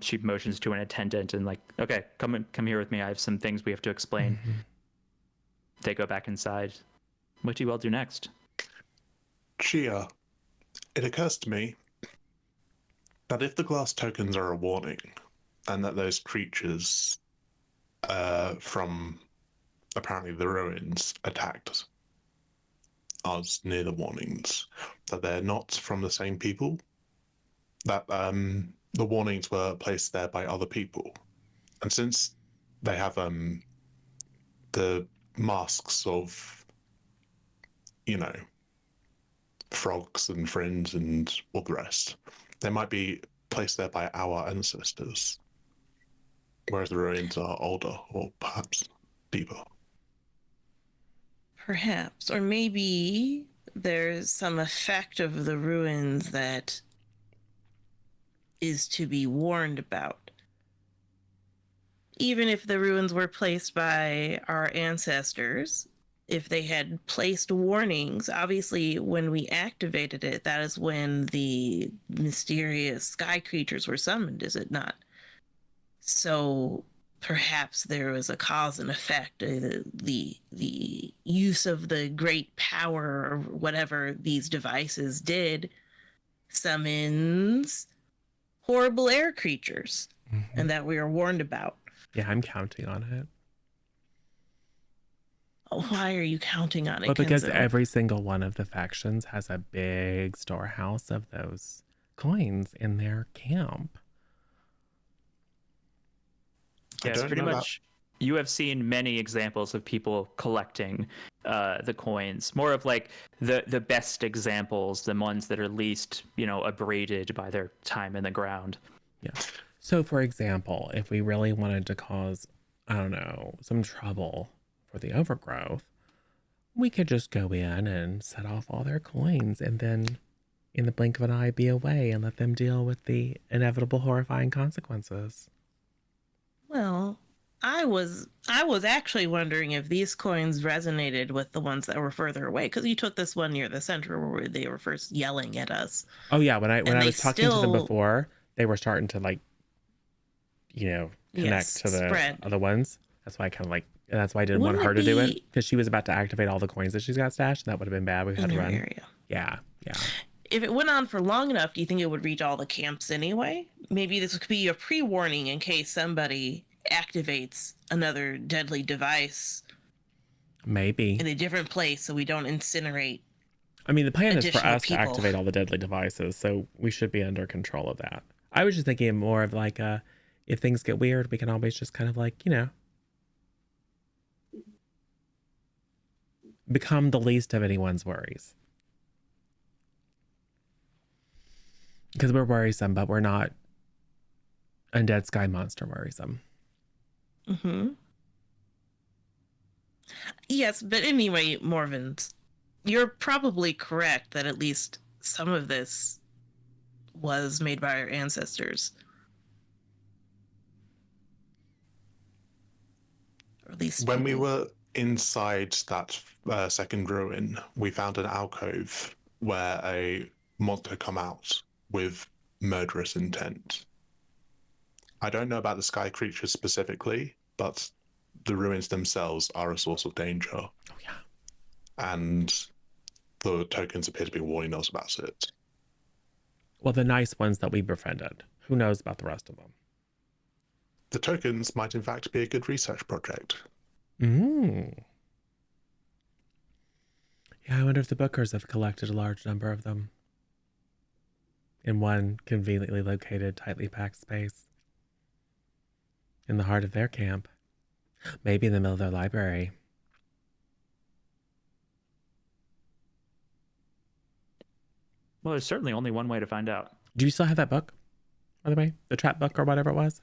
[SPEAKER 2] She motions to an attendant and like, okay, come here with me. I have some things we have to explain. Mm-hmm. They go back inside. What do you all do next?
[SPEAKER 4] Chia, it occurs to me that if the glass tokens are a warning, and that those creatures from apparently the ruins attacked us near the warnings, that they're not from the same people, that the warnings were placed there by other people. And since they have the masks of frogs and friends and all the rest, they might be placed there by our ancestors, whereas the ruins are older or perhaps deeper.
[SPEAKER 3] Perhaps. Or maybe there's some effect of the ruins that is to be warned about. Even if the ruins were placed by our ancestors, if they had placed warnings, obviously when we activated it, that is when the mysterious sky creatures were summoned, is it not? So perhaps there was a cause and effect. The use of the great power or whatever these devices did summons horrible air creatures, mm-hmm. and that we are warned about.
[SPEAKER 1] Yeah, I'm counting on it.
[SPEAKER 3] Why are you counting on it?
[SPEAKER 1] Well, because
[SPEAKER 3] Kenzo?
[SPEAKER 1] every single one of the factions has a big storehouse of those coins in their camp.
[SPEAKER 2] Yes, pretty much. You have seen many examples of people collecting the coins. More of like the best examples, the ones that are least, abraded by their time in the ground.
[SPEAKER 1] Yeah. So, for example, if we really wanted to cause, I don't know, some trouble for the overgrowth, we could just go in and set off all their coins and then in the blink of an eye be away and let them deal with the inevitable horrifying consequences.
[SPEAKER 3] Well, I was actually wondering if these coins resonated with the ones that were further away, because you took this one near the center where they were first yelling at us.
[SPEAKER 1] Oh yeah, when
[SPEAKER 3] And
[SPEAKER 1] I
[SPEAKER 3] they
[SPEAKER 1] was talking to them
[SPEAKER 3] still,
[SPEAKER 1] before, they were starting to like, connect
[SPEAKER 3] yes,
[SPEAKER 1] to the
[SPEAKER 3] spread.
[SPEAKER 1] other ones. That's why I kind of like, and that's why I didn't want
[SPEAKER 3] Wouldn't
[SPEAKER 1] her
[SPEAKER 3] it
[SPEAKER 1] to do it,
[SPEAKER 3] be
[SPEAKER 1] because she was about to activate all the coins that she's got stashed. And that would have been bad. We had
[SPEAKER 3] in
[SPEAKER 1] to
[SPEAKER 3] your
[SPEAKER 1] run.
[SPEAKER 3] area?
[SPEAKER 1] Yeah, yeah.
[SPEAKER 3] If it went on for long enough, do you think it would reach all the camps anyway? Maybe this could be a pre-warning in case somebody activates another deadly device
[SPEAKER 1] Maybe.
[SPEAKER 3] in a different place, so we don't incinerate
[SPEAKER 1] I mean, the plan is for
[SPEAKER 3] additional
[SPEAKER 1] us to
[SPEAKER 3] people.
[SPEAKER 1] activate all the deadly devices, so we should be under control of that. I was just thinking more of like, if things get weird, we can always just kind of like, become the least of anyone's worries. Because we're worrisome, but we're not undead sky monster worrisome.
[SPEAKER 3] Mm-hmm. Yes, but anyway, Morvins, you're probably correct that at least some of this was made by our ancestors. Or at least
[SPEAKER 4] When we
[SPEAKER 3] people.
[SPEAKER 4] were inside that second ruin, we found an alcove where a monster had come out with murderous intent. I don't know about the sky creatures specifically, but the ruins themselves are a source of danger.
[SPEAKER 1] Oh yeah.
[SPEAKER 4] And the tokens appear to be warning us about it.
[SPEAKER 1] Well, the nice ones that we befriended. Who knows about the rest of them?
[SPEAKER 4] The tokens might in fact be a good research project.
[SPEAKER 1] Yeah, I wonder if the Bookers have collected a large number of them in one conveniently located, tightly packed space in the heart of their camp. Maybe in the middle of their library.
[SPEAKER 2] Well, there's certainly only one way to find out.
[SPEAKER 1] Do you still have that book, by the way? The trap book or whatever it was?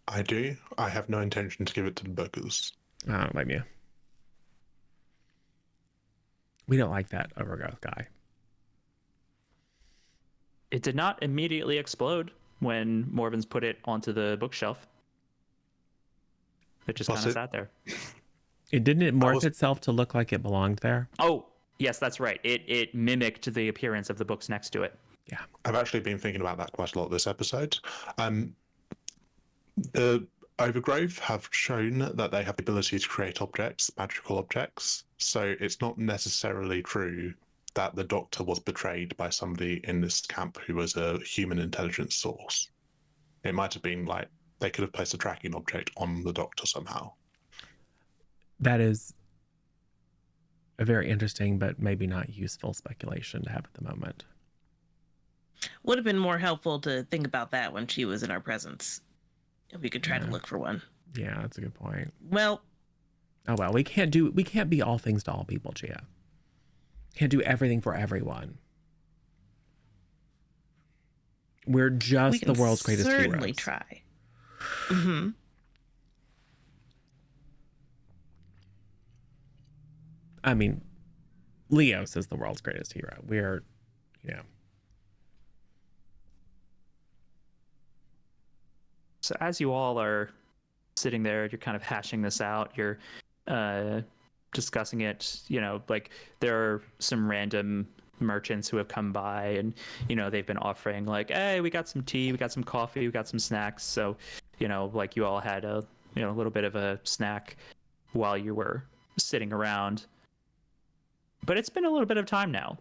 [SPEAKER 4] I do. I have no intention to give it to the bookers.
[SPEAKER 1] I don't blame you. We don't like that overgrowth guy.
[SPEAKER 2] It did not immediately explode when Morvins put it onto the bookshelf. It just kind of sat there.
[SPEAKER 1] Didn't it morph itself to look like it belonged there?
[SPEAKER 2] Oh, yes, that's right. It mimicked the appearance of the books next to it.
[SPEAKER 1] Yeah.
[SPEAKER 4] I've actually been thinking about that quite a lot this episode. The Overgrowth have shown that they have the ability to create objects, magical objects. So it's not necessarily true that the Doctor was betrayed by somebody in this camp who was a human intelligence source. It might have been like they could have placed a tracking object on the Doctor somehow.
[SPEAKER 1] That is a very interesting but maybe not useful speculation to have at the moment.
[SPEAKER 3] Would have been more helpful to think about that when she was in our presence. We could try to look for one.
[SPEAKER 1] Yeah, that's a good point.
[SPEAKER 3] Well,
[SPEAKER 1] oh well, we can't be all things to all people, Gia. Can't do everything for everyone. We're just the world's greatest heroes.
[SPEAKER 3] Certainly try. Mm-hmm.
[SPEAKER 1] I mean, Leos is the world's greatest hero. We're,
[SPEAKER 2] So as you all are sitting there, you're kind of hashing this out. You're discussing it. Like there are some random merchants who have come by, and they've been offering like, hey, we got some tea, we got some coffee, we got some snacks. So like you all had a little bit of a snack while you were sitting around. But it's been a little bit of time now.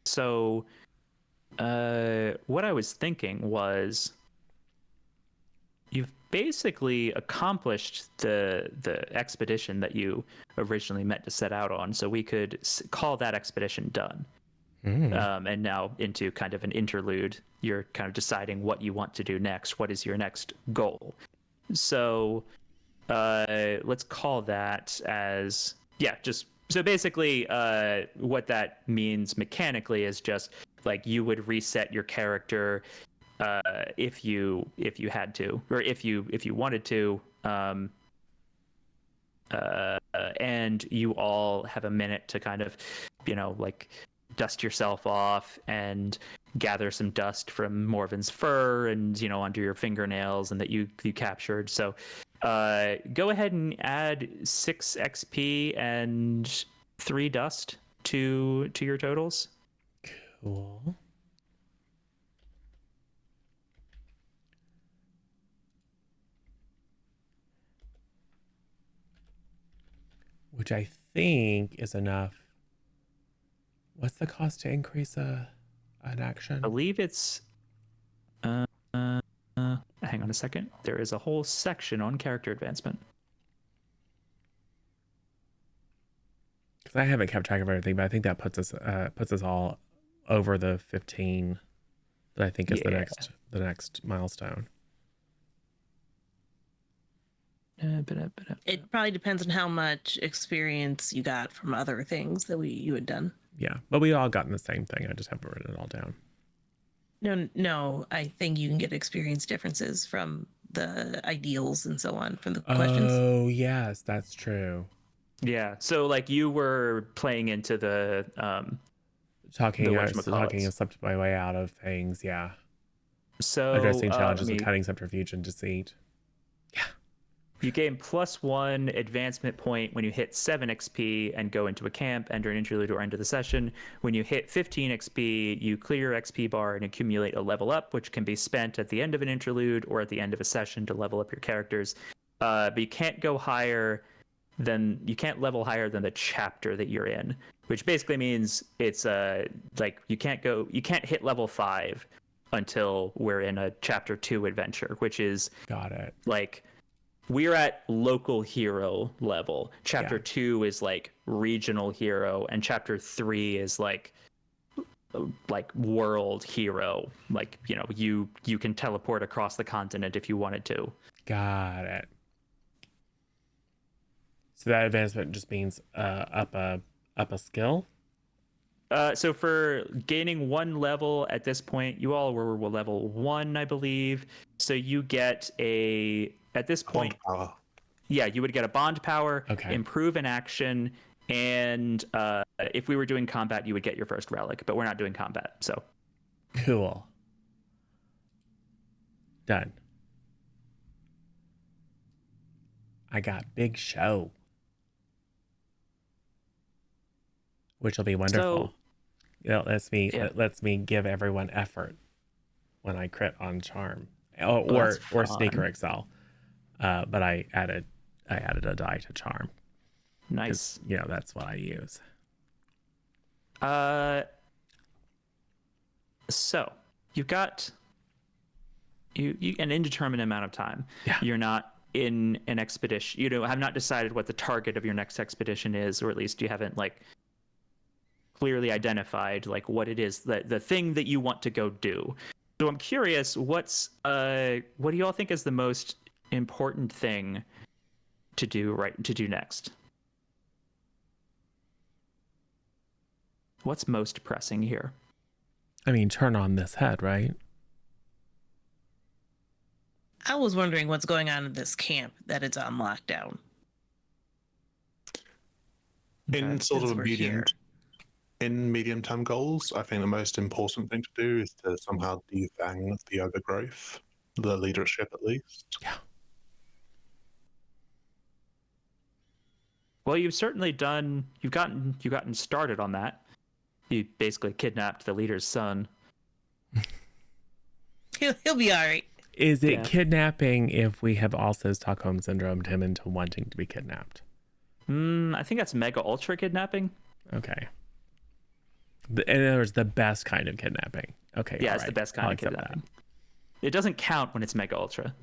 [SPEAKER 2] So what I was thinking was, you've basically accomplished the expedition that you originally meant to set out on, so we could call that expedition done. And now into kind of an interlude, you're kind of deciding what you want to do next. What is your next goal? So let's call that as so basically what that means mechanically is just like you would reset your character if you had to, or if you wanted to, and you all have a minute to kind of like dust yourself off and gather some dust from Morven's fur and, under your fingernails and that you captured. So go ahead and add 6 XP and 3 dust to your totals.
[SPEAKER 1] Cool. Which I think is enough. What's the cost to increase an action?
[SPEAKER 2] I believe it's hang on a second. There is a whole section on character advancement.
[SPEAKER 1] Because I haven't kept track of everything, but I think that puts us all over the 15 that I think is the next milestone.
[SPEAKER 3] It probably depends on how much experience you got from other things that you had done.
[SPEAKER 1] Yeah, but we all gotten the same thing. I just haven't written it all down.
[SPEAKER 3] No, I think you can get experience differences from the ideals and so on from the questions.
[SPEAKER 1] Oh, yes, that's true.
[SPEAKER 2] Yeah, so like you were playing into the
[SPEAKER 1] Talking, I
[SPEAKER 2] whatchamacallits.
[SPEAKER 1] slipped my way out of things, yeah.
[SPEAKER 2] So
[SPEAKER 1] Addressing challenges with cunning, subterfuge, and deceit. Yeah.
[SPEAKER 2] You gain +1 advancement point when you hit 7 XP and go into a camp, enter an interlude, or end of the session. When you hit 15 XP, you clear your XP bar and accumulate a level up, which can be spent at the end of an interlude or at the end of a session to level up your characters. But you can't level higher than the chapter that you're in, which basically means it's like you can't hit level 5 until we're in a chapter 2 adventure, which is
[SPEAKER 1] Got it.
[SPEAKER 2] like we're at local hero level. Chapter 2 is like regional hero, and chapter 3 is like world hero. Like, you can teleport across the continent if you wanted to.
[SPEAKER 1] Got it. So that advancement just means up a skill?
[SPEAKER 2] So for gaining 1 level at this point, you all were level 1, I believe. So you get at this point,
[SPEAKER 4] Bond power.
[SPEAKER 2] Yeah, you would get a bond power,
[SPEAKER 1] Okay.
[SPEAKER 2] improve an action, and if we were doing combat, you would get your first relic. But we're not doing combat, so.
[SPEAKER 1] Cool. Done. I got big show. Which will be wonderful. Lets me give everyone effort when I crit on charm, or sneaker excel. But I added a die to charm.
[SPEAKER 2] Nice.
[SPEAKER 1] That's what I use.
[SPEAKER 2] So you've got you an indeterminate amount of time.
[SPEAKER 1] Yeah.
[SPEAKER 2] You're not in an expedition. You have not decided what the target of your next expedition is, or at least you haven't clearly identified what it is, the thing that you want to go do. So I'm curious, what do you all think is the most important thing to do next? What's most pressing here?
[SPEAKER 1] I mean, turn on this head, right?
[SPEAKER 3] I was wondering what's going on in this camp that it's on lockdown.
[SPEAKER 4] In sort
[SPEAKER 3] Since
[SPEAKER 4] of
[SPEAKER 3] we're here.
[SPEAKER 4] in medium-term goals, I think the most important thing to do is to somehow defang the overgrowth, the leadership at least.
[SPEAKER 1] Yeah.
[SPEAKER 2] Well, you've certainly you've gotten started on that. You basically kidnapped the leader's son.
[SPEAKER 3] He'll be all right.
[SPEAKER 1] Is it kidnapping if we have also Stockholm syndromed him into wanting to be kidnapped?
[SPEAKER 2] I think that's mega ultra kidnapping.
[SPEAKER 1] Okay. In other words, the best kind of kidnapping. Okay.
[SPEAKER 2] Yeah, it's the best kind of kidnapping. It doesn't count when it's mega ultra.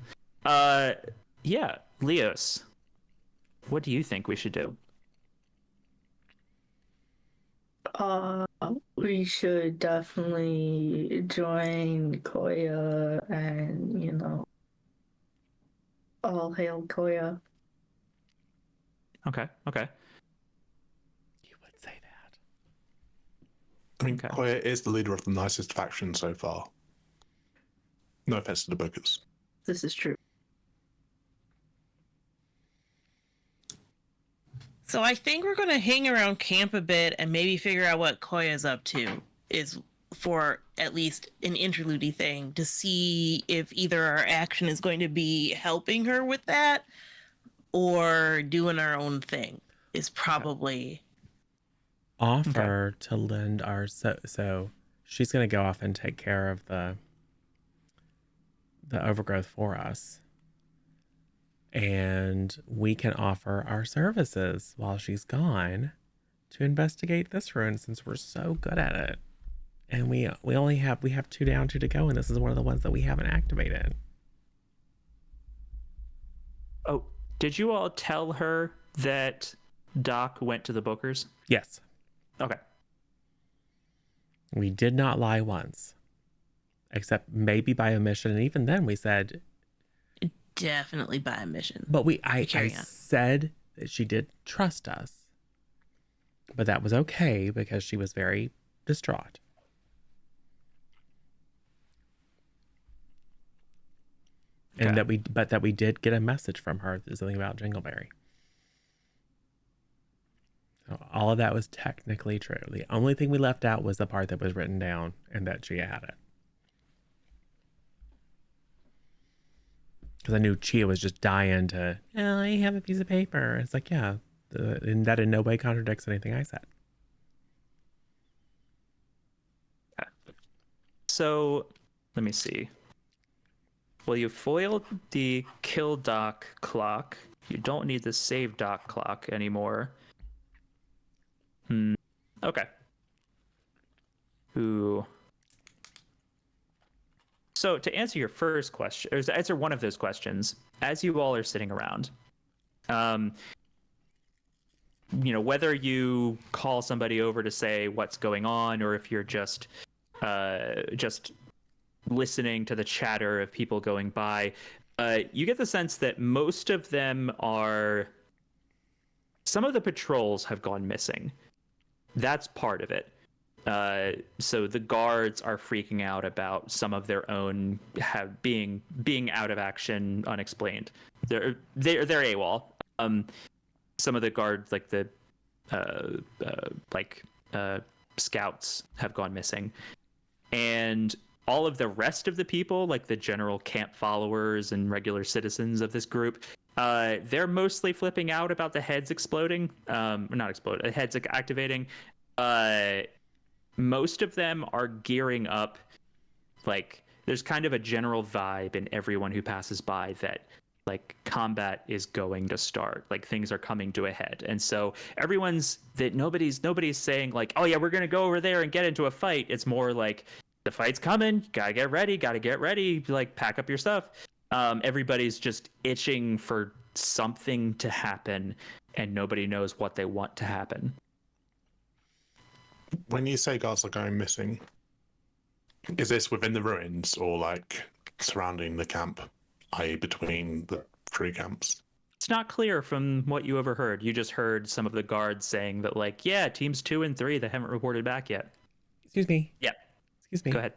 [SPEAKER 2] Yeah, Leos, what do you think we should do?
[SPEAKER 5] We should definitely join Koya and, all hail Koya.
[SPEAKER 2] Okay.
[SPEAKER 1] You would say that.
[SPEAKER 4] I mean,
[SPEAKER 2] Okay.
[SPEAKER 4] Koya is the leader of the nicest faction so far. No offense to the bookers.
[SPEAKER 5] This is true.
[SPEAKER 3] So I think we're going to hang around camp a bit and maybe figure out what Koya's up to, is for at least an interlude thing, to see if either our action is going to be helping her with that or doing our own thing is probably...
[SPEAKER 1] Offer to lend our... So she's going to go off and take care of the overgrowth for us. And we can offer our services while she's gone to investigate this ruin, since we're so good at it. And we have 2 down, 2 to go, and this is one of the ones that we haven't activated.
[SPEAKER 2] Oh, did you all tell her that Doc went to the Bookers?
[SPEAKER 1] Yes.
[SPEAKER 2] Okay.
[SPEAKER 1] We did not lie once, except maybe by omission, and even then we said...
[SPEAKER 3] Definitely by omission.
[SPEAKER 1] But I said that she did trust us. But that was okay because she was very distraught.
[SPEAKER 2] Okay.
[SPEAKER 1] And that we did get a message from her, something about Jingleberry. So all of that was technically true. The only thing we left out was the part that was written down and that she had it. Because I knew Chia was just dying to, oh, I have a piece of paper. It's like, yeah, and that in no way contradicts anything I said.
[SPEAKER 2] So, let me see. Well, you foiled the kill Doc clock. You don't need the save Doc clock anymore. Okay. Ooh. So to answer your first question, or to answer one of those questions, as you all are sitting around, whether you call somebody over to say what's going on, or if you're just listening to the chatter of people going by, you get the sense that most of them some of the patrols have gone missing. That's part of it. So the guards are freaking out about some of their own being out of action, unexplained. They're AWOL. Some of the guards, like the scouts, have gone missing, and all of the rest of the people, like the general camp followers and regular citizens of this group, they're mostly flipping out about the heads exploding. Not exploding, heads activating. Most of them are gearing up. Like, there's kind of a general vibe in everyone who passes by that, like, combat is going to start. Like, things are coming to a head. And so nobody's saying like, oh yeah, we're gonna go over there and get into a fight. It's more like, the fight's coming, gotta get ready, like, pack up your stuff. Everybody's just itching for something to happen, and nobody knows what they want to happen.
[SPEAKER 4] When you say guards are going missing, is this within the ruins or like surrounding the camp, i.e. between the 3 camps?
[SPEAKER 2] It's not clear from what you overheard. You just heard some of the guards saying that, like, yeah, teams 2 and 3, they haven't reported back yet.
[SPEAKER 1] Excuse me.
[SPEAKER 2] Yeah.
[SPEAKER 1] Excuse me.
[SPEAKER 2] Go ahead.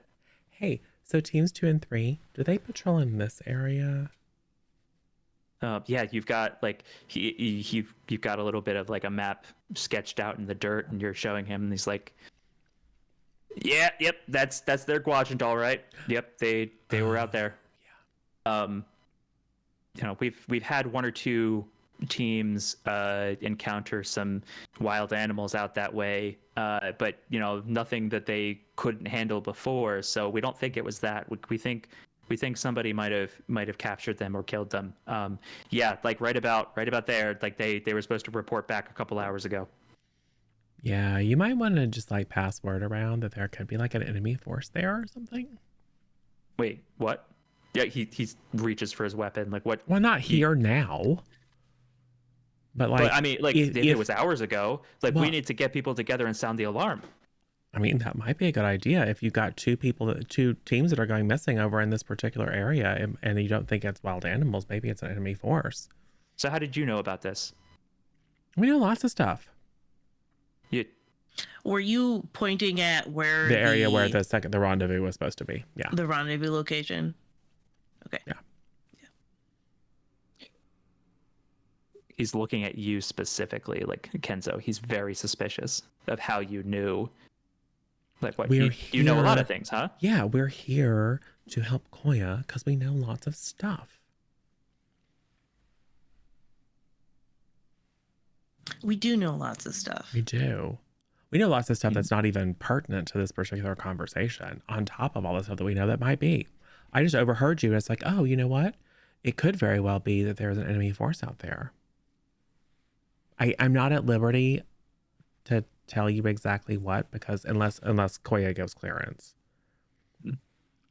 [SPEAKER 1] Hey, so teams 2 and 3, do they patrol in this area?
[SPEAKER 2] Yeah, you've got like you've got a little bit of like a map sketched out in the dirt, and you're showing him, and he's like, "Yeah, yep, that's their quadrant, all right. Yep, they were out there." Yeah. We've had 1 or 2 teams encounter some wild animals out that way, but nothing that they couldn't handle before. So we don't think it was that. We think somebody might have captured them or killed them. Yeah, like right about there. Like they were supposed to report back a couple hours ago.
[SPEAKER 1] Yeah, you might want to just like pass word around that there could be like an enemy force there or something.
[SPEAKER 2] Wait, what? Yeah, he reaches for his weapon. Like what?
[SPEAKER 1] Well, not here now. But like,
[SPEAKER 2] but, I mean, like if it was hours ago, like
[SPEAKER 1] well,
[SPEAKER 2] we need to get people together and sound the alarm.
[SPEAKER 1] I mean, that might be a good idea if you got 2 teams that are going missing over in this particular area, and you don't think it's wild animals. Maybe it's an enemy force.
[SPEAKER 2] So how did you know about this?
[SPEAKER 1] We know lots of stuff.
[SPEAKER 3] Were you pointing at where
[SPEAKER 1] the area where the rendezvous was supposed to be? Yeah,
[SPEAKER 3] the rendezvous location. Okay.
[SPEAKER 2] he's looking at you specifically, like Kenzo. He's very suspicious of how you knew. Like what you know a lot of things, huh?
[SPEAKER 1] Yeah, we're here to help Koya because we know lots of stuff.
[SPEAKER 3] We do know lots of stuff.
[SPEAKER 1] We do. We know lots of stuff that's not even pertinent to this particular conversation, on top of all the stuff that we know that might be. I just overheard you, and it's like, oh, you know what? It could very well be that there's an enemy force out there. I'm not at liberty to tell you exactly what, because unless Koya gives clearance.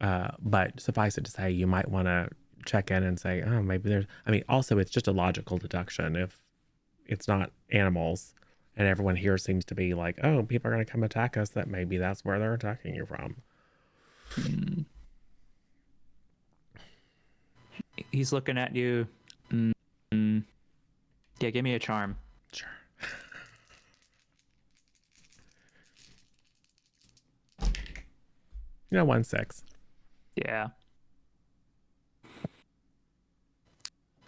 [SPEAKER 1] But suffice it to say, you might want to check in and say, oh, maybe there's, I mean, also it's just a logical deduction. If it's not animals and everyone here seems to be like, oh, people are going to come attack us, that maybe that's where they're attacking you from.
[SPEAKER 2] He's looking at you. Yeah, give me a charm.
[SPEAKER 1] Sure. 1-6.
[SPEAKER 2] Yeah.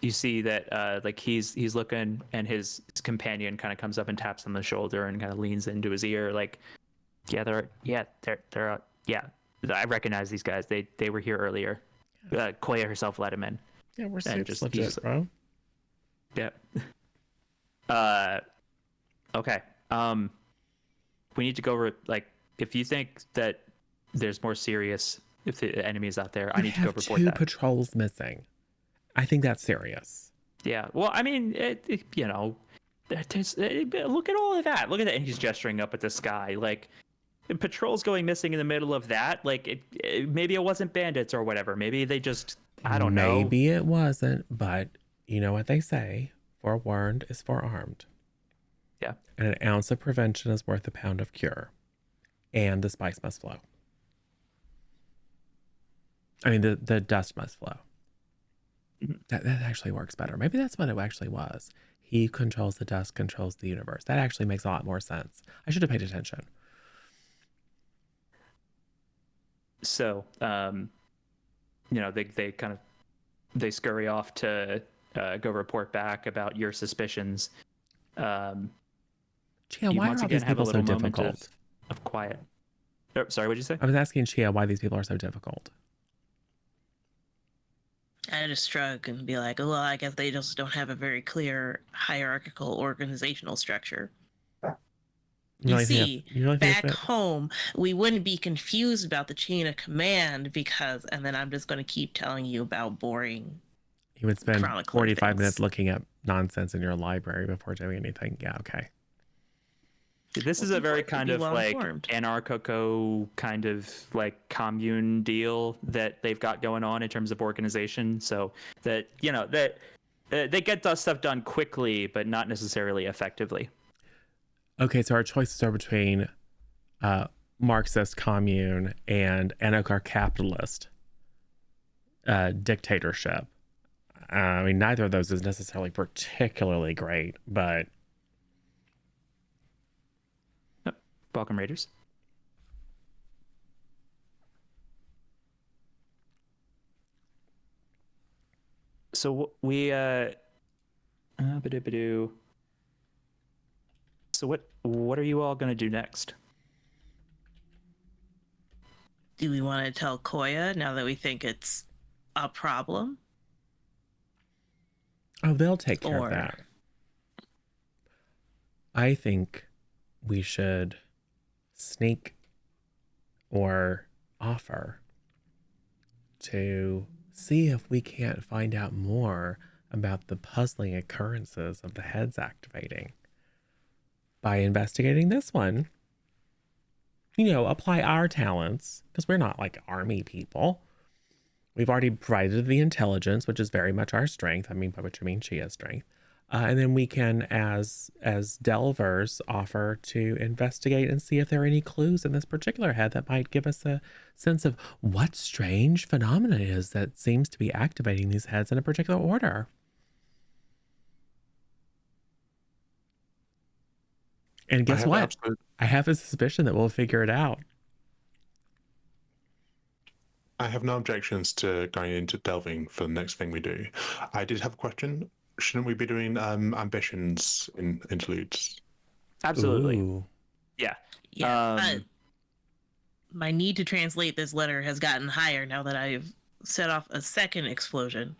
[SPEAKER 2] You see that like he's looking, and his companion kind of comes up and taps on the shoulder and kind of leans into his ear, like, they're I recognize these guys. They were here earlier. Koya herself let him in.
[SPEAKER 1] Yeah, we're
[SPEAKER 2] And
[SPEAKER 1] super legit, bro.
[SPEAKER 2] Yep. Okay. We need to go like, if you think that there's more serious, if the enemy's out there, I need to go report
[SPEAKER 1] two
[SPEAKER 2] that.
[SPEAKER 1] patrols missing. I think that's serious.
[SPEAKER 2] Yeah. Well, I mean, you know, look at all of that. Look at that. And he's gesturing up at the sky. Like, patrols going missing in the middle of that. Like, maybe it wasn't bandits or whatever. Maybe they just, I don't know.
[SPEAKER 1] Maybe it wasn't, but you know what they say: forewarned is forearmed.
[SPEAKER 2] Yeah.
[SPEAKER 1] And an ounce of prevention is worth a pound of cure. And the spice must flow. I mean, the dust must flow. That actually works better. Maybe that's what it actually was. He controls the dust, controls the universe. That actually makes a lot more sense. I should have paid attention.
[SPEAKER 2] So, you know, they scurry off to go report back about your suspicions.
[SPEAKER 1] Chia,
[SPEAKER 2] You
[SPEAKER 1] why are
[SPEAKER 2] once
[SPEAKER 1] all
[SPEAKER 2] again
[SPEAKER 1] these
[SPEAKER 2] have a
[SPEAKER 1] people so
[SPEAKER 2] little moment
[SPEAKER 1] difficult?
[SPEAKER 2] of quiet. Oh, sorry, what'd you say?
[SPEAKER 1] I was asking Chia why these people are so difficult.
[SPEAKER 3] I just shrug and be like, well, I guess they just don't have a very clear hierarchical organizational structure. You see, back home, we wouldn't be confused about the chain of command because, and then I'm just going to keep telling you about boring.
[SPEAKER 1] You would spend 45
[SPEAKER 3] things.
[SPEAKER 1] minutes looking at nonsense in your library before doing anything. Yeah, okay.
[SPEAKER 2] This is a very kind of like anarcho kind of like commune deal that they've got going on in terms of organization. So that, you know, that they get stuff done quickly, but not necessarily effectively.
[SPEAKER 1] Okay, so our choices are between Marxist commune and anarcho-capitalist dictatorship. I mean, neither of those is necessarily particularly great, but...
[SPEAKER 2] Welcome, Raiders. So we so what are you all gonna do next?
[SPEAKER 3] Do we want to tell Koya now that we think it's a problem?
[SPEAKER 1] Oh, they'll take care of that. I think we should sneak or offer to see if we can't find out more about the puzzling occurrences of the heads activating by investigating this one. You know, apply our talents, because we're not like army people. We've already provided the intelligence, which is very much our strength. I mean, by which I mean Chia's strength. And then we can, as delvers, offer to investigate and see if there are any clues in this particular head that might give us a sense of what strange phenomena it is that seems to be activating these heads in a particular order. And guess what? I have a suspicion that we'll figure it out.
[SPEAKER 4] I have no objections to going into delving for the next thing we do. I did have a question. shouldn't we be doing ambitions in interludes?
[SPEAKER 2] Absolutely.
[SPEAKER 1] Ooh.
[SPEAKER 2] Yeah.
[SPEAKER 3] Yes. My need to translate this letter has gotten higher now that I've set off a second explosion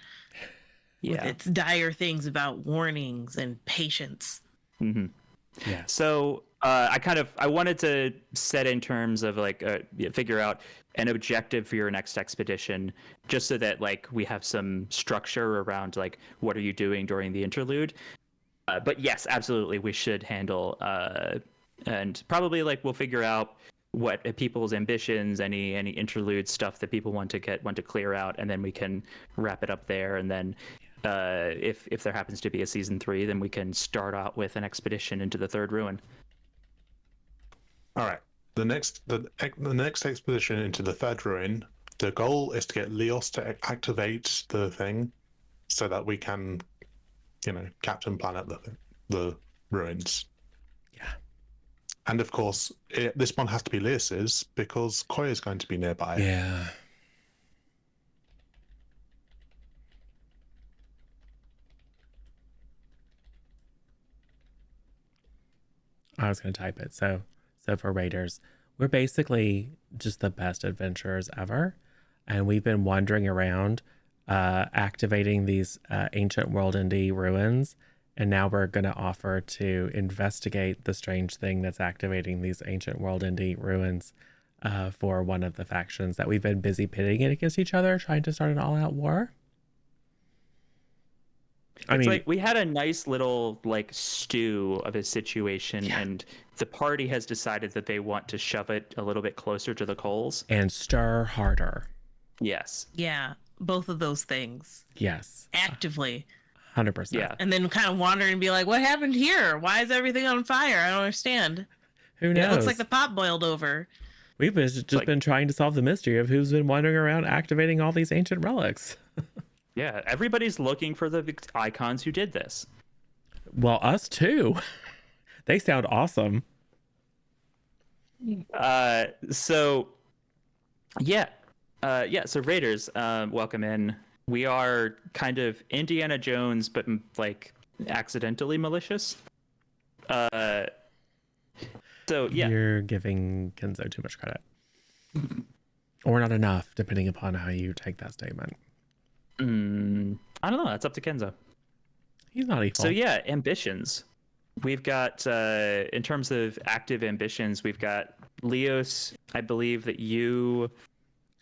[SPEAKER 3] with
[SPEAKER 2] Yeah.
[SPEAKER 3] its dire things about warnings and patience.
[SPEAKER 2] Mm-hmm.
[SPEAKER 1] Yeah.
[SPEAKER 2] So I wanted to set in terms of like figure out an objective for your next expedition, just so that like we have some structure around like what are you doing during the interlude. But yes, absolutely, we should handle and probably like we'll figure out what people's ambitions, any interlude stuff that people want to clear out, and then we can wrap it up there. And then if there happens to be a season 3, then we can start out with an expedition into the third ruin.
[SPEAKER 4] All right. The next expedition into the third ruin. The goal is to get Leos to activate the thing, so that we can, Captain Planet the ruins.
[SPEAKER 1] Yeah.
[SPEAKER 4] And of course, this one has to be Leos's because Koi is going to be nearby.
[SPEAKER 1] Yeah. I was going to type it. So for Raiders, we're basically just the best adventurers ever. And we've been wandering around, activating these ancient world indie ruins. And now we're going to offer to investigate the strange thing that's activating these ancient world indie ruins for one of the factions that we've been busy pitting it against each other, trying to start an all-out war. I mean,
[SPEAKER 2] like we had a nice little like stew of a situation, and the party has decided that they want to shove it a little bit closer to the coals
[SPEAKER 1] and stir harder.
[SPEAKER 2] Yes.
[SPEAKER 3] Yeah, both of those things.
[SPEAKER 1] Yes.
[SPEAKER 3] Actively.
[SPEAKER 1] 100%.
[SPEAKER 2] Yeah.
[SPEAKER 3] And then kind of wander and be like, what happened here? Why is everything on fire? I don't understand.
[SPEAKER 1] Who knows?
[SPEAKER 3] It looks like the pot boiled over.
[SPEAKER 1] We've just been trying to solve the mystery of who's been wandering around activating all these ancient relics.
[SPEAKER 2] Yeah, everybody's looking for the icons who did this.
[SPEAKER 1] Well, us too. They sound awesome.
[SPEAKER 2] So Raiders, welcome in. We are kind of Indiana Jones, but like accidentally malicious. So yeah,
[SPEAKER 1] You're giving Kenzo too much credit. Or not enough, depending upon how you take that statement.
[SPEAKER 2] I don't know. That's up to Kenzo.
[SPEAKER 1] He's not evil.
[SPEAKER 2] So yeah, ambitions. We've got in terms of active ambitions, we've got Leos. I believe that you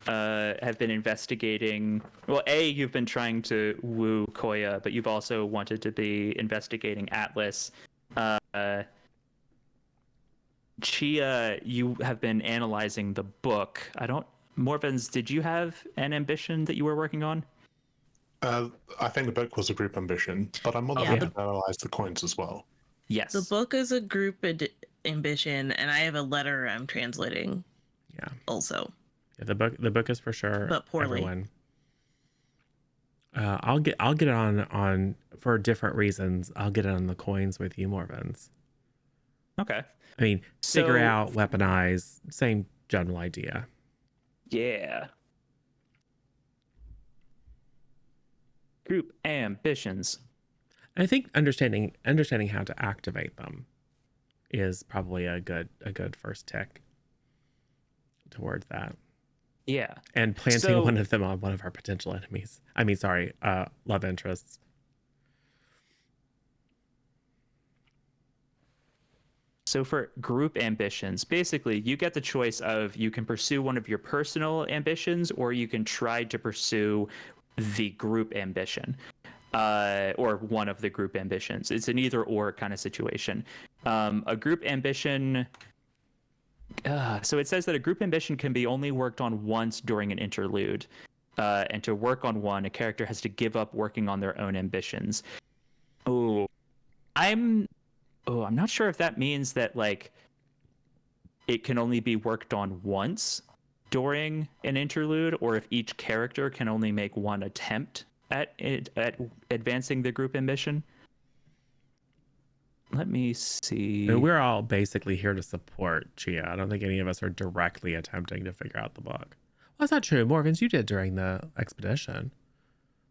[SPEAKER 2] have been investigating. Well, you've been trying to woo Koya, but you've also wanted to be investigating Atlas. Chia, you have been analyzing the book. Morvens, did you have an ambition that you were working on?
[SPEAKER 4] I think the book was a group ambition, but I'm more than happy to analyze the coins as well.
[SPEAKER 2] Yes.
[SPEAKER 3] The book is a group ambition, and I have a letter I'm translating.
[SPEAKER 1] Yeah.
[SPEAKER 3] Also.
[SPEAKER 1] Yeah, the book is for sure.
[SPEAKER 3] But poorly.
[SPEAKER 1] Everyone. I'll get it on for different reasons. I'll get it on the coins with you, Morvens.
[SPEAKER 2] Okay.
[SPEAKER 1] I mean, figure out, weaponize, same general idea.
[SPEAKER 2] Yeah. Group ambitions.
[SPEAKER 1] I think understanding how to activate them is probably a good first tick towards that.
[SPEAKER 2] Yeah.
[SPEAKER 1] And planting one of them on one of our potential enemies. I mean, sorry, love interests.
[SPEAKER 2] So for group ambitions, basically you get the choice of you can pursue one of your personal ambitions, or you can try to pursue the group ambition, or one of the group ambitions. It's an either or kind of situation. A group ambition. So it says that a group ambition can be only worked on once during an interlude. And to work on one, a character has to give up working on their own ambitions. I'm not sure if that means that like it can only be worked on once during an interlude, or if each character can only make one attempt at advancing the group ambition. Let me see.
[SPEAKER 1] And we're all basically here to support Chia. I don't think any of us are directly attempting to figure out the book. Well, that's not true. Morvens, you did during the expedition.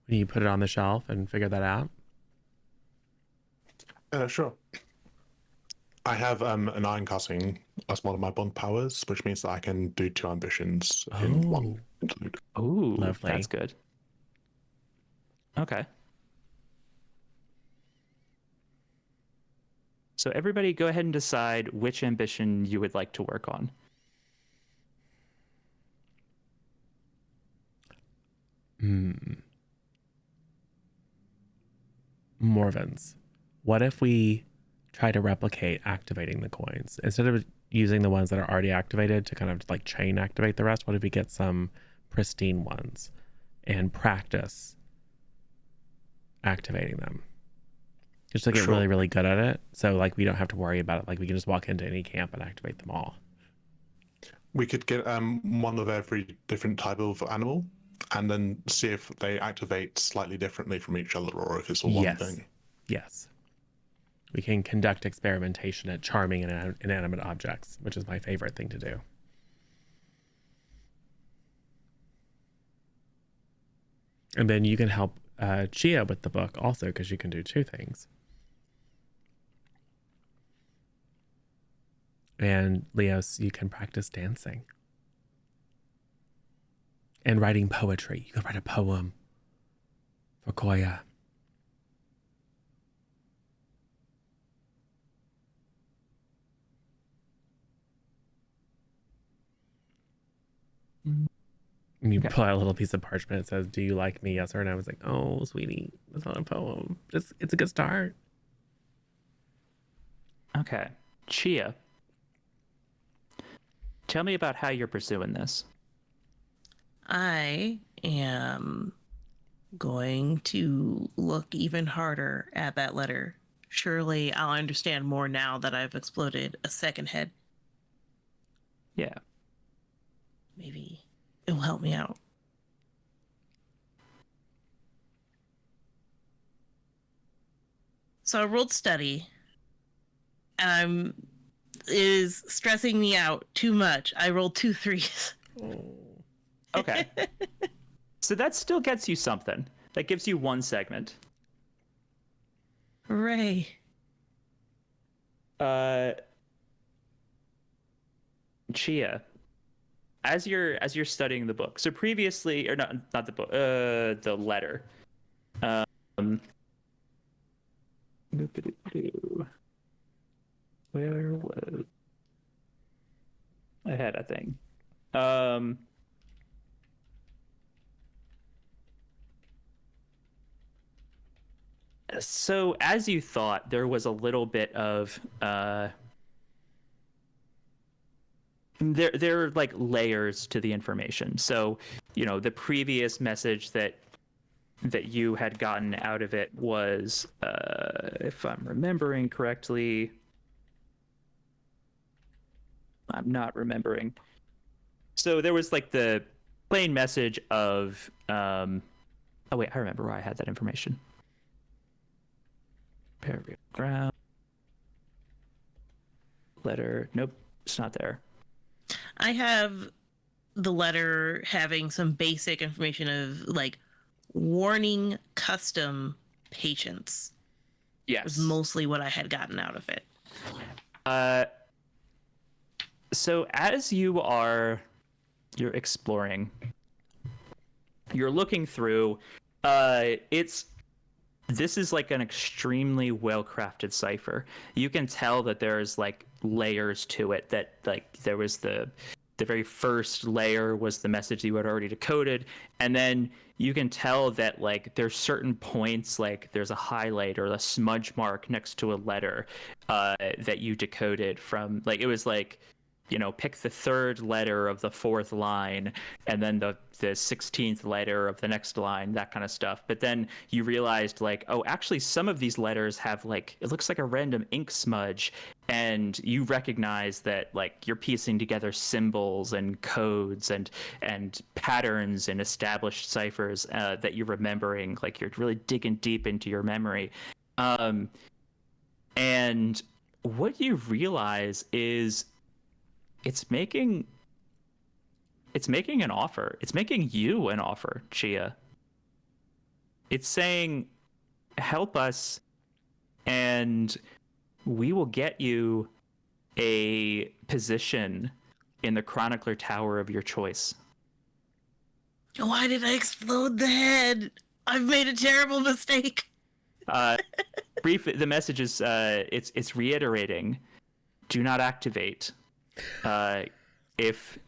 [SPEAKER 1] When you put it on the shelf and figured that out.
[SPEAKER 4] Sure. I have an iron casting as one of my bond powers, which means that I can do 2 ambitions in
[SPEAKER 1] Oh,
[SPEAKER 4] one interlude.
[SPEAKER 2] Ooh,
[SPEAKER 1] Lovely.
[SPEAKER 2] that's good. Okay. So everybody go ahead and decide which ambition you would like to work on.
[SPEAKER 1] Morvens. What if we try to replicate activating the coins instead of using the ones that are already activated to kind of like chain activate the rest? What if we get some pristine ones and practice activating them just to get
[SPEAKER 4] Sure.
[SPEAKER 1] really, really good at it? So like we don't have to worry about it. Like we can just walk into any camp and activate them all.
[SPEAKER 4] We could get one of every different type of animal, and then see if they activate slightly differently from each other, or if it's all one
[SPEAKER 1] Yes.
[SPEAKER 4] thing.
[SPEAKER 1] Yes. We can conduct experimentation at charming and inanimate objects, which is my favorite thing to do. And then you can help Chia with the book also, because you can do 2 things. And Leos, you can practice dancing and writing poetry. You could write a poem for Koya. And you pull out a little piece of parchment. It says, "Do you like me? Yes or no?" I was like, "Oh, sweetie, that's not a poem. It's a good start."
[SPEAKER 2] Okay. Chia, tell me about how you're pursuing this.
[SPEAKER 3] I am going to look even harder at that letter. Surely I'll understand more now that I've exploded a second head.
[SPEAKER 2] Yeah.
[SPEAKER 3] Maybe it will help me out. So I rolled study, and it is stressing me out too much. I rolled 2 3s.
[SPEAKER 2] Okay. So that still gets you something. That gives you 1 segment.
[SPEAKER 3] Hooray.
[SPEAKER 2] Chia, as you're studying the book. So previously, or not the book, the letter. Where was I had a thing? So as you thought, there was a little bit of there are like layers to the information. So, you know, the previous message that you had gotten out of it was, if I'm remembering correctly, I'm not remembering. So there was like the plain message of, oh wait, I remember where I had that information. Paragraph ground. Letter. Nope, it's not there.
[SPEAKER 3] I have the letter having some basic information of like warning custom patients.
[SPEAKER 2] Yes.
[SPEAKER 3] Was mostly what I had gotten out of it.
[SPEAKER 2] So as you're exploring, you're looking through, this is like an extremely well-crafted cipher. You can tell that there's like layers to it, that like there was the very first layer was the message you had already decoded, and then you can tell that like there's certain points, like there's a highlight or a smudge mark next to a letter that you decoded from, like it was like, you know, pick the 3rd letter of the 4th line and then the 16th letter of the next line, that kind of stuff. But then you realized like, oh, actually some of these letters have like, it looks like a random ink smudge, and you recognize that like you're piecing together symbols and codes and patterns and established ciphers that you're remembering, like you're really digging deep into your memory. And what you realize is it's making an offer. It's making you an offer, Chia. It's saying, help us and we will get you a position in the Chronicler Tower of your choice.
[SPEAKER 3] Why did I explode the head? I've made a terrible mistake.
[SPEAKER 2] The message is it's reiterating: do not activate. If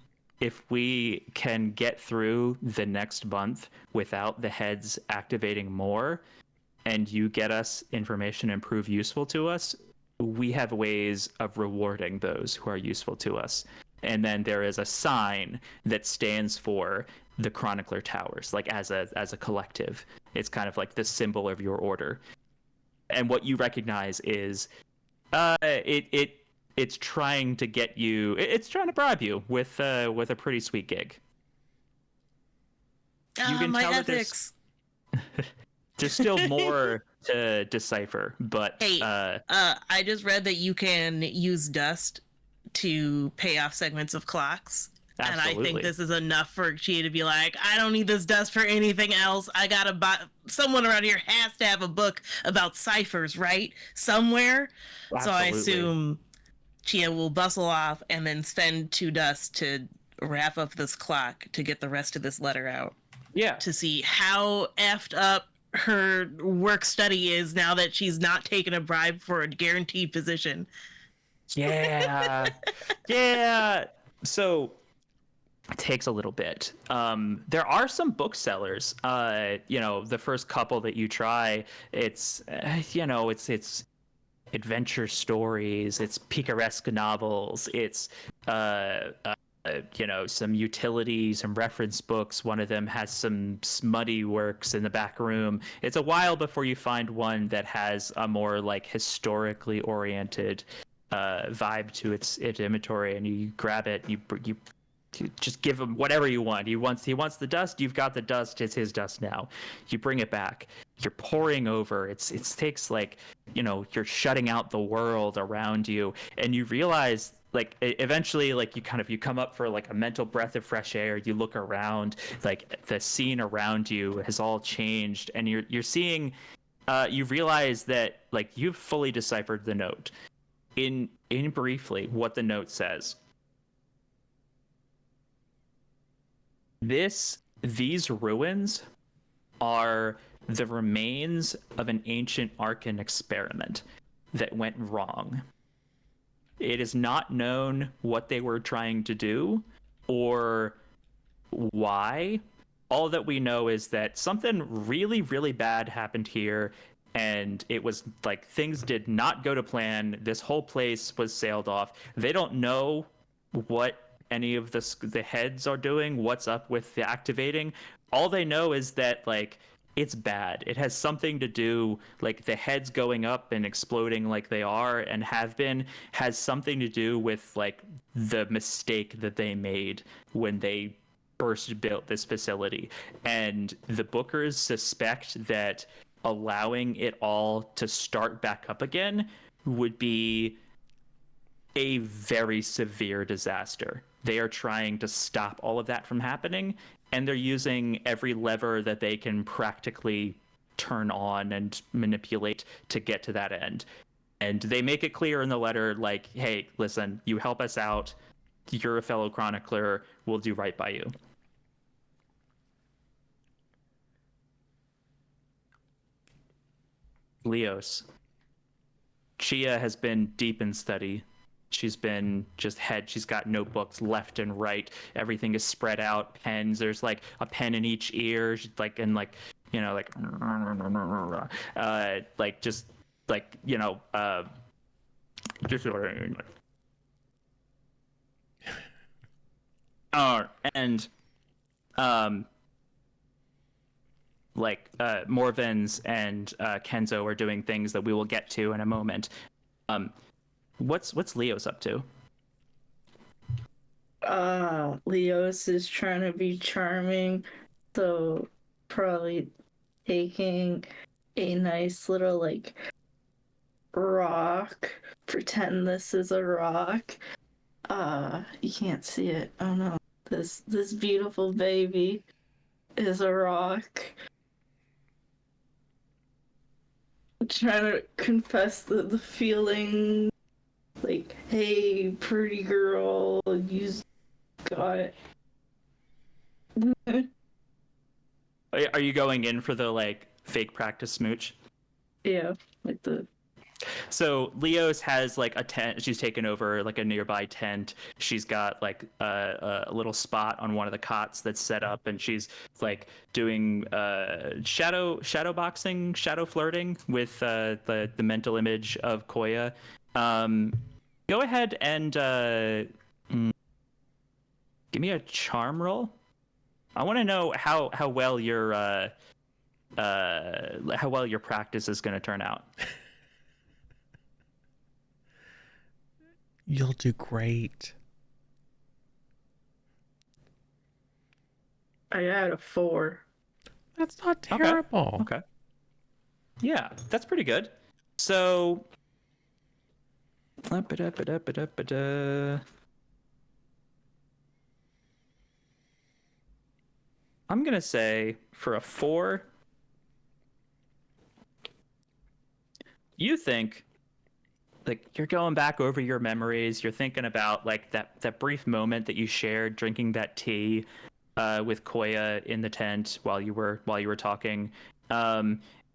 [SPEAKER 2] we can get through the next month without the heads activating more, and you get us information and prove useful to us, we have ways of rewarding those who are useful to us. And then there is a sign that stands for the Chronicler Towers, like as a collective. It's kind of like the symbol of your order. And what you recognize is it's trying to get you, it's trying to bribe you with a pretty sweet gig. You can
[SPEAKER 3] my
[SPEAKER 2] tell that
[SPEAKER 3] ethics.
[SPEAKER 2] there's still more to decipher, but
[SPEAKER 3] Hey, I just read that you can use dust to pay off segments of clocks. And I
[SPEAKER 2] absolutely.
[SPEAKER 3] think this is enough for Chia to be like, I don't need this dust for anything else. I gotta buy. Someone around here has to have a book about ciphers, right? Somewhere. So I
[SPEAKER 2] Absolutely.
[SPEAKER 3] assume Chia will bustle off and then spend 2 dust to wrap up this clock to get the rest of this letter out.
[SPEAKER 2] Yeah.
[SPEAKER 3] To see how effed up her work study is now that she's not taken a bribe for a guaranteed position.
[SPEAKER 2] Yeah. Yeah. So it takes a little bit. There are some booksellers. The first couple that you try, it's it's adventure stories, it's picaresque novels, it's some utility, some reference books. One of them has some smutty works in the back room. It's a while before you find one that has a more like historically oriented vibe to its inventory, and you grab it. You just give him whatever you want. He wants the dust. You've got the dust. It's his dust now. You bring it back. You're pouring over. It takes like you're shutting out the world around you, and you realize like eventually like you come up for like a mental breath of fresh air. You look around, like the scene around you has all changed, and you're seeing. You realize that like you've fully deciphered the note. In briefly, what the note says. These ruins are the remains of an ancient Arcan experiment that went wrong. It is not known what they were trying to do or why. All that we know is that something really, really bad happened here, and it was like things did not go to plan. This whole place was sailed off. They don't know what any of the heads are doing, what's up with the activating. All they know is that like it's bad. It has something to do, like the heads going up and exploding like they are and have been, has something to do with like the mistake that they made when they first built this facility. And the Bookers suspect that allowing it all to start back up again would be a very severe disaster. They are trying to stop all of that from happening, and they're using every lever that they can practically turn on and manipulate to get to that end. And they make it clear in the letter, like, hey, listen, you help us out. You're a fellow chronicler. We'll do right by you. Leos. Chia has been deep in study. She's been she's got notebooks left and right. Everything is spread out, pens. There's like a pen in each ear. She's like, and like, just and Morvens and Kenzo are doing things that we will get to in a moment. What's Leos up to?
[SPEAKER 5] Leos is trying to be charming, so probably taking a nice little like rock. Pretend this is a rock. You can't see it. Oh no. This beautiful baby is a rock. trying to confess the feeling, like, hey, pretty girl, you got.
[SPEAKER 2] Are you going in for the like fake practice smooch?
[SPEAKER 5] Yeah, like the.
[SPEAKER 2] So Leo's has like a tent. She's taken over like a nearby tent. She's got like a little spot on one of the cots that's set up, and she's like doing shadow boxing, shadow flirting with the mental image of Koya. Go ahead and give me a charm roll. I want to know how well your how well your practice is going to turn out.
[SPEAKER 1] You'll do great.
[SPEAKER 5] I got a 4.
[SPEAKER 1] That's not terrible.
[SPEAKER 2] Okay. Yeah, that's pretty good. So, I'm gonna say for a 4, you think like you're going back over your memories. You're thinking about like that brief moment that you shared drinking that tea with Koya in the tent while you were talking.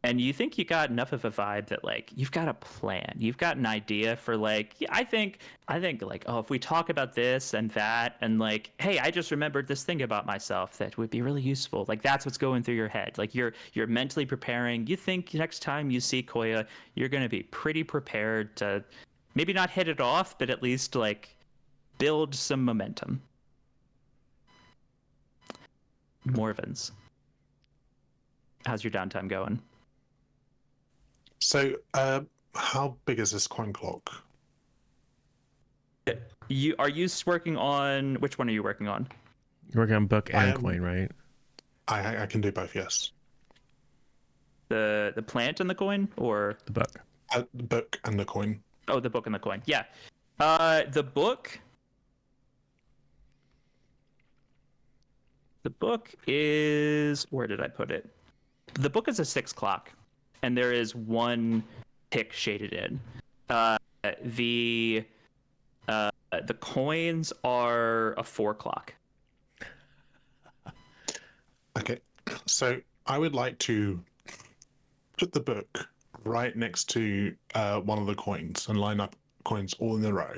[SPEAKER 2] And you think you got enough of a vibe that like you've got a plan, you've got an idea for like, yeah, I think like, oh, if we talk about this and that and like, hey, I just remembered this thing about myself that would be really useful. Like that's what's going through your head. Like you're mentally preparing. You think next time you see Koya, you're going to be pretty prepared to maybe not hit it off, but at least like build some momentum. Morvins, how's your downtime going?
[SPEAKER 4] So, how big is this coin clock?
[SPEAKER 2] Are you working on which one are you working on?
[SPEAKER 1] You're working on book
[SPEAKER 4] I
[SPEAKER 1] and
[SPEAKER 4] am-
[SPEAKER 1] coin, right?
[SPEAKER 4] I can do both, yes.
[SPEAKER 2] The plant and the coin, or
[SPEAKER 1] The book.
[SPEAKER 4] The book and the coin.
[SPEAKER 2] oh, the book and the coin? Yeah. The book. The book is, where did I put it? The book is a 6 clock, and there is one tick shaded in. The the coins are a 4 clock.
[SPEAKER 4] Okay, so I would like to put the book right next to one of the coins and line up coins all in a row.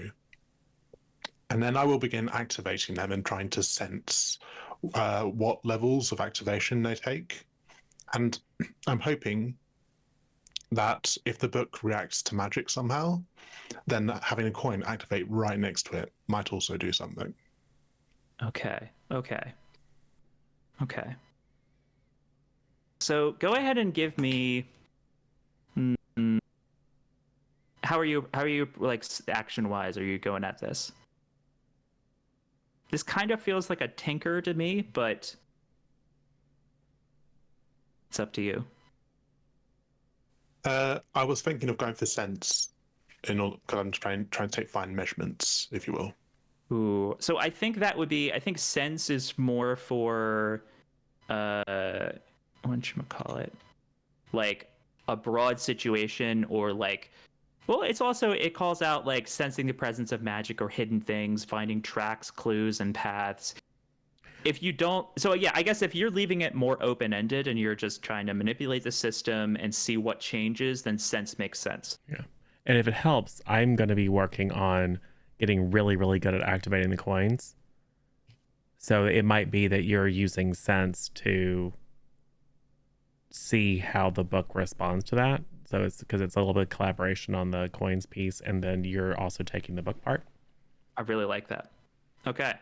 [SPEAKER 4] And then I will begin activating them and trying to sense what levels of activation they take. And I'm hoping that if the book reacts to magic somehow, then having a coin activate right next to it might also do something.
[SPEAKER 2] Okay. So go ahead and give me. How are you like action wise? Are you going at this? This kind of feels like a tinker to me, but it's up to you.
[SPEAKER 4] I was thinking of going for sense, because I'm trying to take fine measurements, if you will.
[SPEAKER 2] Ooh, so I think that would be. I think sense is more for, whatchamacallit, like a broad situation or like. Well, it calls out like sensing the presence of magic or hidden things, finding tracks, clues, and paths. If you don't, so yeah, I guess if you're leaving it more open-ended and you're just trying to manipulate the system and see what changes, then sense makes sense.
[SPEAKER 1] Yeah. And if it helps, I'm going to be working on getting really, really good at activating the coins. So it might be that you're using sense to see how the book responds to that. So it's because it's a little bit of collaboration on the coins piece, and then you're also taking the book part.
[SPEAKER 2] I really like that. Okay,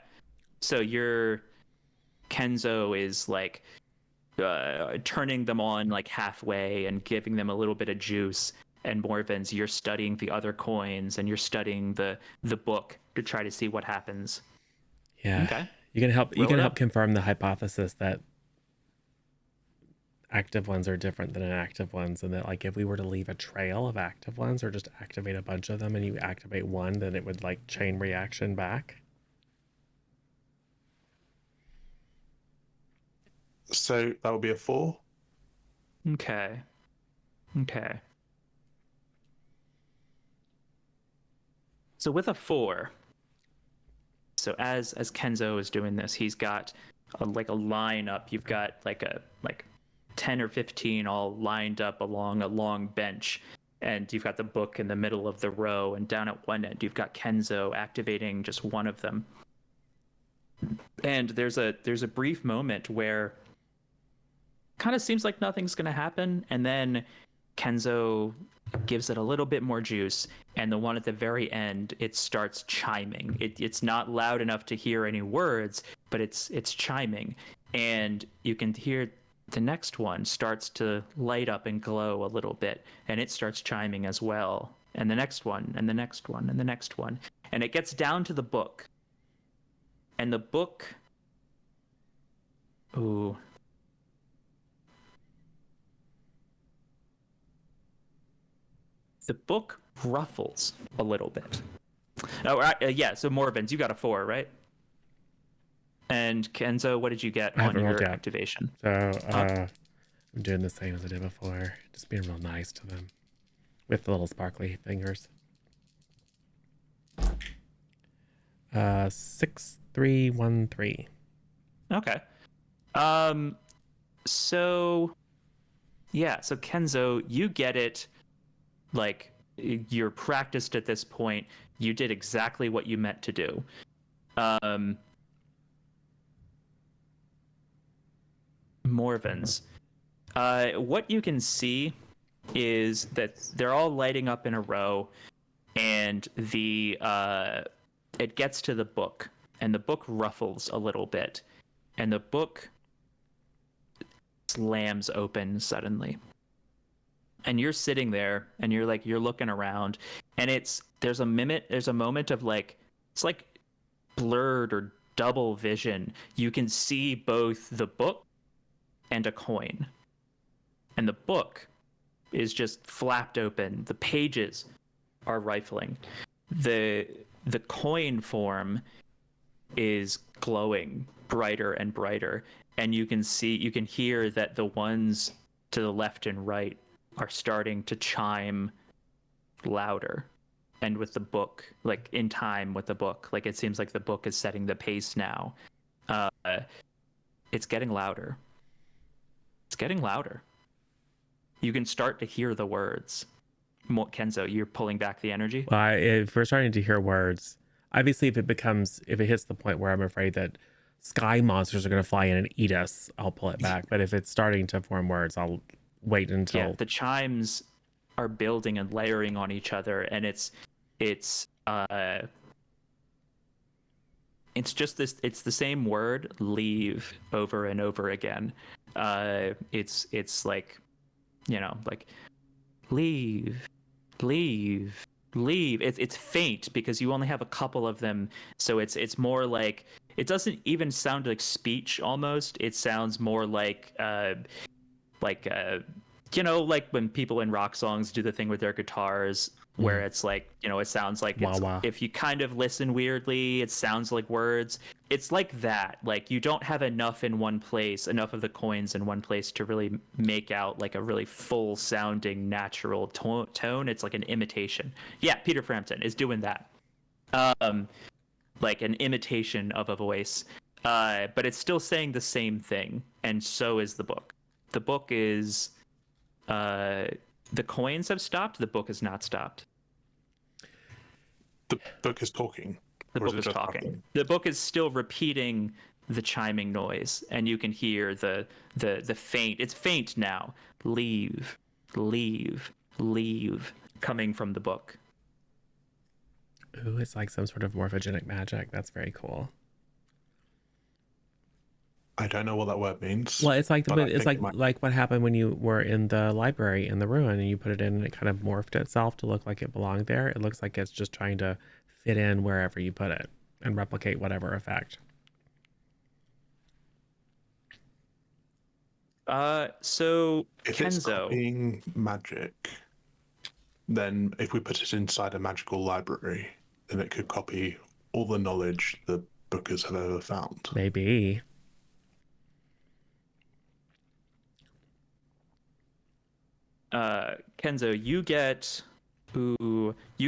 [SPEAKER 2] so your Kenzo is like turning them on like halfway and giving them a little bit of juice. And Morvins, you're studying the other coins and you're studying the book to try to see what happens.
[SPEAKER 1] Yeah.
[SPEAKER 2] Okay.
[SPEAKER 1] You can help. You
[SPEAKER 2] Roll
[SPEAKER 1] can
[SPEAKER 2] it
[SPEAKER 1] help
[SPEAKER 2] up.
[SPEAKER 1] confirm the hypothesis that active ones are different than inactive ones, and that like if we were to leave a trail of active ones or just activate a bunch of them and you activate one, then it would like chain reaction back.
[SPEAKER 4] So that would be a 4.
[SPEAKER 2] Okay. So with a 4, so as Kenzo is doing this, he's got a lineup. You've got like 10 or 15 all lined up along a long bench, and you've got the book in the middle of the row, and down at one end you've got Kenzo activating just one of them. And there's a brief moment where kind of seems like nothing's going to happen, and then Kenzo gives it a little bit more juice, and the one at the very end, it starts chiming. It's not loud enough to hear any words, but it's chiming, and you can hear the next one starts to light up and glow a little bit, and it starts chiming as well, and the next one, and the next one, and the next one, and it gets down to the book. And the book, ooh, the book ruffles a little bit. Oh, yeah, so Morvins, you got a 4, right? And Kenzo, what did you get on your activation?
[SPEAKER 1] So I'm doing the same as I did before, just being real nice to them with the little sparkly fingers. 6313.
[SPEAKER 2] Okay. So yeah, so Kenzo, you get it. Like, you're practiced at this point. You did exactly what you meant to do. Morvins, what you can is that they're all lighting up in a row, and it gets to the book, and the book ruffles a little bit, and the book slams open suddenly. And you're sitting there, and you're looking around, and there's a moment of it's like blurred or double vision. You can see both the book and a coin, and the book is just flapped open. The pages are rifling. The coin form is glowing brighter and brighter, and you can hear that the ones to the left and right are starting to chime louder, and with the book, like in time with the book, like it seems like the book is setting the pace now. It's getting louder. It's getting louder. You can start to hear the words. Kenzo, you're pulling back the energy?
[SPEAKER 1] Well, if we're starting to hear words, obviously if it hits the point where I'm afraid that sky monsters are going to fly in and eat us, I'll pull it back. But if it's starting to form words, I'll wait until...
[SPEAKER 2] Yeah, the chimes are building and layering on each other, and it's just this, it's the same word, leave, over and over again. It's like, like leave. It's faint because you only have a couple of them, so it's more like, it doesn't even sound like speech almost. It sounds more like like when people in rock songs do the thing with their guitars where it's like, it sounds like if you kind of listen weirdly, it sounds like words. It's like that. Like, you don't have enough of the coins in one place to really make out like a really full sounding natural tone. It's like an imitation. Yeah, Peter Frampton is doing that. Like an imitation of a voice. But it's still saying the same thing, and so is the book. The book is the coins have stopped, the book has not stopped.
[SPEAKER 4] The book is talking.
[SPEAKER 2] The book is talking. Talking. The book is still repeating the chiming noise, and you can hear the faint. It's faint now. Leave, leave, leave, coming from the book.
[SPEAKER 1] Ooh, it's like some sort of morphogenic magic. That's very cool.
[SPEAKER 4] I don't know what that word means.
[SPEAKER 1] Well, it's like like what happened when you were in the library in the ruin and you put it in and it kind of morphed itself to look like it belonged there. It looks like it's just trying to fit in wherever you put it and replicate whatever effect.
[SPEAKER 2] So
[SPEAKER 4] if
[SPEAKER 2] Kenzo,
[SPEAKER 4] it's copying magic, then if we put it inside a magical library, then it could copy all the knowledge the bookers have ever found.
[SPEAKER 1] Maybe.
[SPEAKER 2] Kenzo, you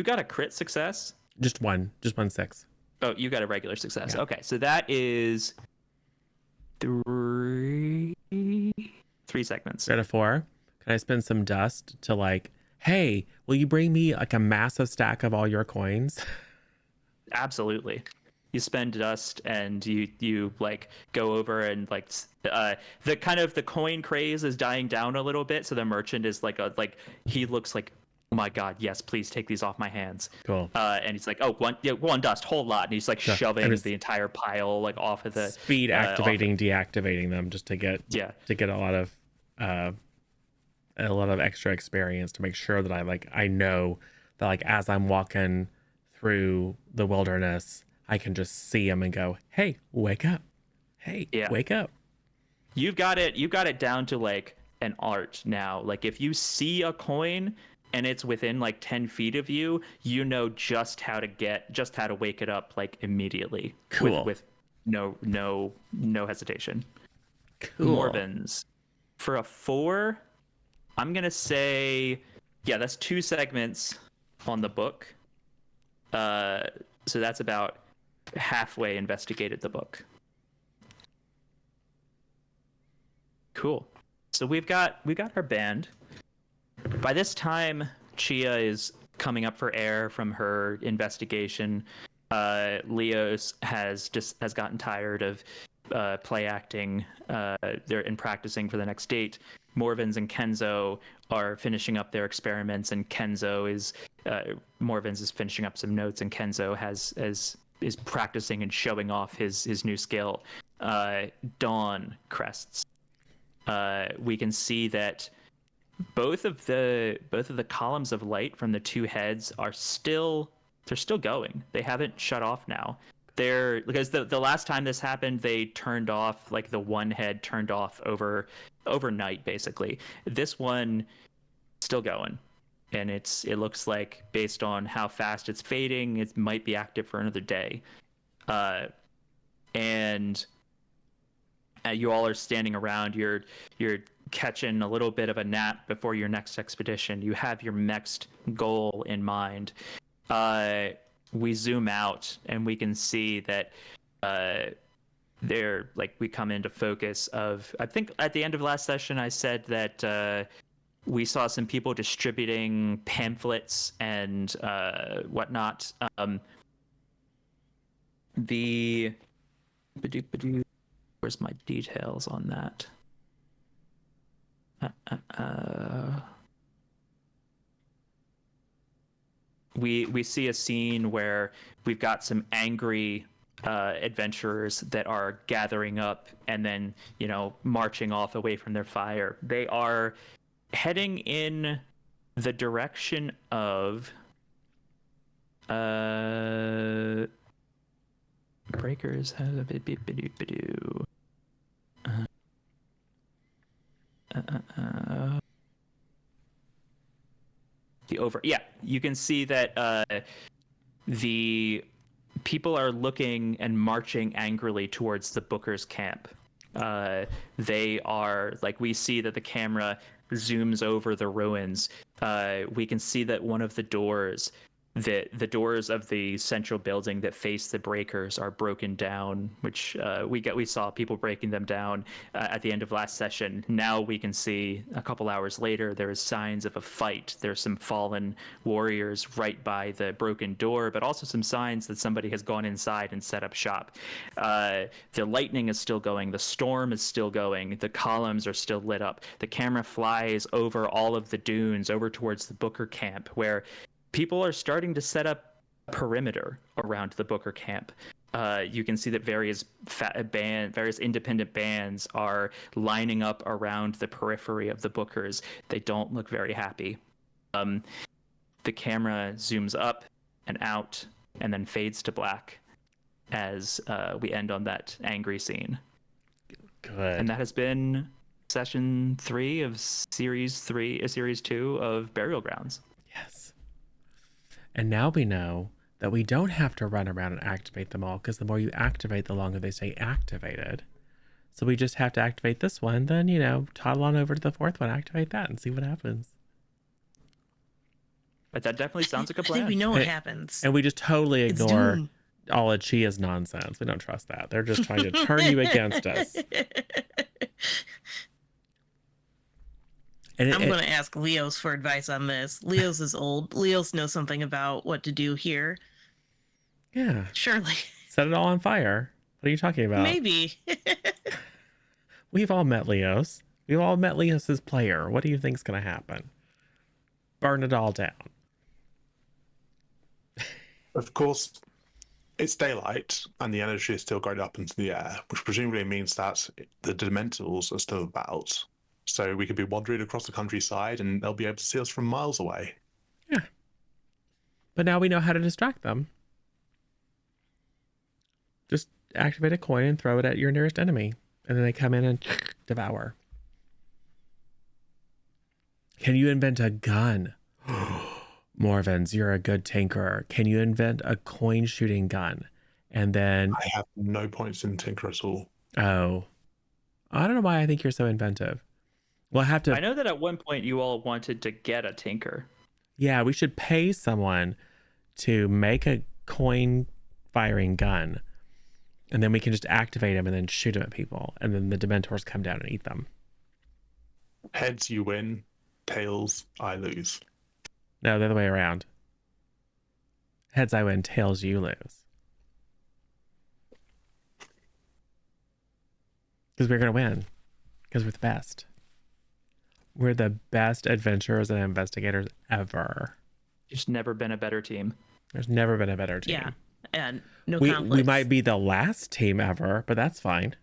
[SPEAKER 2] got a crit success
[SPEAKER 1] Just one 6.
[SPEAKER 2] Oh, you got a regular success.
[SPEAKER 1] Yeah.
[SPEAKER 2] Okay, so that is three segments.
[SPEAKER 1] Out of 4. Can I spend some dust to like, hey, will you bring me like a massive stack of all your coins?
[SPEAKER 2] Absolutely. You spend dust and you like go over and like the coin craze is dying down a little bit, so the merchant is like he looks like, oh my god, yes, please take these off my hands.
[SPEAKER 1] Cool.
[SPEAKER 2] And he's like, oh, one dust, whole lot, and he's like
[SPEAKER 1] Sure.
[SPEAKER 2] shoving the entire pile like off of the
[SPEAKER 1] Speed activating, deactivating them just to get a lot of extra experience, to make sure that I know that like as I'm walking through the wilderness, I can just see them and go, hey, wake up. Hey, wake up.
[SPEAKER 2] You've got it down to like an art now. Like if you see a coin and it's within like 10 feet of you, you know just how to wake it up like immediately.
[SPEAKER 1] Cool.
[SPEAKER 2] With no hesitation.
[SPEAKER 1] Cool.
[SPEAKER 2] Morvins. For a 4, I'm gonna say, yeah, that's 2 segments on the book. So that's about halfway investigated the book. Cool. So we've got our band. By this time, Chia is coming up for air from her investigation. Leos has gotten tired of play acting. They're in practicing for the next date. Morvins and Kenzo are finishing up their experiments, and Morvins is finishing up some notes, and Kenzo is practicing and showing off his new skill. Dawn crests. We can see that both of the columns of light from the 2 heads are still going. They haven't shut off now. Because the last time this happened, they turned off, like the one head turned off overnight basically. This one still going, and it looks like, based on how fast it's fading, it might be active for another day. And you all are standing around. You're catching a little bit of a nap before your next expedition. You have your next goal in mind. We zoom out and we can see that we come into focus of, I think at the end of last session I said that we saw some people distributing pamphlets and whatnot. Where's my details on that? We see a scene where we've got some angry adventurers that are gathering up and then, marching off away from their fire. They are heading in the direction of breakers have a bit. You can see that the people are looking and marching angrily towards the Booker's camp. They are, like, we see that the camera zooms over the ruins. We can see that one of the doors, the doors of the central building that face the breakers, are broken down, which we saw people breaking them down at the end of last session. Now we can see, a couple hours later, there is signs of a fight. There's some fallen warriors right by the broken door, but also some signs that somebody has gone inside and set up shop. The lightning is still going. The storm is still going. The columns are still lit up. The camera flies over all of the dunes over towards the Booker camp, where people are starting to set up a perimeter around the Booker camp. You can see that various independent bands are lining up around the periphery of the Bookers. They don't look very happy. The camera zooms up and out and then fades to black as we end on that angry scene.
[SPEAKER 1] Good.
[SPEAKER 2] And that has been session 3 of series 2 of Burial Grounds.
[SPEAKER 1] Yes. And now we know that we don't have to run around and activate them all, because the more you activate, the longer they stay activated. So we just have to activate this one, then, toddle on over to the 4th one, activate that, and see what happens.
[SPEAKER 2] But that definitely sounds like a
[SPEAKER 3] I think we
[SPEAKER 2] plan.
[SPEAKER 3] know what
[SPEAKER 1] And-
[SPEAKER 3] happens.
[SPEAKER 1] And we just totally
[SPEAKER 3] It's
[SPEAKER 1] ignore
[SPEAKER 3] doom.
[SPEAKER 1] all of Chia's nonsense. We don't trust that. They're just trying to turn you against us. And
[SPEAKER 3] I'm going to ask Leos for advice on this. Leos is old. Leos knows something about what to do here.
[SPEAKER 1] yeah,
[SPEAKER 3] Surely.
[SPEAKER 1] set it all on fire. What are you talking about?
[SPEAKER 3] Maybe.
[SPEAKER 1] We've all met Leos. We've all met Leos's player. What do you think's going to happen? Burn it all down.
[SPEAKER 4] Of course, it's daylight and the energy is still going up into the air, which presumably means that the Dementors are still about. So we could be wandering across the countryside and they'll be able to see us from miles away.
[SPEAKER 1] But now we know how to distract them. Just activate a coin and throw it at your nearest enemy. And then they come in and devour. Can you invent a gun? Morvens, you're a good tinkerer. Can you invent a coin shooting gun? And then,
[SPEAKER 4] I have no points in Tinker at all.
[SPEAKER 1] oh, I don't know why I think you're so inventive. We'll have to,
[SPEAKER 2] I know that at one point you all wanted to get a tinker.
[SPEAKER 1] yeah, we should pay someone to make a coin firing gun. And then we can just activate them and then shoot them at people. And then the Dementors come down and eat them.
[SPEAKER 4] Heads, you win. Tails, I lose.
[SPEAKER 1] No, the other way around. Heads I win, tails you lose. Because we're going to win. Because we're the best. We're the best adventurers and investigators ever.
[SPEAKER 2] There's never been a better team.
[SPEAKER 1] There's never been a better team.
[SPEAKER 3] Yeah. And no
[SPEAKER 1] we
[SPEAKER 3] conflicts.
[SPEAKER 1] might be the last team ever, but that's fine.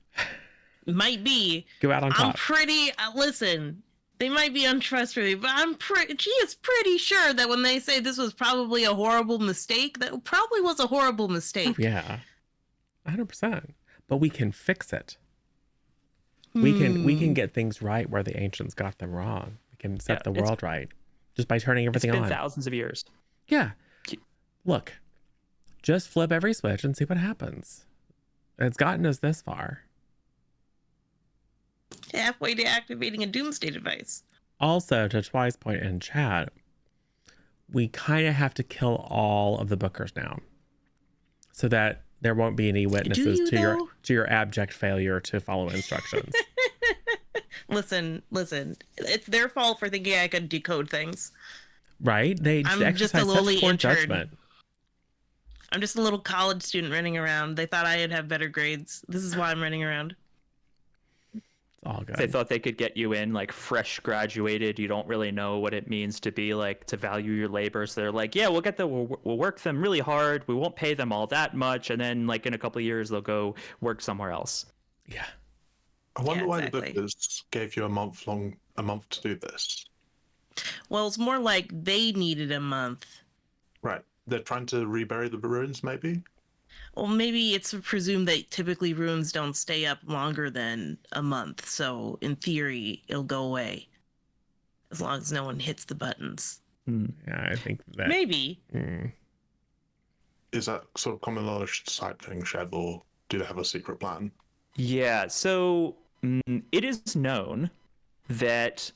[SPEAKER 3] Might be.
[SPEAKER 1] Go out on
[SPEAKER 3] I'm
[SPEAKER 1] top.
[SPEAKER 3] pretty. Listen, they might be untrustworthy, but she is pretty sure that when they say this was probably a horrible mistake, that probably was a horrible mistake.
[SPEAKER 1] Yeah. 100%. But we can fix it. We can get things right where the ancients got them wrong. We can set the world right just by turning everything
[SPEAKER 2] It's been
[SPEAKER 1] on.
[SPEAKER 2] thousands of years.
[SPEAKER 1] Yeah. Look, just flip every switch and see what happens. It's gotten us this far.
[SPEAKER 3] Halfway to activating a doomsday device.
[SPEAKER 1] Also, to Twi's point in chat, we kind of have to kill all of the bookers now, so that there won't be any witnesses
[SPEAKER 3] you,
[SPEAKER 1] to your abject failure to follow instructions.
[SPEAKER 3] Listen. It's their fault for thinking I could decode things.
[SPEAKER 1] Right? They
[SPEAKER 3] I'm just a
[SPEAKER 1] exercise
[SPEAKER 3] lowly
[SPEAKER 1] such poor
[SPEAKER 3] intern.
[SPEAKER 1] judgment.
[SPEAKER 3] I'm just a little college student running around. They thought I'd have better grades. This is why I'm running around.
[SPEAKER 1] It's all good.
[SPEAKER 2] They thought they could get you in like fresh graduated. You don't really know what it means to be like to value your labor. So they're like, yeah, we'll work them really hard. We won't pay them all that much, and then like in a couple of years they'll go work somewhere else.
[SPEAKER 1] Yeah.
[SPEAKER 4] I wonder
[SPEAKER 3] Yeah,
[SPEAKER 4] why
[SPEAKER 3] exactly.
[SPEAKER 4] the bookers gave you a month to do this.
[SPEAKER 3] Well, it's more like they needed a month.
[SPEAKER 4] Right. They're trying to rebury the ruins, maybe?
[SPEAKER 3] Well, maybe it's presumed that typically runes don't stay up longer than a month. So in theory, it'll go away. As long as no one hits the buttons.
[SPEAKER 1] Yeah, I think that
[SPEAKER 3] Maybe.
[SPEAKER 4] Is that sort of common knowledge type thing, Chev, or do they have a secret plan?
[SPEAKER 2] Yeah, so it is known that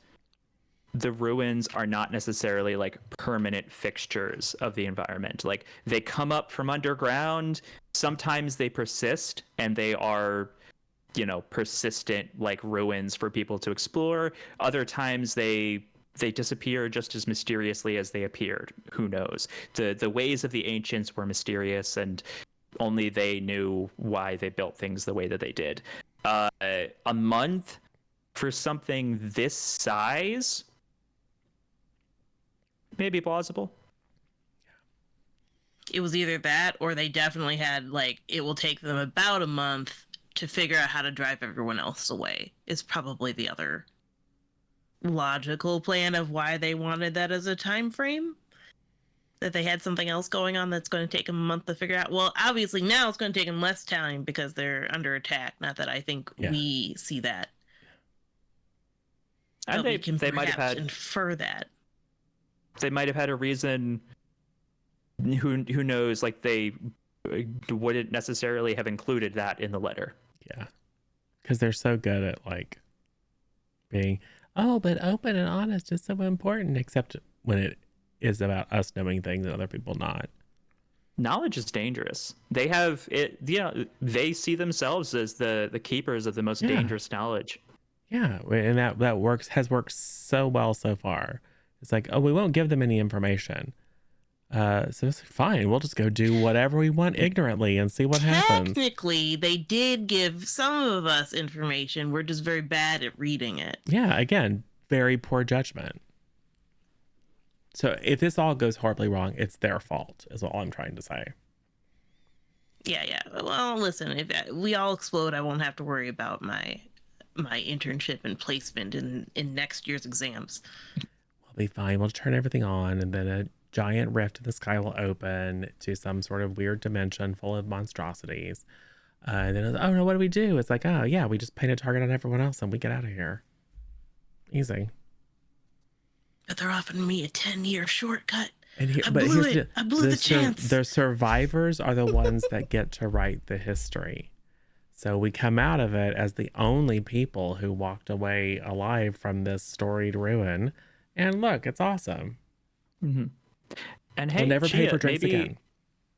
[SPEAKER 2] the ruins are not necessarily like permanent fixtures of the environment. Like they come up from underground, sometimes they persist and they are, persistent like ruins for people to explore. Other times they disappear just as mysteriously as they appeared. Who knows? The ways of the ancients were mysterious, and only they knew why they built things the way that they did. A month for something this size may be plausible.
[SPEAKER 3] It was either that or they definitely had, it will take them about a month to figure out how to drive everyone else away, is probably the other logical plan of why they wanted that as a time frame. That they had something else going on that's going to take them a month to figure out. Well, obviously now it's going to take them less time because they're under attack. Not that I think we see that.
[SPEAKER 2] And
[SPEAKER 3] we can
[SPEAKER 2] they might have
[SPEAKER 3] perhaps
[SPEAKER 2] had
[SPEAKER 3] infer that.
[SPEAKER 2] They might have had a reason. Who knows? Like they wouldn't necessarily have included that in the letter.
[SPEAKER 1] Yeah. Because they're so good at being, but open and honest is so important, except when it is about us knowing things and other people not.
[SPEAKER 2] Knowledge is dangerous. They have it. They see themselves as the keepers of the most dangerous knowledge.
[SPEAKER 1] Yeah, and that has worked so well so far. It's like, oh, we won't give them any information. So it's fine. We'll just go do whatever we want ignorantly and see what happens.
[SPEAKER 3] Technically, they did give some of us information. We're just very bad at reading it.
[SPEAKER 1] Yeah, again, very poor judgment. So if this all goes horribly wrong, it's their fault, is all I'm trying to say.
[SPEAKER 3] Yeah. Well, listen, if we all explode, I won't have to worry about my internship and placement in next year's exams.
[SPEAKER 1] We'll be fine. We'll turn everything on, and then a giant rift in the sky will open to some sort of weird dimension full of monstrosities. And then, oh no, what do we do? It's like, oh yeah, we just paint a target on everyone else and we get out of here. Easy.
[SPEAKER 3] But they're offering me a 10-year shortcut.
[SPEAKER 1] And
[SPEAKER 3] I blew the chance.
[SPEAKER 1] The survivors are the ones that get to write the history. So we come out of it as the only people who walked away alive from this storied ruin. And look, it's awesome.
[SPEAKER 2] Mm-hmm. And hey,
[SPEAKER 1] we'll never pay for drinks again.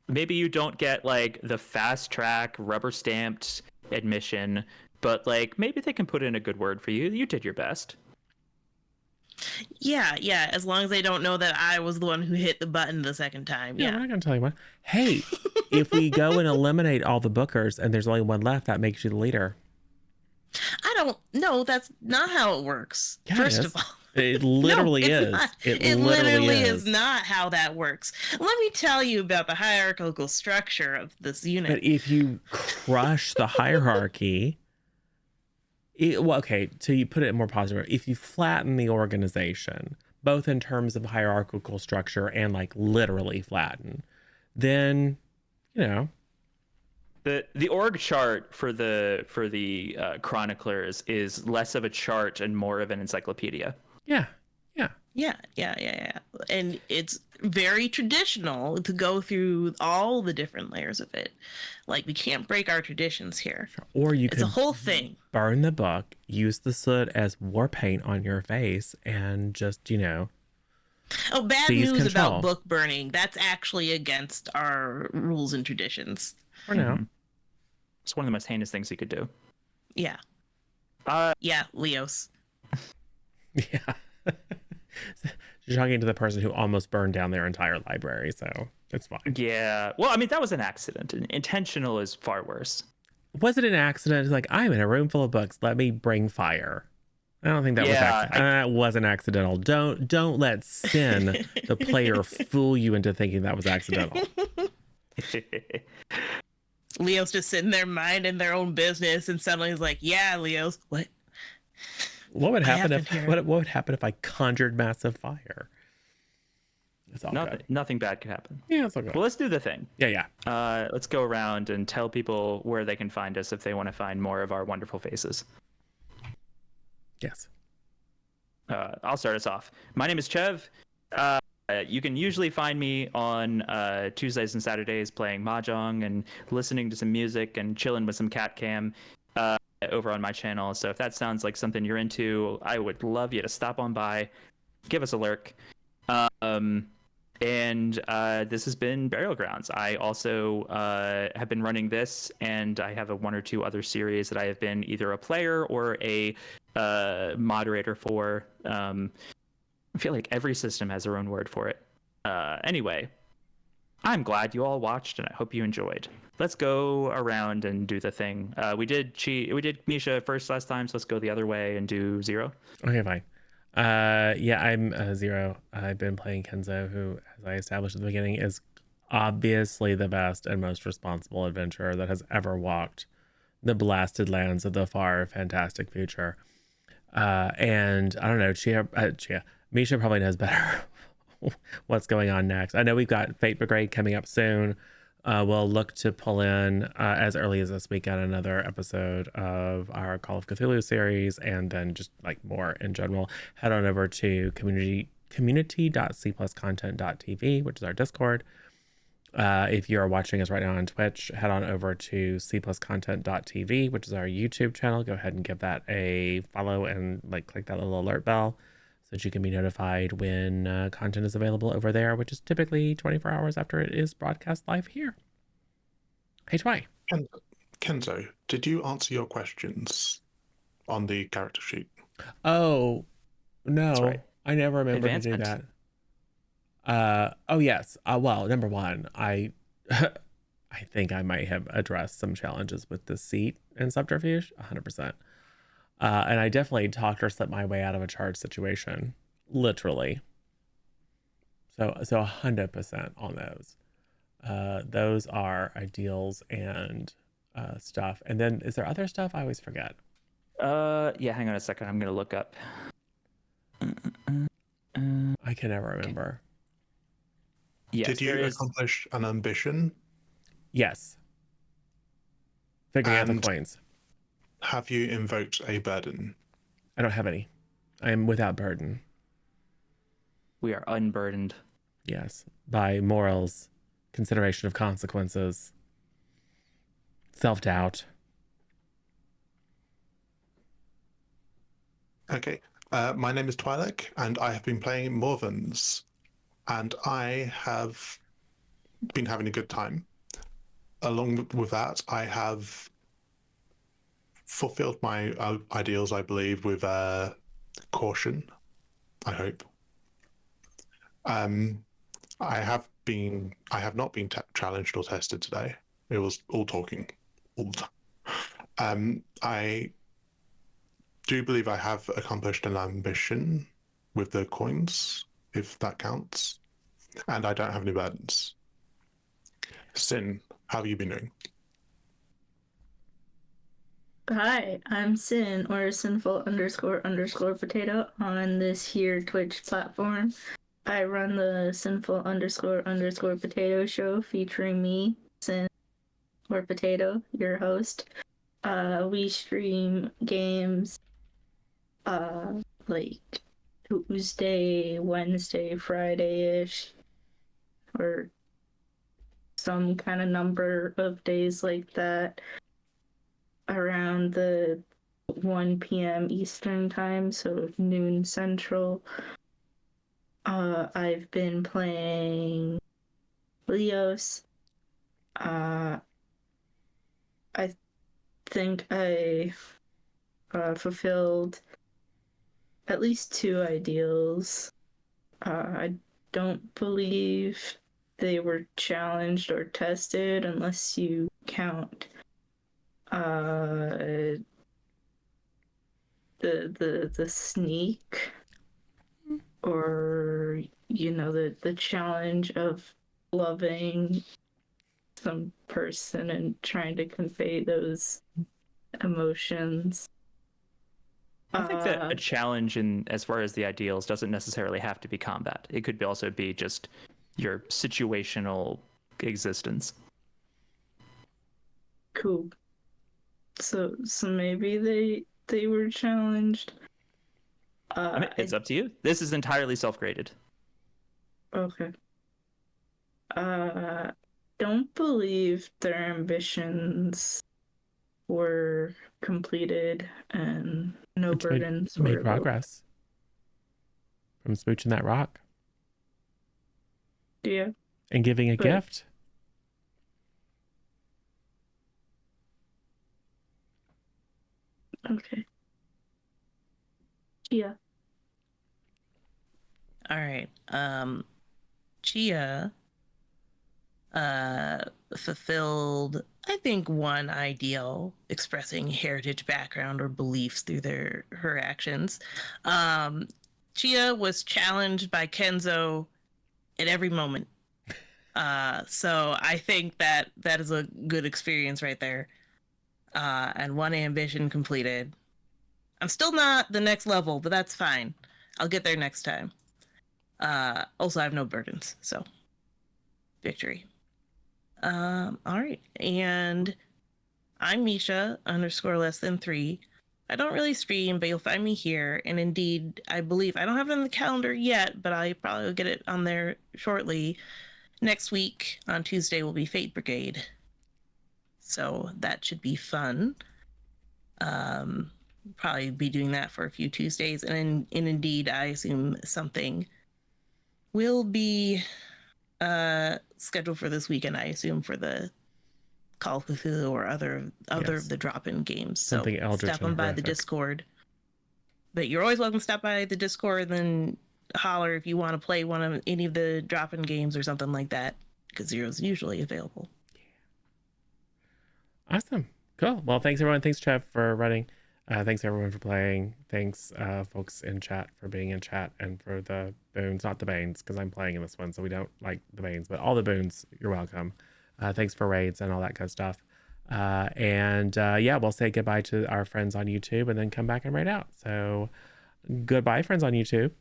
[SPEAKER 2] Maybe you don't get like the fast track, rubber stamped admission, but like maybe they can put in a good word for you. You did your best.
[SPEAKER 3] Yeah. As long as they don't know that I was the one who hit the button the second time.
[SPEAKER 1] Yeah, we're not gonna tell you what. Hey, if we go and eliminate all the bookers and there's only one left, that makes you the leader.
[SPEAKER 3] I don't know. That's not how it works.
[SPEAKER 1] Yeah,
[SPEAKER 3] First of all.
[SPEAKER 1] It literally is.
[SPEAKER 3] It literally is not how that works. Let me tell you about the hierarchical structure of this unit.
[SPEAKER 1] But if you crush the hierarchy, okay, so you put it in more positive. If you flatten the organization, both in terms of hierarchical structure and like literally flatten, then, you know.
[SPEAKER 2] The org chart for the chroniclers is less of a chart and more of an encyclopedia.
[SPEAKER 1] Yeah.
[SPEAKER 3] And it's very traditional to go through all the different layers of it. Like, we can't break our traditions here.
[SPEAKER 1] Or you
[SPEAKER 3] it's
[SPEAKER 1] could
[SPEAKER 3] a whole thing.
[SPEAKER 1] Burn the book, use the soot as war paint on your face, and just,
[SPEAKER 3] Oh, bad
[SPEAKER 1] seize
[SPEAKER 3] news
[SPEAKER 1] control.
[SPEAKER 3] about book burning. That's actually against our rules and traditions.
[SPEAKER 1] For now.
[SPEAKER 2] It's one of the most heinous things you could do.
[SPEAKER 3] Yeah. Leos.
[SPEAKER 1] Yeah. You're talking to the person who almost burned down their entire library, so it's fine.
[SPEAKER 2] Yeah. Well, I mean, that was an accident. Intentional is far worse.
[SPEAKER 1] Was it an accident? Like, I'm in a room full of books. Let me bring fire. I don't think that was accidental. That wasn't accidental. Don't let sin, the player, fool you into thinking that was accidental.
[SPEAKER 3] Leo's just sitting there minding their own business, and suddenly he's like, "Yeah, Leo's what?
[SPEAKER 1] What would happen if I conjured massive fire?" It's all good.
[SPEAKER 2] Nothing bad could happen.
[SPEAKER 1] Yeah, it's all good.
[SPEAKER 2] Well, let's do the thing.
[SPEAKER 1] Yeah.
[SPEAKER 2] Let's go around and tell people where they can find us if they want to find more of our wonderful faces.
[SPEAKER 1] Yes.
[SPEAKER 2] I'll start us off. My name is Chev. You can usually find me on Tuesdays and Saturdays playing Mahjong and listening to some music and chilling with some cat cam over on my channel. So if that sounds like something you're into, I would love you to stop on by, give us a lurk. And this has been Burial Grounds. I also have been running this, and I have one or two other series that I have been either a player or a moderator for. I feel like every system has their own word for it. Anyway, I'm glad you all watched, and I hope you enjoyed. Let's go around and do the thing. We did Misha first last time, so let's go the other way and do Zero.
[SPEAKER 1] Okay, fine. I'm Zero. I've been playing Kenzo, who, as I established at the beginning, is obviously the best and most responsible adventurer that has ever walked the blasted lands of the far fantastic future. And I don't know, Misha probably knows better what's going on next. I know we've got Fate Brigade coming up soon. We'll look to pull in as early as this weekend another episode of our Call of Cthulhu series, and then just like more in general, head on over to community.c+content.tv, which is our Discord. If you are watching us right now on Twitch, head on over to c+content.tv, which is our YouTube channel. Go ahead and give that a follow and like click that little alert bell so that you can be notified when content is available over there, which is typically 24 hours after it is broadcast live here. Hey, Twy.
[SPEAKER 4] Kenzo, did you answer your questions on the character sheet?
[SPEAKER 1] Oh,
[SPEAKER 2] That's
[SPEAKER 1] no,
[SPEAKER 2] right.
[SPEAKER 1] I never remember to do
[SPEAKER 2] Advancement.
[SPEAKER 1] that. Oh, yes. Well, number one, I think I might have addressed some challenges with the seat and subterfuge, 100%. And I definitely talked or slipped my way out of a charge situation, literally. So 100% on those. Those are ideals and stuff. And then is there other stuff? I always forget.
[SPEAKER 2] Yeah, hang on a second. I'm gonna look up.
[SPEAKER 1] I can never remember.
[SPEAKER 2] Yes,
[SPEAKER 4] Did
[SPEAKER 2] there
[SPEAKER 4] you
[SPEAKER 2] is.
[SPEAKER 4] accomplish an ambition?
[SPEAKER 1] Yes. Figuring out the
[SPEAKER 4] And
[SPEAKER 1] coins.
[SPEAKER 4] have you invoked a burden?
[SPEAKER 1] I don't have any. I am without burden.
[SPEAKER 2] We are unburdened.
[SPEAKER 1] Yes. By morals, consideration of consequences, self-doubt.
[SPEAKER 4] Okay. My name is Twi'lek, and I have been playing Morvens, and I have been having a good time. Along with that, I have fulfilled my ideals, I believe, with caution, I hope. I have not been challenged or tested today. It was all talking. All the time. I do believe I have accomplished an ambition with the coins, if that counts. And I don't have any burdens. Sin, how have you been doing?
[SPEAKER 5] Hi, I'm Sin, or sinful _ potato on this here Twitch platform. I run the sinful _ potato show featuring me, Sin or Potato, your host. We stream games like Tuesday, Wednesday, Friday-ish, or some kind of number of days like that around the 1 p.m. Eastern time, so noon Central. I've been playing Leos. I think I fulfilled at least 2 ideals. I don't believe they were challenged or tested unless you count the sneak, or the challenge of loving some person and trying to convey those emotions.
[SPEAKER 2] I think that a challenge in as far as the ideals doesn't necessarily have to be combat. It could also be just your situational existence.
[SPEAKER 5] Cool. So maybe they were challenged.
[SPEAKER 2] I mean, it's up to you. This is entirely self-graded.
[SPEAKER 5] Okay. Don't believe their ambitions were completed and no
[SPEAKER 1] Which
[SPEAKER 5] burdens
[SPEAKER 1] made
[SPEAKER 5] were evoked.
[SPEAKER 1] progress from smooching that rock
[SPEAKER 5] Yeah.
[SPEAKER 1] and giving a
[SPEAKER 5] But-
[SPEAKER 1] gift.
[SPEAKER 5] Okay. Yeah.
[SPEAKER 3] All right. Chia fulfilled, I think, one ideal, expressing heritage background or beliefs through her actions. Chia was challenged by Kenzo at every moment. So I think that is a good experience right there. And one ambition completed. I'm still not the next level, but that's fine. I'll get there next time. Also, I have no burdens, so victory. All right, and I'm Misha _less than 3. I don't really stream, but you'll find me here. And indeed, I believe I don't have it on the calendar yet, but I probably will get it on there shortly. Next week on Tuesday will be Fate Brigade, so that should be fun. probably be doing that for a few Tuesdays, and indeed, I assume something will be scheduled for this weekend. I assume for the Call of Cthulhu or other
[SPEAKER 1] Yes.
[SPEAKER 3] of the drop-in games.
[SPEAKER 1] Something
[SPEAKER 3] So
[SPEAKER 1] eldritch
[SPEAKER 3] step on
[SPEAKER 1] and
[SPEAKER 3] by the
[SPEAKER 1] horrific.
[SPEAKER 3] Discord. But you're always welcome to stop by the Discord, then holler if you want to play one of any of the drop-in games or something like that, because Zero's usually available.
[SPEAKER 1] Awesome. Cool. Well, thanks everyone. Thanks, Trev, for running. Thanks everyone for playing. Thanks, folks in chat for being in chat, and for the boons, not the banes, because I'm playing in this one, so we don't like the banes, but all the boons, you're welcome. Thanks for raids and all that good stuff. Yeah, we'll say goodbye to our friends on YouTube and then come back and raid out. So goodbye, friends on YouTube.